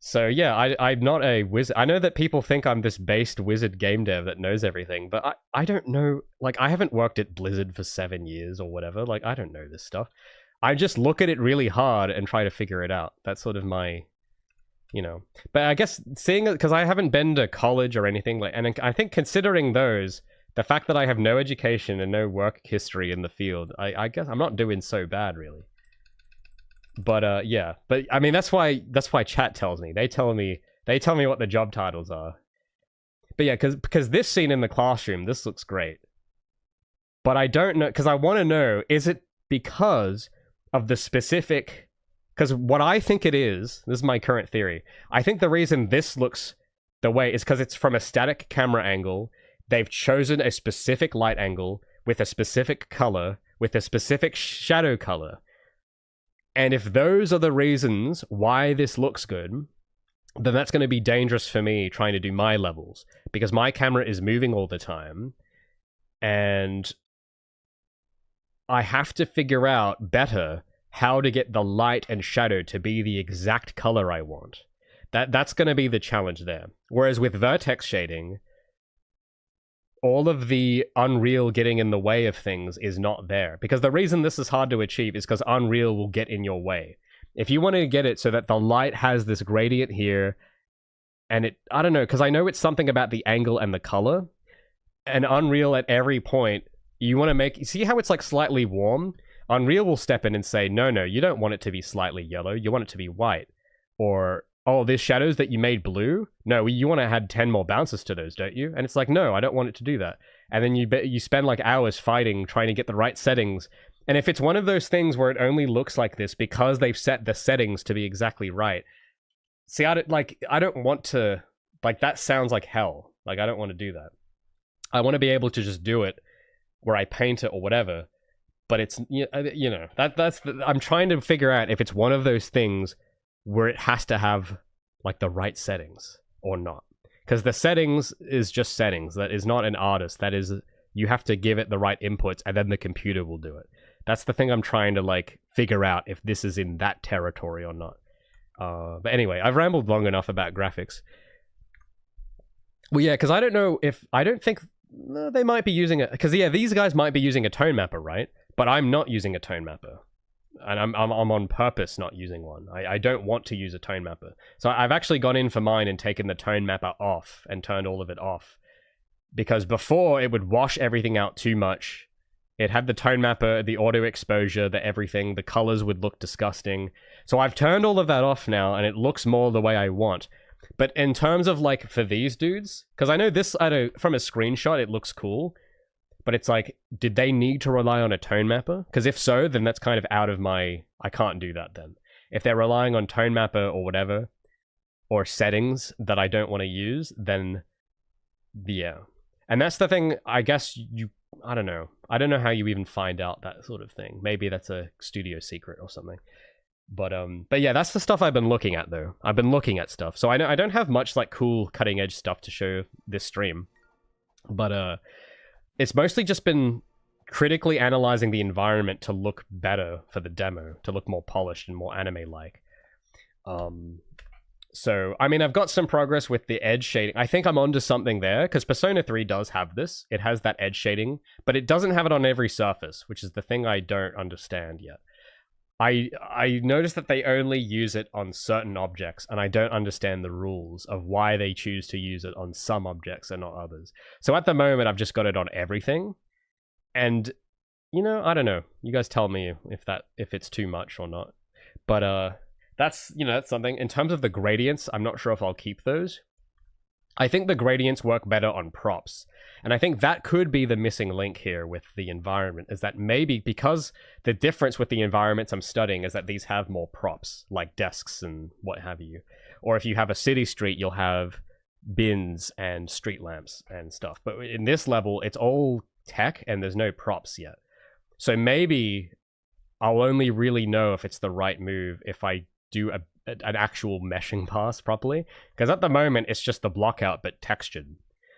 So, yeah, I'm not a wizard. I know that people think I'm this based wizard game dev that knows everything, but I don't know. Like, I haven't worked at Blizzard for 7 years or whatever. Like, I don't know this stuff. I just look at it really hard and try to figure it out. That's sort of my... but I guess seeing it, because I haven't been to college or anything, like, and I think considering those, the fact that I have no education and no work history in the field, I guess I'm not doing so bad, really. But yeah, but I mean that's why chat tells me. They tell me what the job titles are. But yeah, because this scene in the classroom, this looks great. But I don't know, because I want to know, is it because of the specific... Because what I think it is, this is my current theory, I think the reason this looks the way is because it's from a static camera angle. They've chosen a specific light angle with a specific color, with a specific shadow color. And if those are the reasons why this looks good, then that's going to be dangerous for me trying to do my levels. Because my camera is moving all the time. And I have to figure out better how to get the light and shadow to be the exact color I want. That's going to be the challenge there. Whereas with vertex shading, all of the Unreal getting in the way of things is not there. Because the reason this is hard to achieve is because Unreal will get in your way. If you want to get it so that the light has this gradient here, and it, I don't know, because I know it's something about the angle and the color, and Unreal at every point, you want to make, see how it's like slightly warm? Unreal will step in and say, no, you don't want it to be slightly yellow, you want it to be white. Or, oh, there's shadows that you made blue? No, you want to add 10 more bounces to those, don't you? And it's like, no, I don't want it to do that. And then you spend like hours fighting, trying to get the right settings. And if it's one of those things where it only looks like this because they've set the settings to be exactly right, see, I don't want to, like, that sounds like hell. Like, I don't want to do that. I want to be able to just do it where I paint it or whatever. But it's, I'm trying to figure out if it's one of those things where it has to have like the right settings or not. Because the settings is just settings. That is not an artist. That is, you have to give it the right inputs and then the computer will do it. That's the thing I'm trying to like figure out if this is in that territory or not. But anyway, I've rambled long enough about graphics. Well, yeah, because I don't think they might be using it. Because yeah, these guys might be using a tone mapper, right? But I'm not using a tone mapper. And I'm on purpose not using one. I don't want to use a tone mapper. So I've actually gone in for mine and taken the tone mapper off and turned all of it off. Because before, it would wash everything out too much. It had the tone mapper, the auto exposure, the everything. The colors would look disgusting. So I've turned all of that off now, and it looks more the way I want. But in terms of, like, for these dudes, because I know this, from a screenshot, it looks cool. But it's like, did they need to rely on a tone mapper? Because if so, then that's kind of out of my... I can't do that then. If they're relying on tone mapper or whatever, or settings that I don't want to use, then yeah. And that's the thing, I guess I don't know. I don't know how you even find out that sort of thing. Maybe that's a studio secret or something. But yeah, that's the stuff I've been looking at though. I've been looking at stuff. So I don't have much like cool cutting edge stuff to show this stream. But it's mostly just been critically analyzing the environment to look better for the demo, to look more polished and more anime-like. So, I mean, I've got some progress with the edge shading. I think I'm onto something there, because Persona 3 does have this. It has that edge shading, but it doesn't have it on every surface, which is the thing I don't understand yet. I noticed that they only use it on certain objects, and I don't understand the rules of why they choose to use it on some objects and not others. So at the moment, I've just got it on everything. And, I don't know. You guys tell me if it's too much or not. But that's something. In terms of the gradients, I'm not sure if I'll keep those. I think the gradients work better on props. And I think that could be the missing link here with the environment, is that maybe because the difference with the environments I'm studying is that these have more props, like desks and what have you. Or if you have a city street, you'll have bins and street lamps and stuff. But in this level, it's all tech and there's no props yet. So maybe I'll only really know if it's the right move if I do an actual meshing pass properly. Because at the moment, it's just the block out but textured.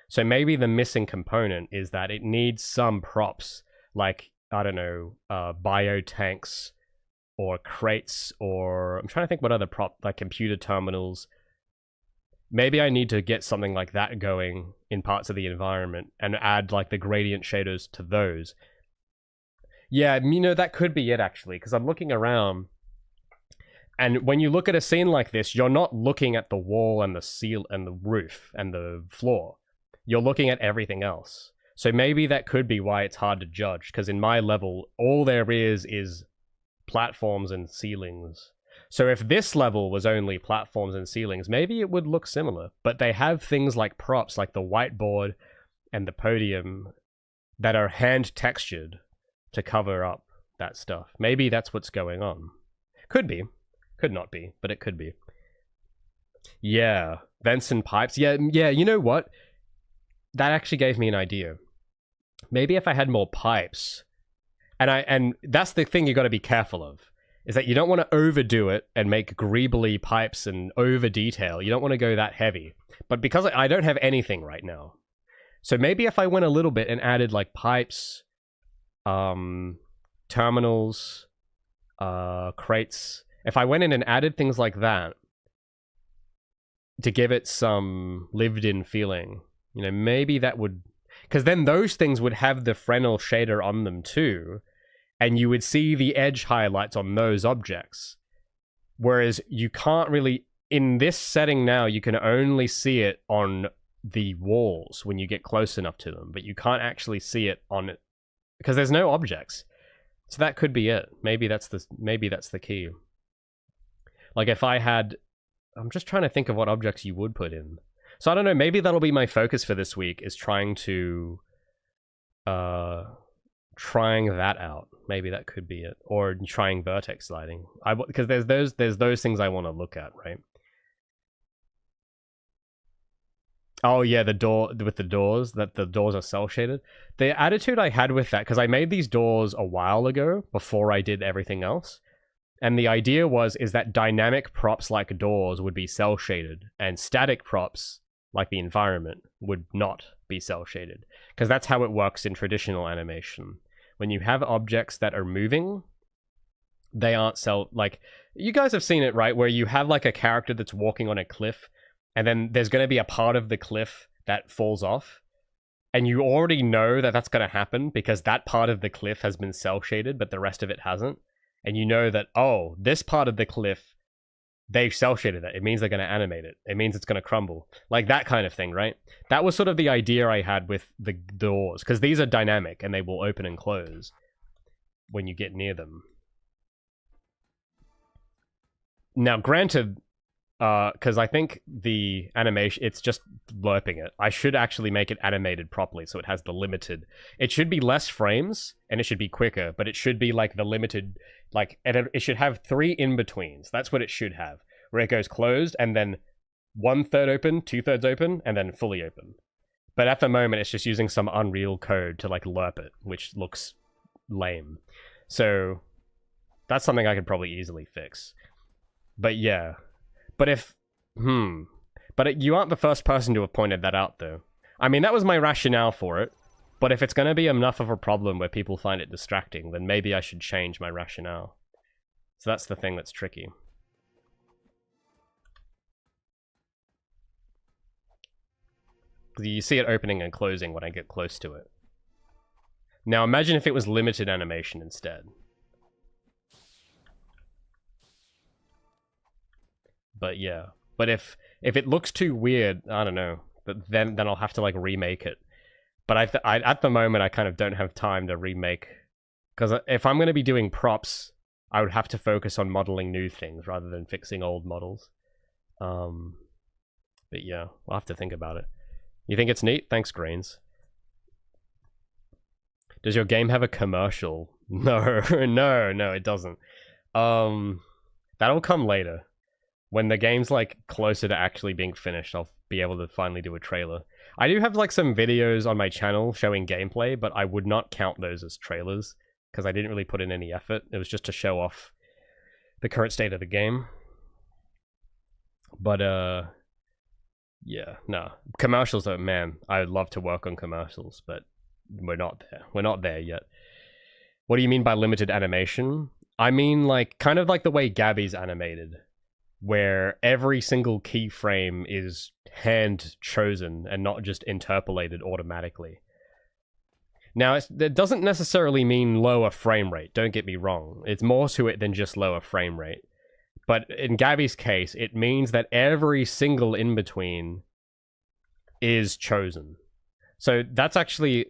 So maybe the missing component is that it needs some props, like, I don't know, biotanks or crates, or I'm trying to think what other prop, like computer terminals. Maybe I need to get something like that going in parts of the environment and add like the gradient shaders to those. Yeah, that could be it actually, because I'm looking around. And when you look at a scene like this, you're not looking at the wall and the seal and the roof and the floor. You're looking at everything else. So maybe that could be why it's hard to judge, because in my level, all there is platforms and ceilings. So if this level was only platforms and ceilings, maybe it would look similar. But they have things like props, like the whiteboard and the podium, that are hand textured to cover up that stuff. Maybe that's what's going on. Could be. Could not be, but it could be. Yeah, vents and pipes. Yeah, you know what? That actually gave me an idea. Maybe if I had more pipes, and that's the thing you got to be careful of, is that you don't want to overdo it and make greebly pipes and over detail. You don't want to go that heavy. But because I don't have anything right now, so maybe if I went a little bit and added like pipes, terminals, crates. If I went in and added things like that to give it some lived-in feeling, maybe that would... Because then those things would have the Fresnel shader on them too, and you would see the edge highlights on those objects. Whereas you can't really, in this setting now, you can only see it on the walls when you get close enough to them, but you can't actually see it on it because there's no objects. So that could be it. Maybe that's the key. Like if I had, I'm just trying to think of what objects you would put in. So I don't know, maybe that'll be my focus for this week, is trying that out. Maybe that could be it. Or trying vertex sliding. Because there's those things I want to look at, right? Oh yeah, the door with the doors, that the doors are cell shaded. The attitude I had with that, because I made these doors a while ago before I did everything else. And the idea is that dynamic props like doors would be cell shaded, and static props like the environment would not be cell shaded. Because that's how it works in traditional animation. When you have objects that are moving, they aren't cell, like, you guys have seen it, right? Where you have like a character that's walking on a cliff, and then there's going to be a part of the cliff that falls off. And you already know that that's going to happen because that part of the cliff has been cell shaded, but the rest of it hasn't. And you know that, oh, this part of the cliff, they've cell shaded it. It means they're going to animate it. It means it's going to crumble. Like that kind of thing, right? That was sort of the idea I had with the doors, because these are dynamic and they will open and close when you get near them. Now, granted, because I think the animation, it's just lerping it. I should actually make it animated properly so it has the limited. It should be less frames and it should be quicker, but it should be like the limited, like it should have 3 in-betweens. That's what it should have, where it goes closed and then 1/3 open, 2/3 open, and then fully open. But at the moment, it's just using some Unreal code to like lerp it, which looks lame. So that's something I could probably easily fix. But yeah. But if, but you aren't the first person to have pointed that out, though. I mean, that was my rationale for it. But if it's going to be enough of a problem where people find it distracting, then maybe I should change my rationale. So that's the thing that's tricky. You see it opening and closing when I get close to it. Now imagine if it was limited animation instead. But yeah, but if it looks too weird, I don't know. But then I'll have to like remake it. But I at the moment I kind of don't have time to remake, because if I'm going to be doing props, I would have to focus on modeling new things rather than fixing old models. But yeah, I'll have to think about it. You think it's neat? Thanks, Grains. Does your game have a commercial? No, no, it doesn't. That'll come later. When the game's like closer to actually being finished, I'll be able to finally do a trailer. I do have like some videos on my channel showing gameplay, but I would not count those as trailers because I didn't really put in any effort. It was just to show off the current state of the game. But yeah, no. Commercials though, man, I would love to work on commercials, but we're not there. We're not there yet. What do you mean by limited animation? I mean like kind of like the way Gabi's animated, where every single keyframe is hand chosen and not just interpolated automatically. Now, it doesn't necessarily mean lower frame rate, don't get me wrong. It's more to it than just lower frame rate. But in Gabi's case, it means that every single in-between is chosen. So that's actually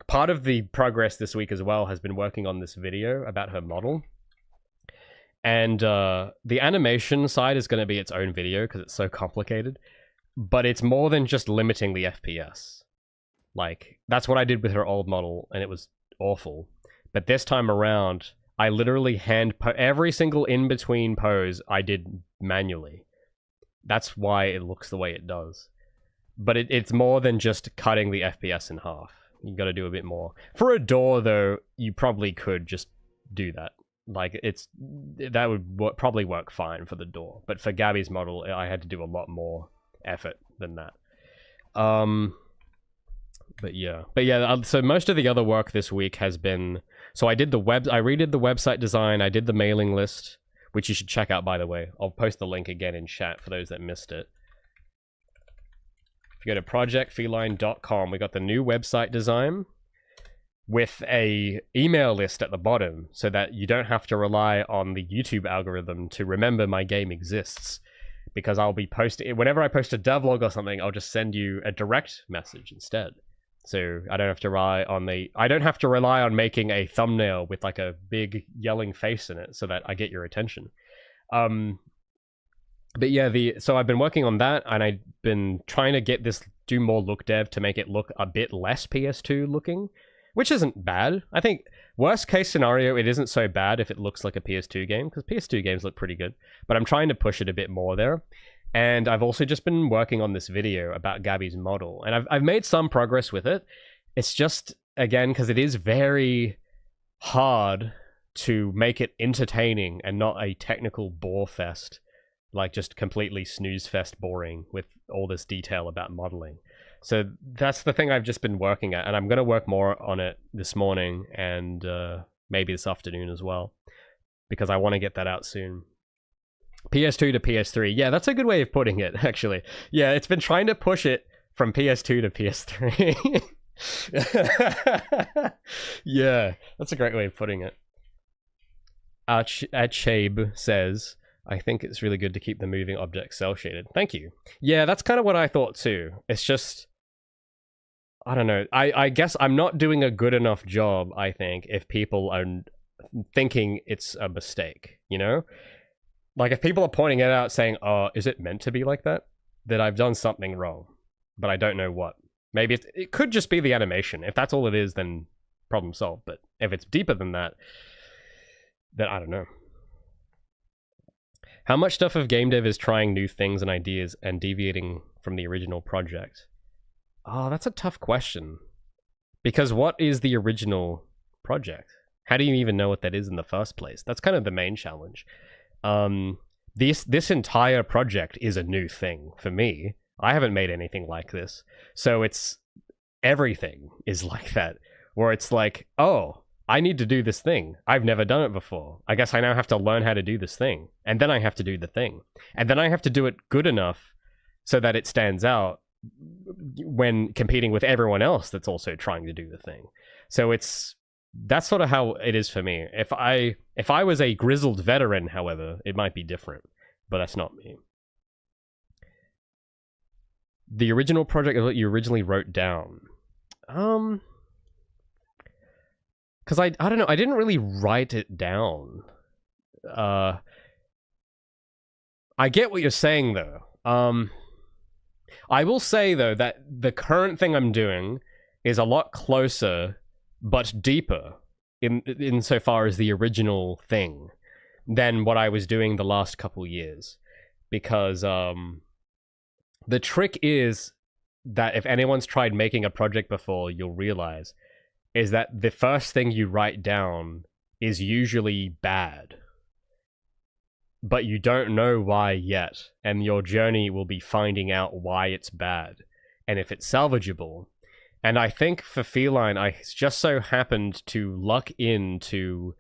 part of the progress this week as well, has been working on this video about her model. And the animation side is going to be its own video because it's so complicated. But it's more than just limiting the FPS. Like, that's what I did with her old model, and it was awful. But this time around, I literally every single in-between pose I did manually. That's why it looks the way it does. But it's more than just cutting the FPS in half. You got to do a bit more. For a door, though, you probably could just do that. Like, that would probably work fine for the door. But for Gabi's model, I had to do a lot more effort than that. But yeah, so most of the other work this week has been, so I redid the website design, I did the mailing list, which you should check out, by the way. I'll post the link again in chat for those that missed it. If you go to projectfeline.com, we got the new website design with a email list at the bottom so that you don't have to rely on the YouTube algorithm to remember my game exists. Because I'll be posting, whenever I post a devlog or something, I'll just send you a direct message instead. So I don't have to rely on making a thumbnail with like a big yelling face in it so that I get your attention. But yeah, so I've been working on that, and I've been trying to do more look dev to make it look a bit less PS2 looking, which isn't bad. I think worst case scenario, it isn't so bad if it looks like a PS2 game, because PS2 games look pretty good. But I'm trying to push it a bit more there. And I've also just been working on this video about Gabi's model, and I've made some progress with it. It's just, again, because it is very hard to make it entertaining and not a technical bore fest, like just completely snooze fest boring with all this detail about modeling. So that's the thing I've just been working at, and I'm going to work more on it this morning and maybe this afternoon as well, because I want to get that out soon. PS2 to PS3. Yeah, that's a good way of putting it, actually. Yeah, it's been trying to push it from PS2 to PS3. Yeah, that's a great way of putting it. Achabe says, I think it's really good to keep the moving object cell shaded. Thank you. Yeah, that's kind of what I thought too. It's just, I don't know. I guess I'm not doing a good enough job, I think, if people are thinking it's a mistake, you know? Like, if people are pointing it out saying, oh, is it meant to be like that? That I've done something wrong, but I don't know what. Maybe it could just be the animation. If that's all it is, then problem solved. But if it's deeper than that, then I don't know. How much stuff of game dev is trying new things and ideas and deviating from the original project? Oh, that's a tough question. Because what is the original project? How do you even know what that is in the first place? That's kind of the main challenge. This entire project is a new thing for me. I haven't made anything like this. So it's everything is like that, where it's like, oh, I need to do this thing. I've never done it before. I guess I now have to learn how to do this thing. And then I have to do the thing. And then I have to do it good enough so that it stands out when competing with everyone else that's also trying to do the thing. So that's sort of how it is for me. If I was a grizzled veteran, however, it might be different. But that's not me. The original project that you originally wrote down. Because I don't know, I didn't really write it down. I get what you're saying, though. I will say, though, that the current thing I'm doing is a lot closer, but deeper, insofar as the original thing, than what I was doing the last couple years. Because the trick is that if anyone's tried making a project before, you'll realize is that the first thing you write down is usually bad. But you don't know why yet, and your journey will be finding out why it's bad, and if it's salvageable. And I think for Feline, I just so happened to luck into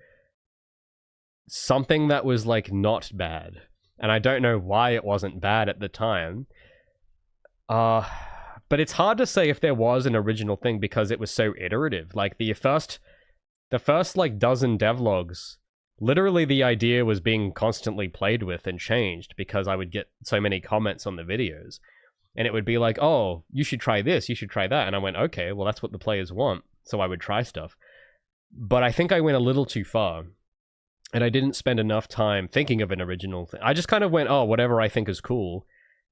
something that was, like, not bad. And I don't know why it wasn't bad at the time. But it's hard to say if there was an original thing because it was so iterative. Like, the first like, dozen devlogs, literally the idea was being constantly played with and changed because I would get so many comments on the videos. And it would be like, oh, you should try this, you should try that. And I went, okay, well, that's what the players want. So I would try stuff. But I think I went a little too far. And I didn't spend enough time thinking of an original thing. I just kind of went, oh, whatever I think is cool.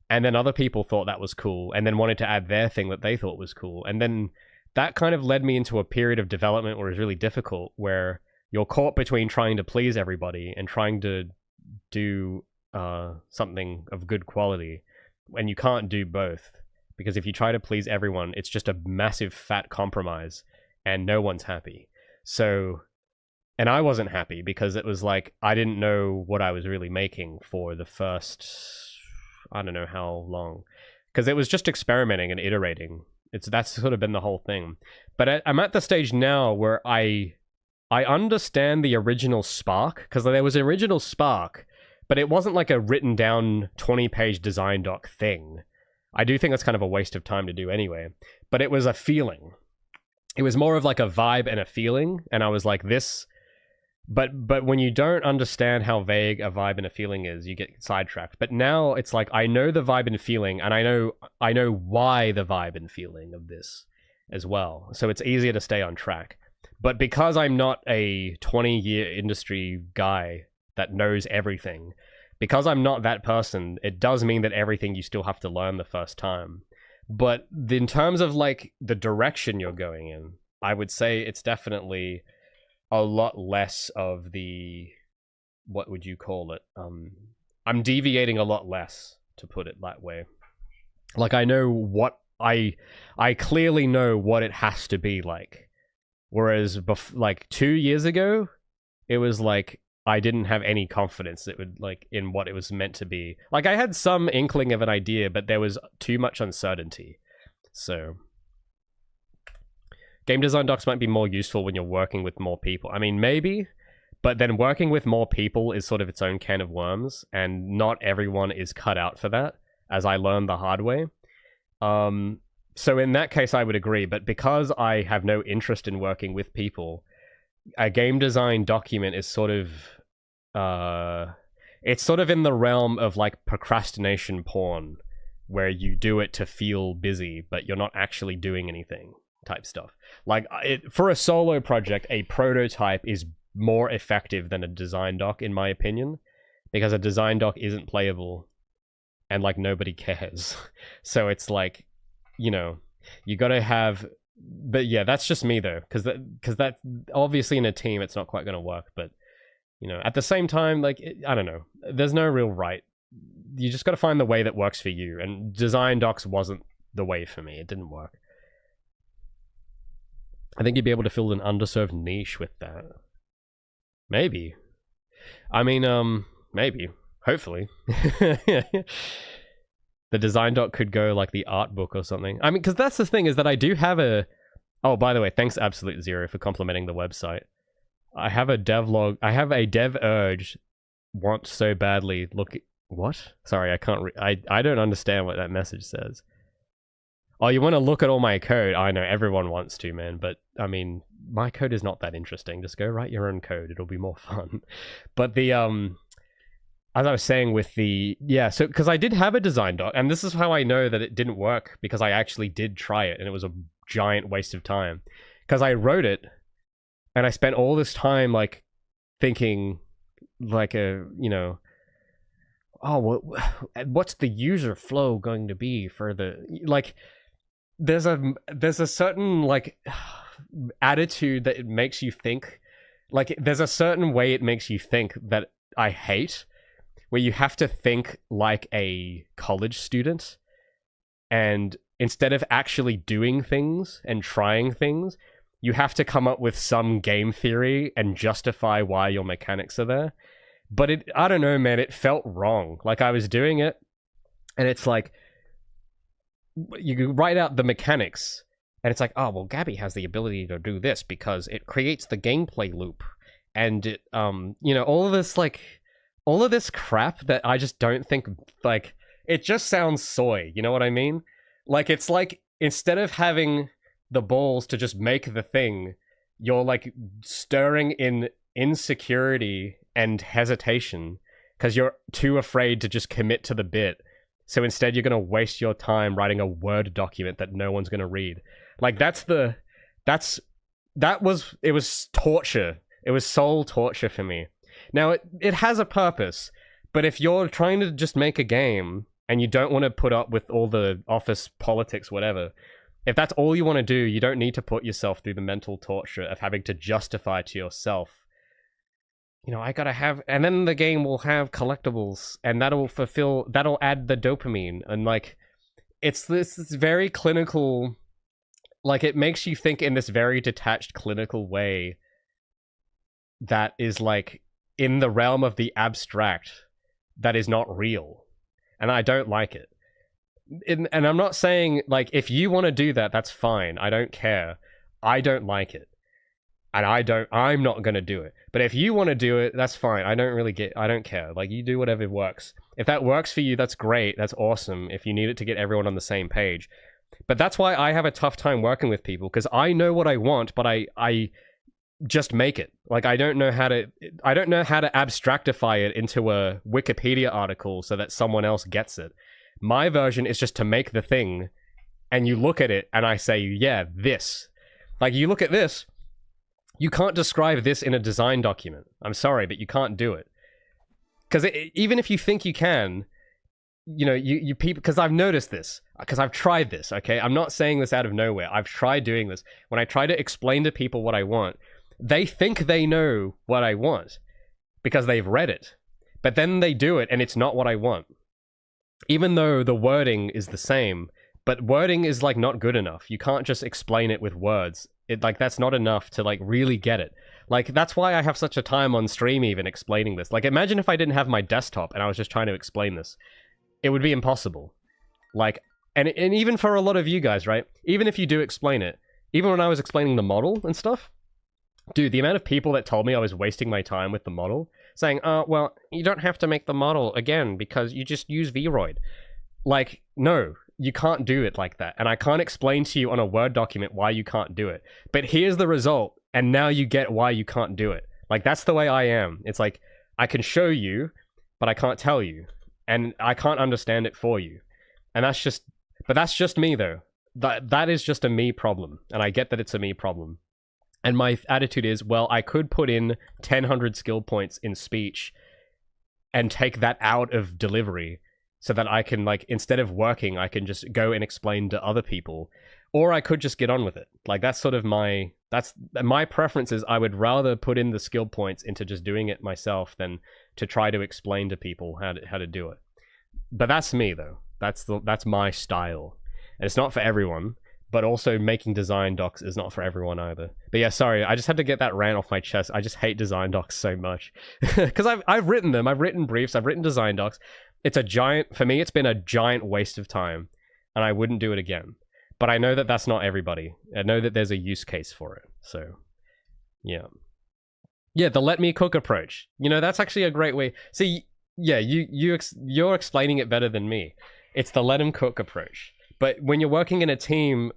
And then other people thought that was cool, and then wanted to add their thing that they thought was cool. And then that kind of led me into a period of development where it was really difficult, where you're caught between trying to please everybody and trying to do something of good quality. And you can't do both. Because if you try to please everyone, it's just a massive fat compromise, and no one's happy. So, and I wasn't happy because it was like, I didn't know what I was really making for the first, I don't know how long, because it was just experimenting and iterating. That's sort of been the whole thing. But I'm at the stage now where I understand the original spark, because there was an original spark, but it wasn't like a written down 20-page design doc thing. I do think that's kind of a waste of time to do anyway. But it was a feeling. It was more of like a vibe and a feeling, and I was like, this... But when you don't understand how vague a vibe and a feeling is, you get sidetracked. But now it's like, I know the vibe and feeling, and I know why the vibe and feeling of this as well. So it's easier to stay on track. But because I'm not a 20-year industry guy that knows everything, because I'm not that person, it does mean that everything you still have to learn the first time. But in terms of like the direction you're going in, I would say it's definitely a lot less of the, what would you call it? I'm deviating a lot less, to put it that way. Like, I know what I clearly know what it has to be like. Whereas like 2 years ago, it was like I didn't have any confidence it would like in what it was meant to be. Like, I had some inkling of an idea, but there was too much uncertainty. So game design docs might be more useful when you're working with more people. I mean, maybe, but then working with more people is sort of its own can of worms, and not everyone is cut out for that, as I learned the hard way. So in that case, I would agree, but because I have no interest in working with people, a game design document is sort of, it's sort of in the realm of like procrastination porn, where you do it to feel busy, but you're not actually doing anything. Type stuff. Like, for a solo project, a prototype is more effective than a design doc, in my opinion, because a design doc isn't playable, and like nobody cares. So it's like, you know, you gotta have. But yeah, that's just me though, because that obviously in a team it's not quite gonna work. But you know, at the same time, like, I don't know, there's no real right. You just gotta find the way that works for you, and design docs wasn't the way for me. It didn't work. I think you'd be able to fill an underserved niche with that. Maybe. I mean, maybe. Hopefully. The design doc could go like the art book or something. I mean, because that's the thing, is that I do have a... Oh, by the way, thanks Absolute Zero for complimenting the website. I have a devlog... I have a dev urge, want so badly... Look... What? Sorry, I can't... I don't understand what that message says. Oh, you want to look at all my code? I know, everyone wants to, man. But, I mean, my code is not that interesting. Just go write your own code. It'll be more fun. But the, as I was saying with the... Yeah, so, because I did have a design doc, and this is how I know that it didn't work, because I actually did try it, and it was a giant waste of time. Because I wrote it, and I spent all this time, like, thinking, like, you know... Oh, what's the user flow going to be for the... Like... There's a certain like attitude that it makes you think, like there's a certain way it makes you think that I hate, where you have to think like a college student, and instead of actually doing things and trying things, you have to come up with some game theory and justify why your mechanics are there. But I don't know, man, it felt wrong. Like I was doing it, and it's like, you write out the mechanics, and it's like, oh, well, Gabi has the ability to do this because it creates the gameplay loop, and it, you know, all of this crap that I just don't think, like, it just sounds soy, you know what I mean? Like, it's like, instead of having the balls to just make the thing, you're, like, stirring in insecurity and hesitation, because you're too afraid to just commit to the bit. So instead, you're going to waste your time writing a Word document that no one's going to read. Like, it was torture. It was soul torture for me. Now, it has a purpose, but if you're trying to just make a game and you don't want to put up with all the office politics, whatever, if that's all you want to do, you don't need to put yourself through the mental torture of having to justify to yourself, you know, I gotta have, and then the game will have collectibles, and that'll add the dopamine, and like, it's this very clinical, like, it makes you think in this very detached clinical way that is like in the realm of the abstract, that is not real, and I don't like it. And I'm not saying, like, if you want to do that, that's fine, I don't care. I don't like it. and I'm not going to do it. But if you want to do it, that's fine. I don't care. Like, you do whatever works. If that works for you, that's great. That's awesome. If you need it to get everyone on the same page. But that's why I have a tough time working with people, because I know what I want, but I just make it. Like, I don't know how to abstractify it into a Wikipedia article so that someone else gets it. My version is just to make the thing, and you look at it, and I say, yeah, this. Like, you look at this, you can't describe this in a design document. I'm sorry, but you can't do it. Because even if you think you can, you know, you people, because I've noticed this, because I've tried this, okay? I'm not saying this out of nowhere. I've tried doing this. When I try to explain to people what I want, they think they know what I want because they've read it. But then they do it, and it's not what I want. Even though the wording is the same, but wording is, like, not good enough. You can't just explain it with words. Like, that's not enough to, like, really get it. Like, that's why I have such a time on stream even explaining this. Like, imagine if I didn't have my desktop and I was just trying to explain this. It would be impossible. Like, and even for a lot of you guys, right? Even if you do explain it, even when I was explaining the model and stuff, dude, the amount of people that told me I was wasting my time with the model, saying, well, you don't have to make the model again because you just use Vroid. Like, no, you can't do it like that. And I can't explain to you on a Word document why you can't do it. But here's the result, and now you get why you can't do it. Like, that's the way I am. It's like, I can show you, but I can't tell you. And I can't understand it for you. And that's just me, though. That is just a me problem. And I get that it's a me problem. And my attitude is, well, I could put in 1,000 skill points in speech and take that out of delivery so that I can, like, instead of working, I can just go and explain to other people. Or I could just get on with it. Like, that's sort of my preference is I would rather put in the skill points into just doing it myself than to try to explain to people how to do it. But that's me, though. That's my style. And it's not for everyone. But also making design docs is not for everyone either. But yeah, sorry, I just had to get that rant off my chest. I just hate design docs so much. Because I've written them, I've written briefs, I've written design docs. For me, it's been a giant waste of time. And I wouldn't do it again. But I know that that's not everybody. I know that there's a use case for it. So, yeah. Yeah, the let me cook approach. You know, that's actually a great way. See, yeah, you're explaining it better than me. It's the let him cook approach. But when you're working in a team,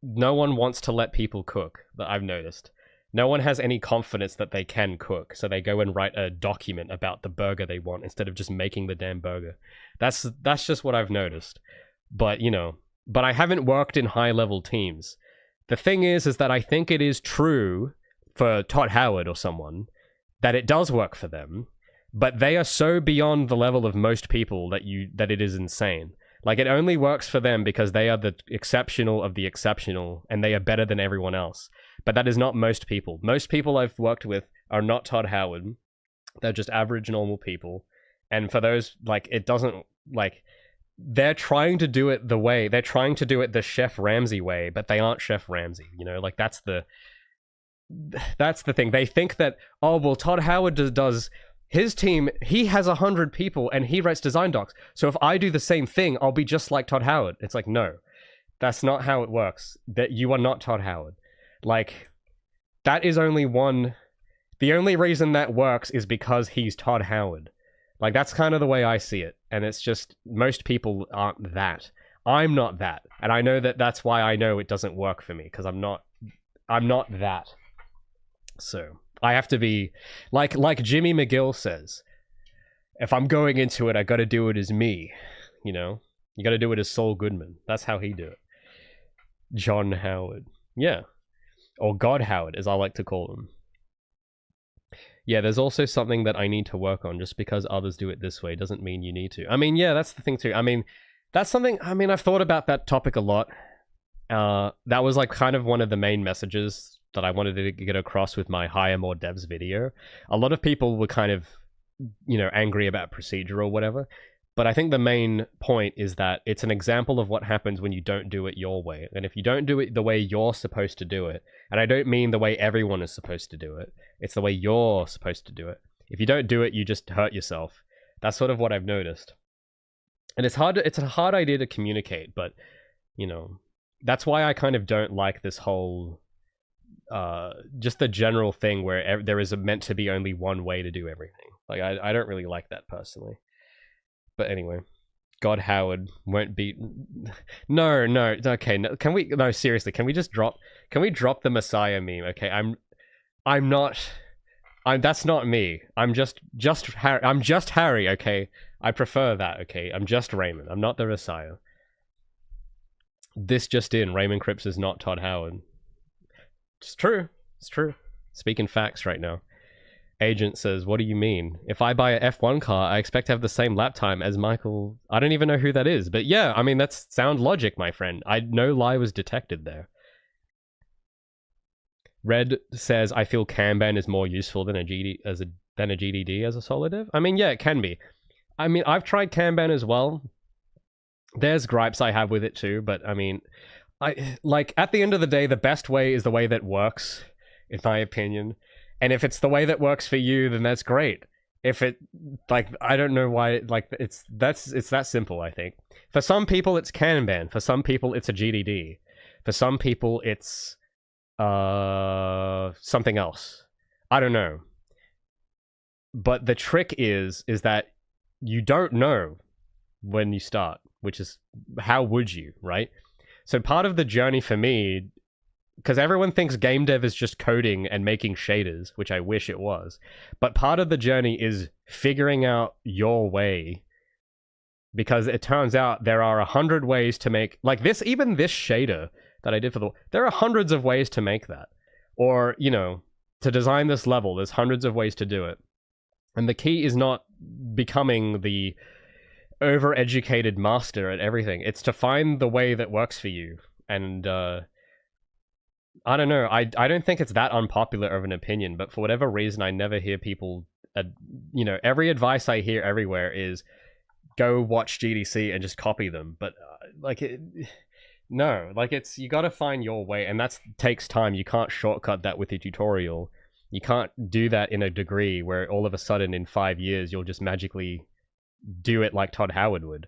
no one wants to let people cook, that I've noticed. No one has any confidence that they can cook, so they go and write a document about the burger they want instead of just making the damn burger. That's just what I've noticed. But, you know, but I haven't worked in high-level teams. The thing is that I think it is true for Todd Howard or someone that it does work for them, but they are so beyond the level of most people that it is insane. Like, it only works for them because they are the exceptional of the exceptional, and they are better than everyone else. But that is not most people. Most people I've worked with are not Todd Howard. They're just average, normal people. And for those, like, it doesn't, like, they're trying to do it the Chef Ramsay way, but they aren't Chef Ramsay, you know? Like, that's the thing. They think that, oh, well, Todd Howard does... His team, he has 100 people and he writes design docs. So if I do the same thing, I'll be just like Todd Howard. It's like, no, that's not how it works. That you are not Todd Howard. Like, that is only one... The only reason that works is because he's Todd Howard. Like, that's kind of the way I see it. And it's just, most people aren't that. I'm not that. And I know that that's why I know it doesn't work for me, because I'm not that. So... I have to be, like Jimmy McGill says, if I'm going into it, I gotta do it as me, you know? You gotta do it as Saul Goodman. That's how he do it. John Howard. Yeah. Or God Howard, as I like to call him. Yeah, there's also something that I need to work on. Just because others do it this way doesn't mean you need to. I mean, yeah, that's the thing too. I mean, that's something, I've thought about that topic a lot. That was like kind of one of the main messages that I wanted to get across with my hire more devs video. A lot of people were kind of, you know, angry about procedure or whatever. But I think the main point is that it's an example of what happens when you don't do it your way. And if you don't do it the way you're supposed to do it, and I don't mean the way everyone is supposed to do it, it's the way you're supposed to do it. If you don't do it, you just hurt yourself. That's sort of what I've noticed. And it's a hard idea to communicate, but, you know, that's why I kind of don't like this whole just the general thing where there is meant to be only one way to do everything. Like, I don't really like that personally. But anyway, God Howard won't beat. No, okay. No, can we? No, seriously. Can we drop the Messiah meme? Okay, I'm not. That's not me. I'm just Harry. I'm just Harry. Okay, I prefer that. Okay, I'm just Raymond. I'm not the Messiah. This just in: Raymond Cripps is not Todd Howard. It's true. It's true. Speaking facts right now. Agent says, what do you mean? If I buy a F1 car, I expect to have the same lap time as Michael. I don't even know who that is. But yeah, I mean, that's sound logic, my friend. No lie was detected there. Red says, I feel Kanban is more useful than a GDD as a solo dev. I mean, yeah, it can be. I mean, I've tried Kanban as well. There's gripes I have with it too, but I mean, at the end of the day, the best way is the way that works, in my opinion. And if it's the way that works for you, then that's great. If it, I don't know why, it's that simple, I think. For some people, it's Kanban. For some people, it's a GDD. For some people, it's something else. I don't know. But the trick is that you don't know when you start, which is, how would you, right? So part of the journey for me, because everyone thinks game dev is just coding and making shaders, which I wish it was. But part of the journey is figuring out your way. Because it turns out there are 100 ways to make, even this shader that I did there are hundreds of ways to make that. Or, to design this level, there's hundreds of ways to do it. And the key is not becoming the overeducated master at everything. It's to find the way that works for you. And, I don't know. I don't think it's that unpopular of an opinion, but for whatever reason, I never hear people, every advice I hear everywhere is go watch GDC and just copy them. But it's, you got to find your way, and that takes time. You can't shortcut that with a tutorial. You can't do that in a degree where all of a sudden in 5 years, you'll just magically do it like Todd Howard would.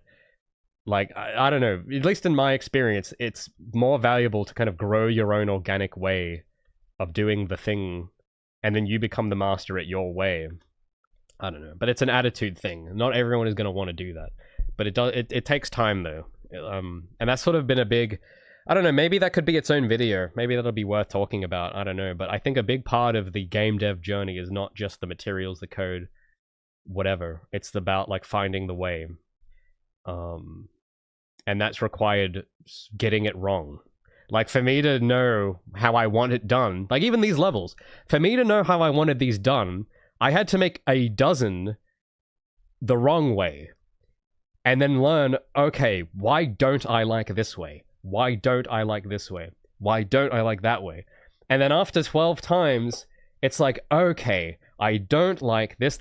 I don't know, at least in my experience, it's more valuable to kind of grow your own organic way of doing the thing, and then you become the master at your way. I don't know, but it's an attitude thing. Not everyone is going to want to do that, but it takes time though. And that's sort of been a big, I don't know, maybe that could be its own video. Maybe that'll be worth talking about. I don't know, but I think a big part of the game dev journey is not just the materials, the code, whatever. It's about finding the way. And that's required getting it wrong. For me to know how I want it done, even these levels, for me to know how I wanted these done, I had to make a dozen the wrong way. And then learn, okay, why don't I like this way? Why don't I like this way? Why don't I like that way? And then after 12 times, it's okay, I don't like this.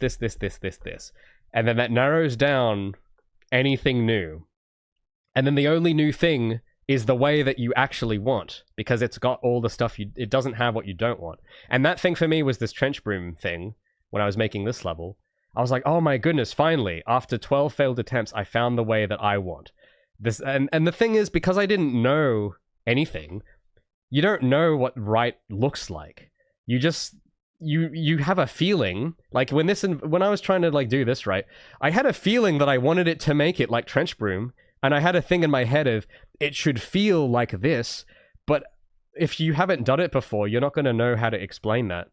And then that narrows down anything new. And then the only new thing is the way that you actually want, because it's got all the stuff it doesn't have what you don't want. And that thing for me was this trench broom thing when I was making this level. I was like, oh my goodness, finally, after 12 failed attempts, I found the way that I want. And the thing is, because I didn't know anything, you don't know what right looks like. You just, you have a feeling, when I was trying to do this right, I had a feeling that I wanted it to make it like trench broom. And I had a thing in my head of, it should feel like this, but if you haven't done it before, you're not going to know how to explain that.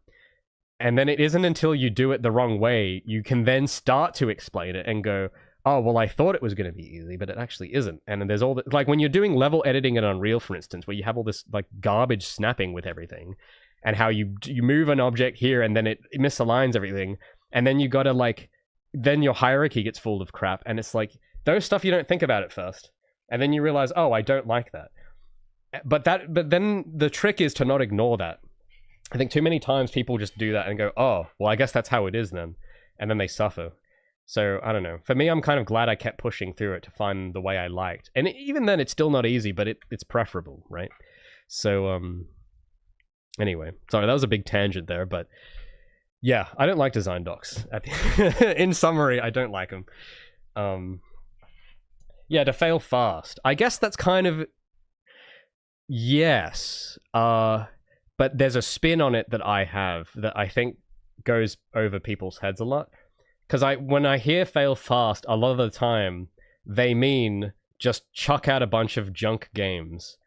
And then it isn't until you do it the wrong way, you can then start to explain it and go, oh, well, I thought it was going to be easy, but it actually isn't. And then there's all the, when you're doing level editing in Unreal, for instance, where you have all this, garbage snapping with everything, and how you move an object here and then it misaligns everything, and then you gotta, then your hierarchy gets full of crap, and it's those stuff you don't think about at first, and then you realize, oh, I don't like that. But then the trick is to not ignore that. I think too many times people just do that and go, oh, well, I guess that's how it is then, and then they suffer. So I don't know. For me, I'm kind of glad I kept pushing through it to find the way I liked, and even then, it's still not easy, but it's preferable, right? So anyway, sorry, that was a big tangent there, but yeah, I don't like design docs. In summary, I don't like them. Yeah, to fail fast. I guess that's kind of... Yes. but there's a spin on it that I have that I think goes over people's heads a lot. Because when I hear fail fast, a lot of the time they mean just chuck out a bunch of junk games,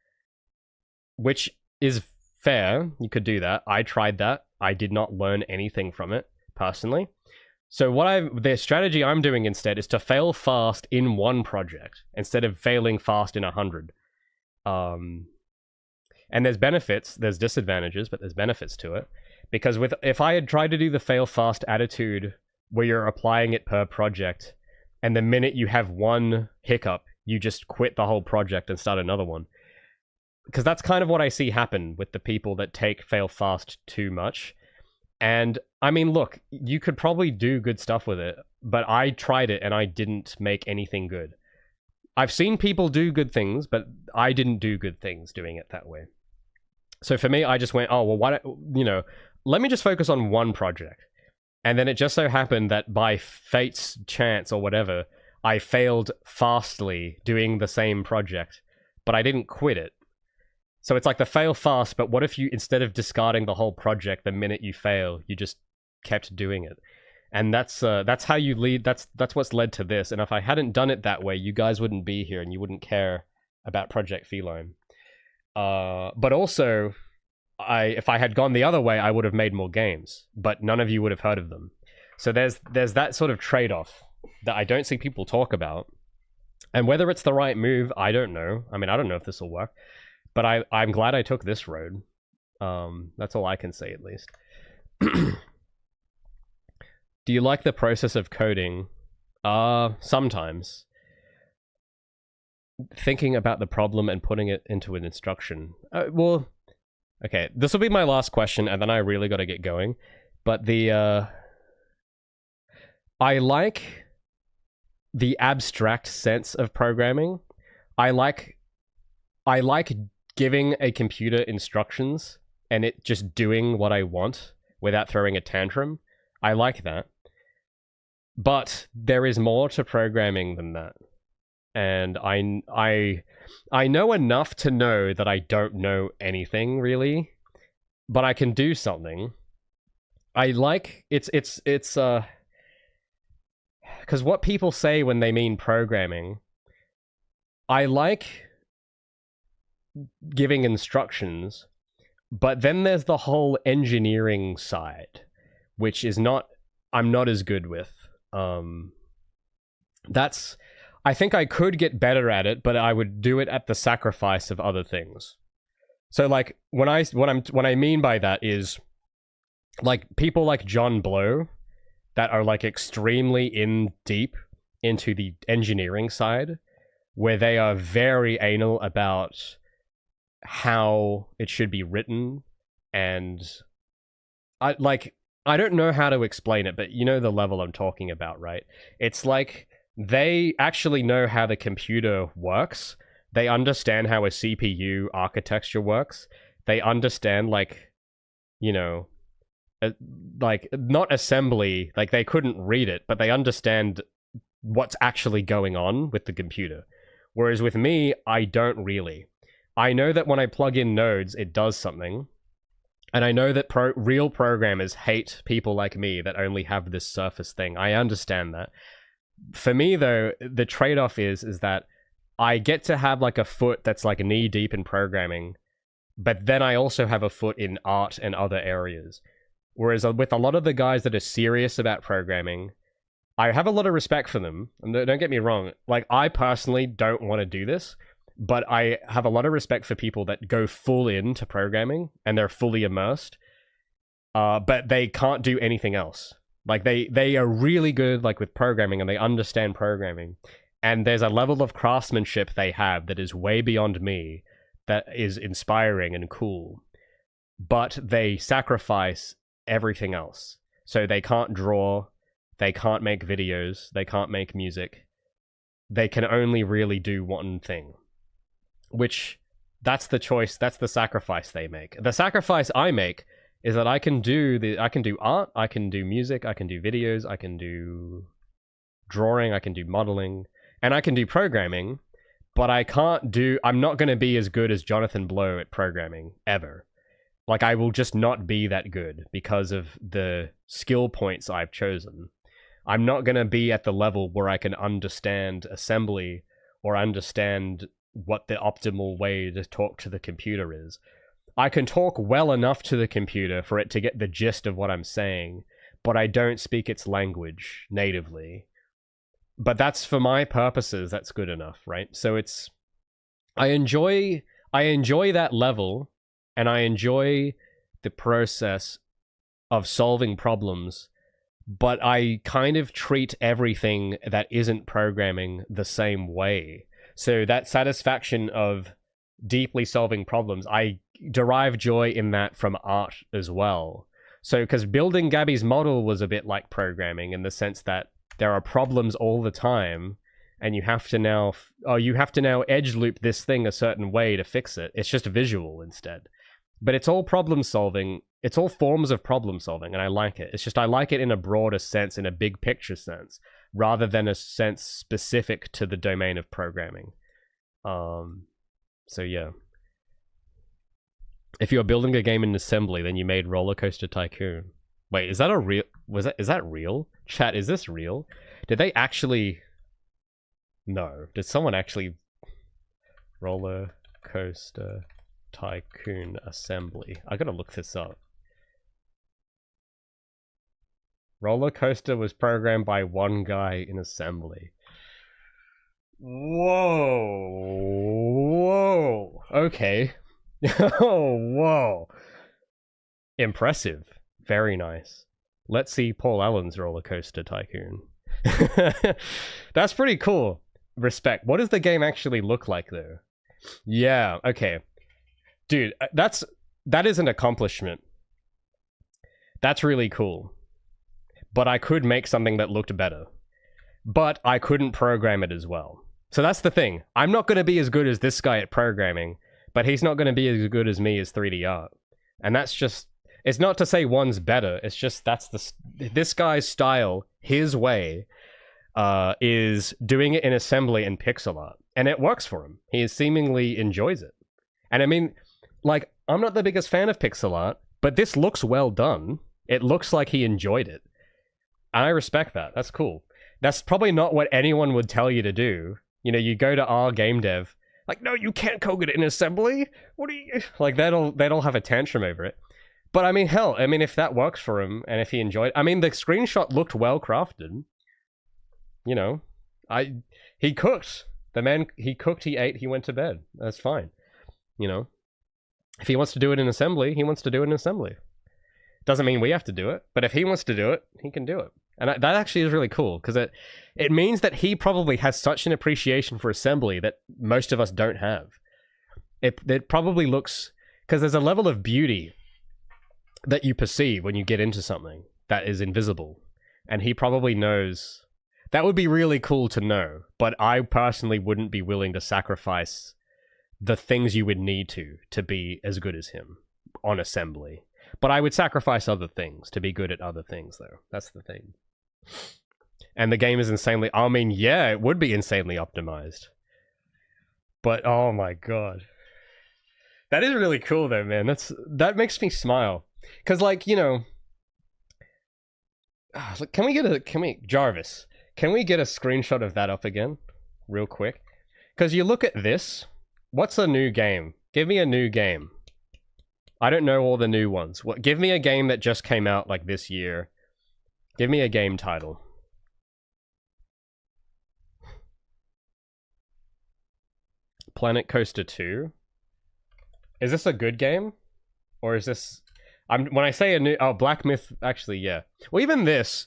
which is fair. You could do that. I tried that. I did not learn anything from it personally. So the strategy I'm doing instead is to fail fast in one project instead of failing fast in 100. And there's benefits, there's disadvantages, but there's benefits to it. Because if I had tried to do the fail fast attitude where you're applying it per project, and the minute you have one hiccup, you just quit the whole project and start another one. Because that's kind of what I see happen with the people that take fail fast too much. And I mean, look, you could probably do good stuff with it, but I tried it and I didn't make anything good. I've seen people do good things, but I didn't do good things doing it that way. So for me, I just went, oh, well, let me just focus on one project. And then it just so happened that by fate's chance or whatever, I failed fastly doing the same project, but I didn't quit it. So it's like the fail fast, but what if you, instead of discarding the whole project the minute you fail, you just kept doing it? And that's how you lead. That's what's led to this. And if I hadn't done it that way, you guys wouldn't be here and you wouldn't care about Project Feline. But also, if I had gone the other way, I would have made more games, but none of you would have heard of them. So there's that sort of trade-off that I don't see people talk about. And whether it's the right move, I don't know. I mean, I don't know if this will work. But I'm glad I took this road. That's all I can say, at least. Do you like the process of coding? Sometimes. Thinking about the problem and putting it into an instruction. Well, okay, this will be my last question, and then I really got to get going. But I like the abstract sense of programming. I like giving a computer instructions and it just doing what I want without throwing a tantrum. I like that. But there is more to programming than that. And I know enough to know that I don't know anything really, but I can do something. I like it's because what people say when they mean programming, I like giving instructions, but then there's the whole engineering side, which is I'm not as good with. I think I could get better at it, but I would do it at the sacrifice of other things. So like what I mean by that is like people like John Blow that are like extremely in deep into the engineering side, where they are very anal about how it should be written, and I don't know how to explain it, but you know the level I'm talking about, right? It's like they actually know how the computer works. They understand how a CPU architecture works. They understand like not assembly, like they couldn't read it, but they understand what's actually going on with the computer. Whereas with me, I don't really. I know that when I plug in nodes, it does something. And I know that real programmers hate people like me that only have this surface thing. I understand that. For me, though, the trade-off is that I get to have like a foot that's like knee deep in programming, but then I also have a foot in art and other areas. Whereas with a lot of the guys that are serious about programming, I have a lot of respect for them. And don't get me wrong. Like, I personally don't want to do this, but I have a lot of respect for people that go full into programming and they're fully immersed, but they can't do anything else. Like, they are really good like with programming and they understand programming. And there's a level of craftsmanship they have that is way beyond me, that is inspiring and cool. But they sacrifice everything else. So they can't draw, they can't make videos, they can't make music. They can only really do one thing. Which, that's the choice, that's the sacrifice they make. The sacrifice I make is that I can do art, I can do music, I can do videos, I can do drawing, I can do modeling, and I can do programming, but I'm not going to be as good as Jonathan Blow at programming, ever. Like, I will just not be that good because of the skill points I've chosen. I'm not going to be at the level where I can understand assembly or understand what the optimal way to talk to the computer is. I can talk well enough to the computer for it to get the gist of what I'm saying, but I don't speak its language natively. But that's, for my purposes, that's good enough, right? So it's... I enjoy that level, and I enjoy the process of solving problems, but I kind of treat everything that isn't programming the same way. So that satisfaction of deeply solving problems, I derive joy in that from art as well. So, because building Gabi's model was a bit like programming in the sense that there are problems all the time, and you have to now edge loop this thing a certain way to fix it. It's just visual instead. But it's all problem solving. It's all forms of problem solving, and I like it. It's just I like it in a broader sense, in a big picture sense, rather than a sense specific to the domain of programming. So yeah. If you're building a game in assembly, then you made Roller Coaster Tycoon. Wait, is that a real... Is that real? Chat, is this real? Did they actually... No. Did someone actually... Roller Coaster Tycoon assembly. I gotta look this up. Roller Coaster was programmed by one guy in assembly. Whoa. Okay. Oh, whoa. Impressive. Very nice. Let's see Paul Allen's Roller Coaster Tycoon. That's pretty cool. Respect. What does the game actually look like, though? Yeah, okay. Dude, that is an accomplishment. That's really cool. But I could make something that looked better. But I couldn't program it as well. So that's the thing. I'm not going to be as good as this guy at programming, but he's not going to be as good as me as 3D art. And that's just... It's not to say one's better. It's just this guy's style, his way, is doing it in assembly and pixel art. And it works for him. He seemingly enjoys it. And I mean, like, I'm not the biggest fan of pixel art, but this looks well done. It looks like he enjoyed it. And I respect that. That's cool. That's probably not what anyone would tell you to do. You know, you go to our game dev, like, no, you can't code it in assembly. What are you... Like, they'll have a tantrum over it. But I mean, hell, I mean, if that works for him, and if he enjoyed... I mean, the screenshot looked well crafted. You know, he cooked. The man, he cooked, he ate, he went to bed. That's fine. You know, if he wants to do it in assembly, he wants to do it in assembly. Doesn't mean we have to do it, but if he wants to do it, he can do it. And that actually is really cool, because it means that he probably has such an appreciation for assembly that most of us don't have. It probably looks... Because there's a level of beauty that you perceive when you get into something that is invisible. And he probably knows... That would be really cool to know, but I personally wouldn't be willing to sacrifice the things you would need to be as good as him on assembly. But I would sacrifice other things to be good at other things, though. That's the thing. And the game is insanely... I mean, yeah, it would be insanely optimized. But, oh my god. That is really cool, though, man. That makes me smile. Because, like, you know... Jarvis, can we get a screenshot of that up again? Real quick. Because you look at this. What's a new game? Give me a new game. I don't know all the new ones. Give me a game that just came out, like, this year. Give me a game title. Planet Coaster 2? Is this a good game? Or is this... when I say a new... Oh, Black Myth... Actually, yeah. Well, even this...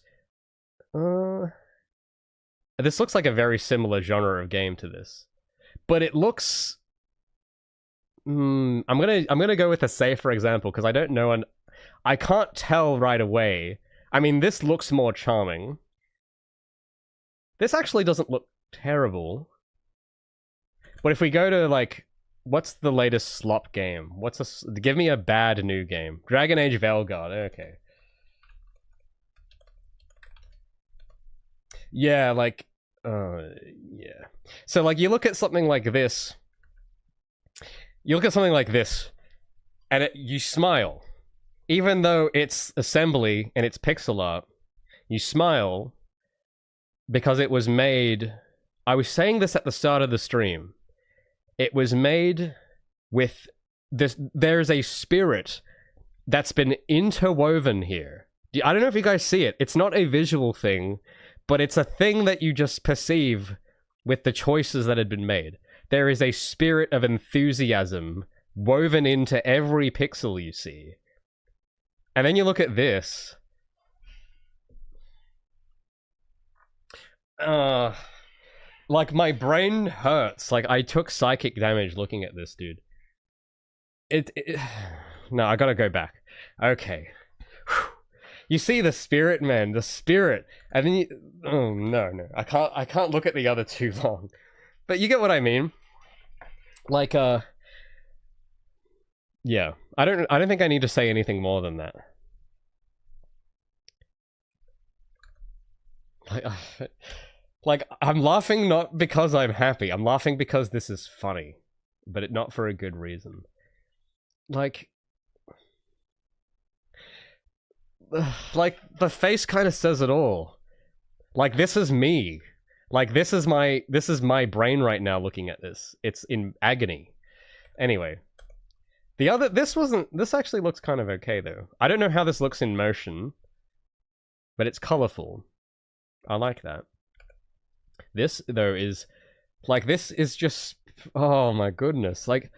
This looks like a very similar genre of game to this. But it looks... I'm gonna go with a safer example, because I don't know, and I can't tell right away. I mean, this looks more charming. This actually doesn't look terrible. But if we go to, like... What's the latest slop game? Give me a bad new game. Dragon Age Veilguard, okay. Yeah, like... yeah. So, like, you look at something like this. You look at something like this. and you smile. Even though it's assembly and it's pixel art, you smile because it was made... I was saying this at the start of the stream. It was made with this... There's a spirit that's been interwoven here. I don't know if you guys see it. It's not a visual thing, but it's a thing that you just perceive with the choices that had been made. There is a spirit of enthusiasm woven into every pixel you see. And then you look at this. Like, my brain hurts. Like, I took psychic damage looking at this, dude. No, I gotta go back. Okay. You see the spirit, man. The spirit. And then you... Oh, no. I can't look at the other too long. But you get what I mean. Like, yeah. I don't think I need to say anything more than that. Like, I'm laughing not because I'm happy. I'm laughing because this is funny. But not for a good reason. Like, the face kind of says it all. Like, this is me. Like, this is my brain right now looking at this. It's in agony. Anyway. This actually looks kind of okay, though. I don't know how this looks in motion, but it's colorful. I like that. This, though, is... Like, this is just... Oh, my goodness. Like,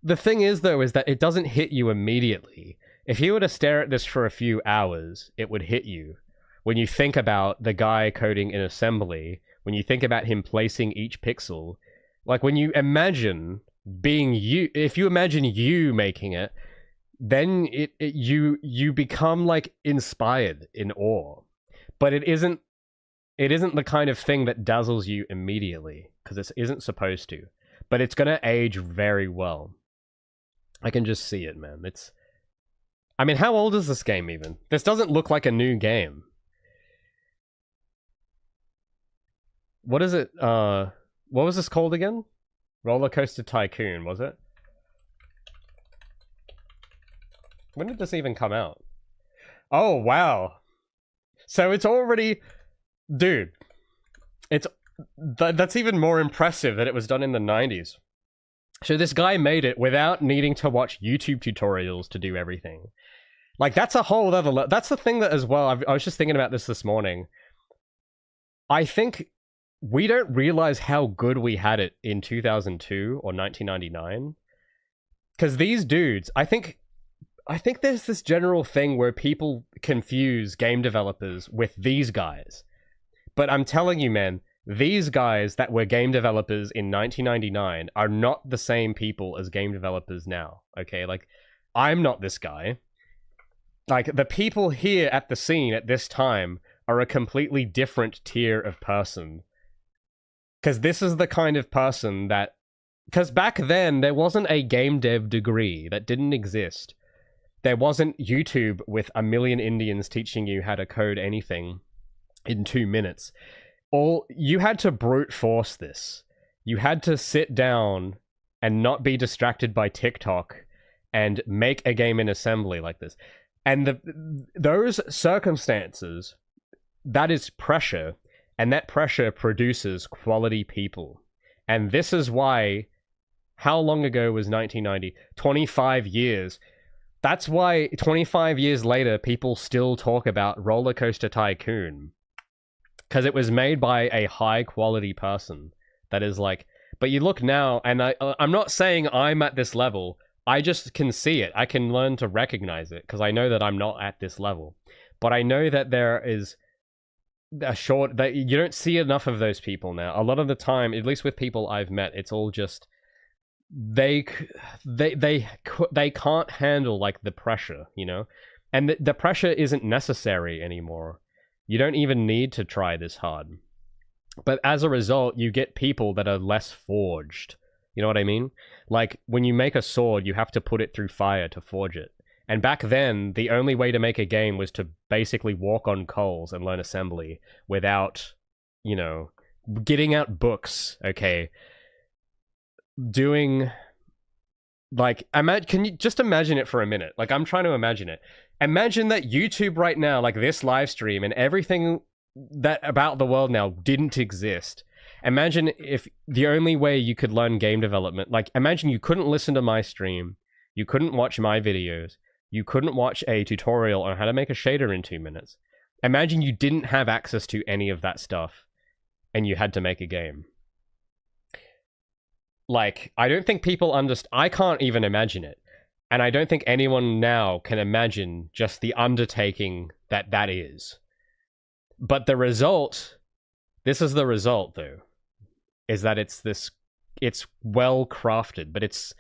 the thing is, though, is that it doesn't hit you immediately. If you were to stare at this for a few hours, it would hit you. When you think about the guy coding in assembly, when you think about him placing each pixel, like, when you imagine being you... If you imagine you making it, then you become, like, inspired, in awe. But it isn't the kind of thing that dazzles you immediately, because it isn't supposed to. But it's gonna age very well. I can just see it, man. It's... I mean, how old is this game, even? This doesn't look like a new game. What is it? What was this called again? Roller Coaster Tycoon, was it? When did this even come out? Oh, wow. So it's already... Dude. That's even more impressive that it was done in the 90s. So this guy made it without needing to watch YouTube tutorials to do everything. Like, that's a whole other... That's the thing that, as well, I was just thinking about this morning. I think we don't realize how good we had it in 2002 or 1999. Because these dudes, I think there's this general thing where people confuse game developers with these guys. But I'm telling you, man, these guys that were game developers in 1999 are not the same people as game developers now, okay? Like, I'm not this guy. Like, the people here at the scene at this time are a completely different tier of person. Because this is the kind of person that... Because back then, there wasn't a game dev degree. That didn't exist. There wasn't YouTube with a million Indians teaching you how to code anything in 2 minutes. You had to brute force this. You had to sit down and not be distracted by TikTok and make a game in assembly like this. And those circumstances, that is pressure, and that pressure produces quality people. And this is why, how long ago was 1990? 25 years. That's why 25 years later, people still talk about Roller Coaster Tycoon. Because it was made by a high-quality person. That is like... But you look now, and I'm not saying I'm at this level. I just can see it. I can learn to recognize it, because I know that I'm not at this level. But I know that there is that you don't see enough of those people now. A lot of the time, at least with people I've met, it's all just... They can't handle, like, the pressure, you know? And the pressure isn't necessary anymore. You don't even need to try this hard. But as a result, you get people that are less forged. You know what I mean? Like, when you make a sword, you have to put it through fire to forge it. And back then, the only way to make a game was to basically walk on coals and learn assembly without, you know, getting out books, okay? Doing Like, can you just imagine it for a minute? Like, I'm trying to imagine it. Imagine that YouTube right now, like this live stream and everything that about the world now didn't exist. Imagine if the only way you could learn game development, like imagine you couldn't listen to my stream, you couldn't watch my videos, you couldn't watch a tutorial on how to make a shader in 2 minutes. Imagine you didn't have access to any of that stuff and you had to make a game. Like, I don't think people understand. I can't even imagine it. And I don't think anyone now can imagine just the undertaking that that is. But the result, this is the result though, is that it's well crafted, but it's,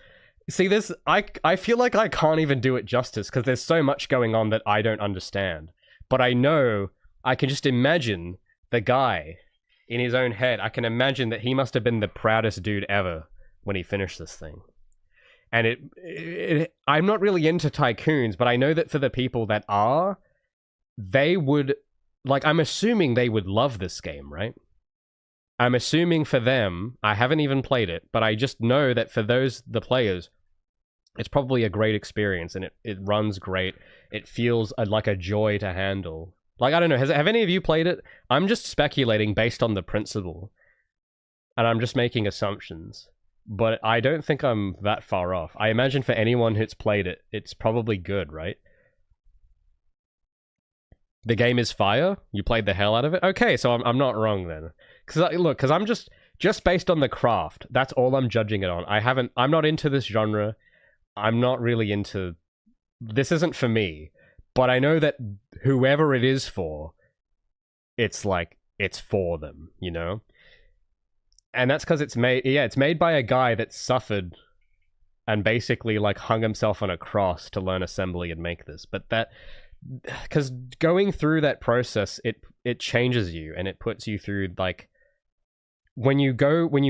see this, I feel like I can't even do it justice because there's so much going on that I don't understand. But I know, I can just imagine the guy in his own head. I can imagine that he must have been the proudest dude ever when he finished this thing. And I'm not really into tycoons, but I know that for the people that are, they would, like, I'm assuming they would love this game, right? I'm assuming for them, I haven't even played it, but I just know that for the players, it's probably a great experience, and it runs great. It feels like a joy to handle. Like, I don't know, have any of you played it? I'm just speculating based on the principle, and I'm just making assumptions. But I don't think I'm that far off. I imagine for anyone who's played it, it's probably good, right? The game is fire? You played the hell out of it? Okay, so I'm not wrong then. Because I'm just based on the craft. That's all I'm judging it on. I'm not into this genre. I'm not really into... This isn't for me. But I know that whoever it is for, it's like, it's for them, you know? And that's because it's made by a guy that suffered and basically like hung himself on a cross to learn assembly and make this. But that, because going through that process, it changes you and it puts you through, like, when you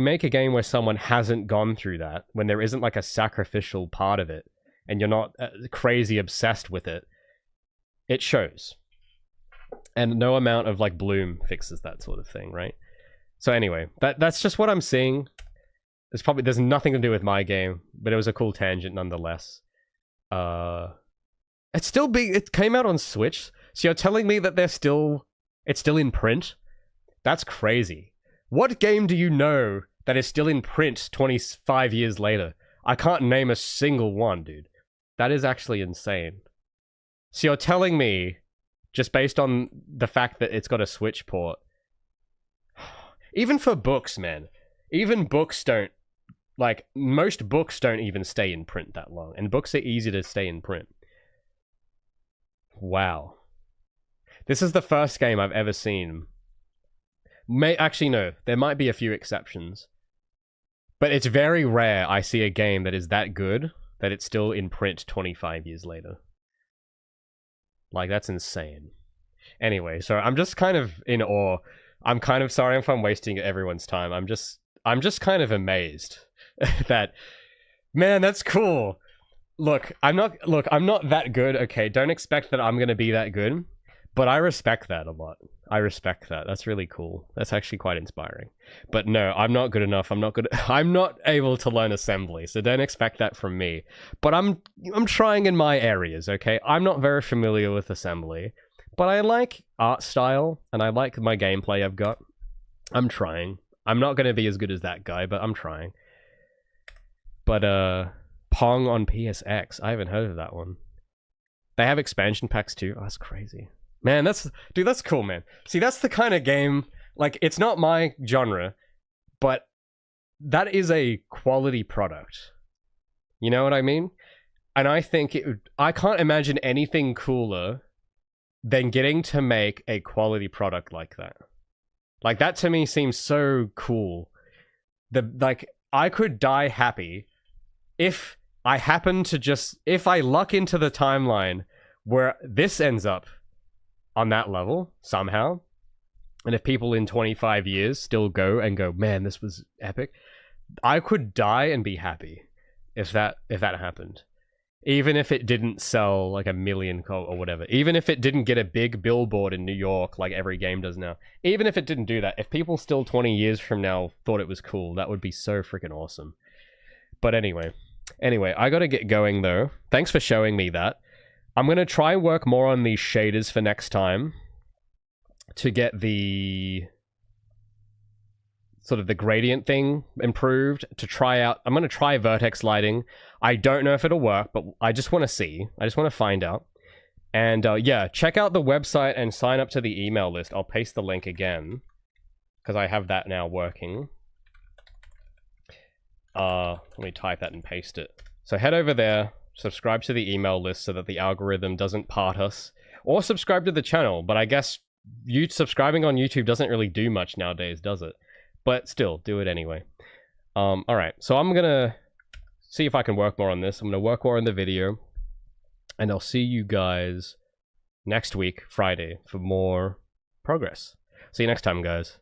make a game where someone hasn't gone through that, when there isn't like a sacrificial part of it and you're not crazy obsessed with it, it shows. And no amount of like bloom fixes that sort of thing, right? So anyway, that's just what I'm seeing. There's nothing to do with my game, but it was a cool tangent nonetheless. It came out on Switch, so you're telling me that it's still in print? That's crazy. What game do you know that is still in print 25 years later? I can't name a single one, dude. That is actually insane. So you're telling me, just based on the fact that it's got a Switch port, even for books, man. Even books don't... Like, most books don't even stay in print that long. And books are easy to stay in print. Wow. This is the first game I've ever seen. Actually, no. There might be a few exceptions. But it's very rare I see a game that is that good that it's still in print 25 years later. Like, that's insane. Anyway, so I'm just kind of in awe. I'm kind of sorry if I'm wasting everyone's time. I'm just kind of amazed that, man, that's cool. Look, I'm not that good. Okay, don't expect that I'm going to be that good, but I respect that a lot. I respect that. That's really cool. That's actually quite inspiring. But no, I'm not good enough. I'm not able to learn assembly, so don't expect that from me. But I'm trying in my areas, okay? I'm not very familiar with assembly. But I like art style, and I like my gameplay I've got. I'm trying. I'm not going to be as good as that guy, but I'm trying. But, Pong on PSX. I haven't heard of that one. They have expansion packs too. Oh, that's crazy. Man, that's cool, man. See, that's the kind of game, like, it's not my genre, but that is a quality product. You know what I mean? And I think I can't imagine anything cooler than getting to make a quality product like that. Like, that to me seems so cool. I could die happy if I happen to if I luck into the timeline where this ends up on that level somehow, and if people in 25 years still go, man, this was epic, I could die and be happy if that happened. Even if it didn't sell like 1 million or whatever. Even if it didn't get a big billboard in New York like every game does now. Even if it didn't do that. If people still 20 years from now thought it was cool, that would be so freaking awesome. But anyway, Anyway, I gotta get going though. Thanks for showing me that. I'm gonna try and work more on these shaders for next time to get the sort of the gradient thing improved, to try out. I'm gonna try vertex lighting. I don't know if it'll work, but I just want to see. I just want to find out. And yeah, check out the website and sign up to the email list. I'll paste the link again because I have that now working. Let me type that and paste it. So head over there, subscribe to the email list so that the algorithm doesn't part us, or subscribe to the channel. But I guess you subscribing on YouTube doesn't really do much nowadays, does it? But still, do it anyway. All right, so I'm gonna see if I can work more on this. I'm gonna work more on the video, and I'll see you guys next week, Friday, for more progress. See you next time, guys.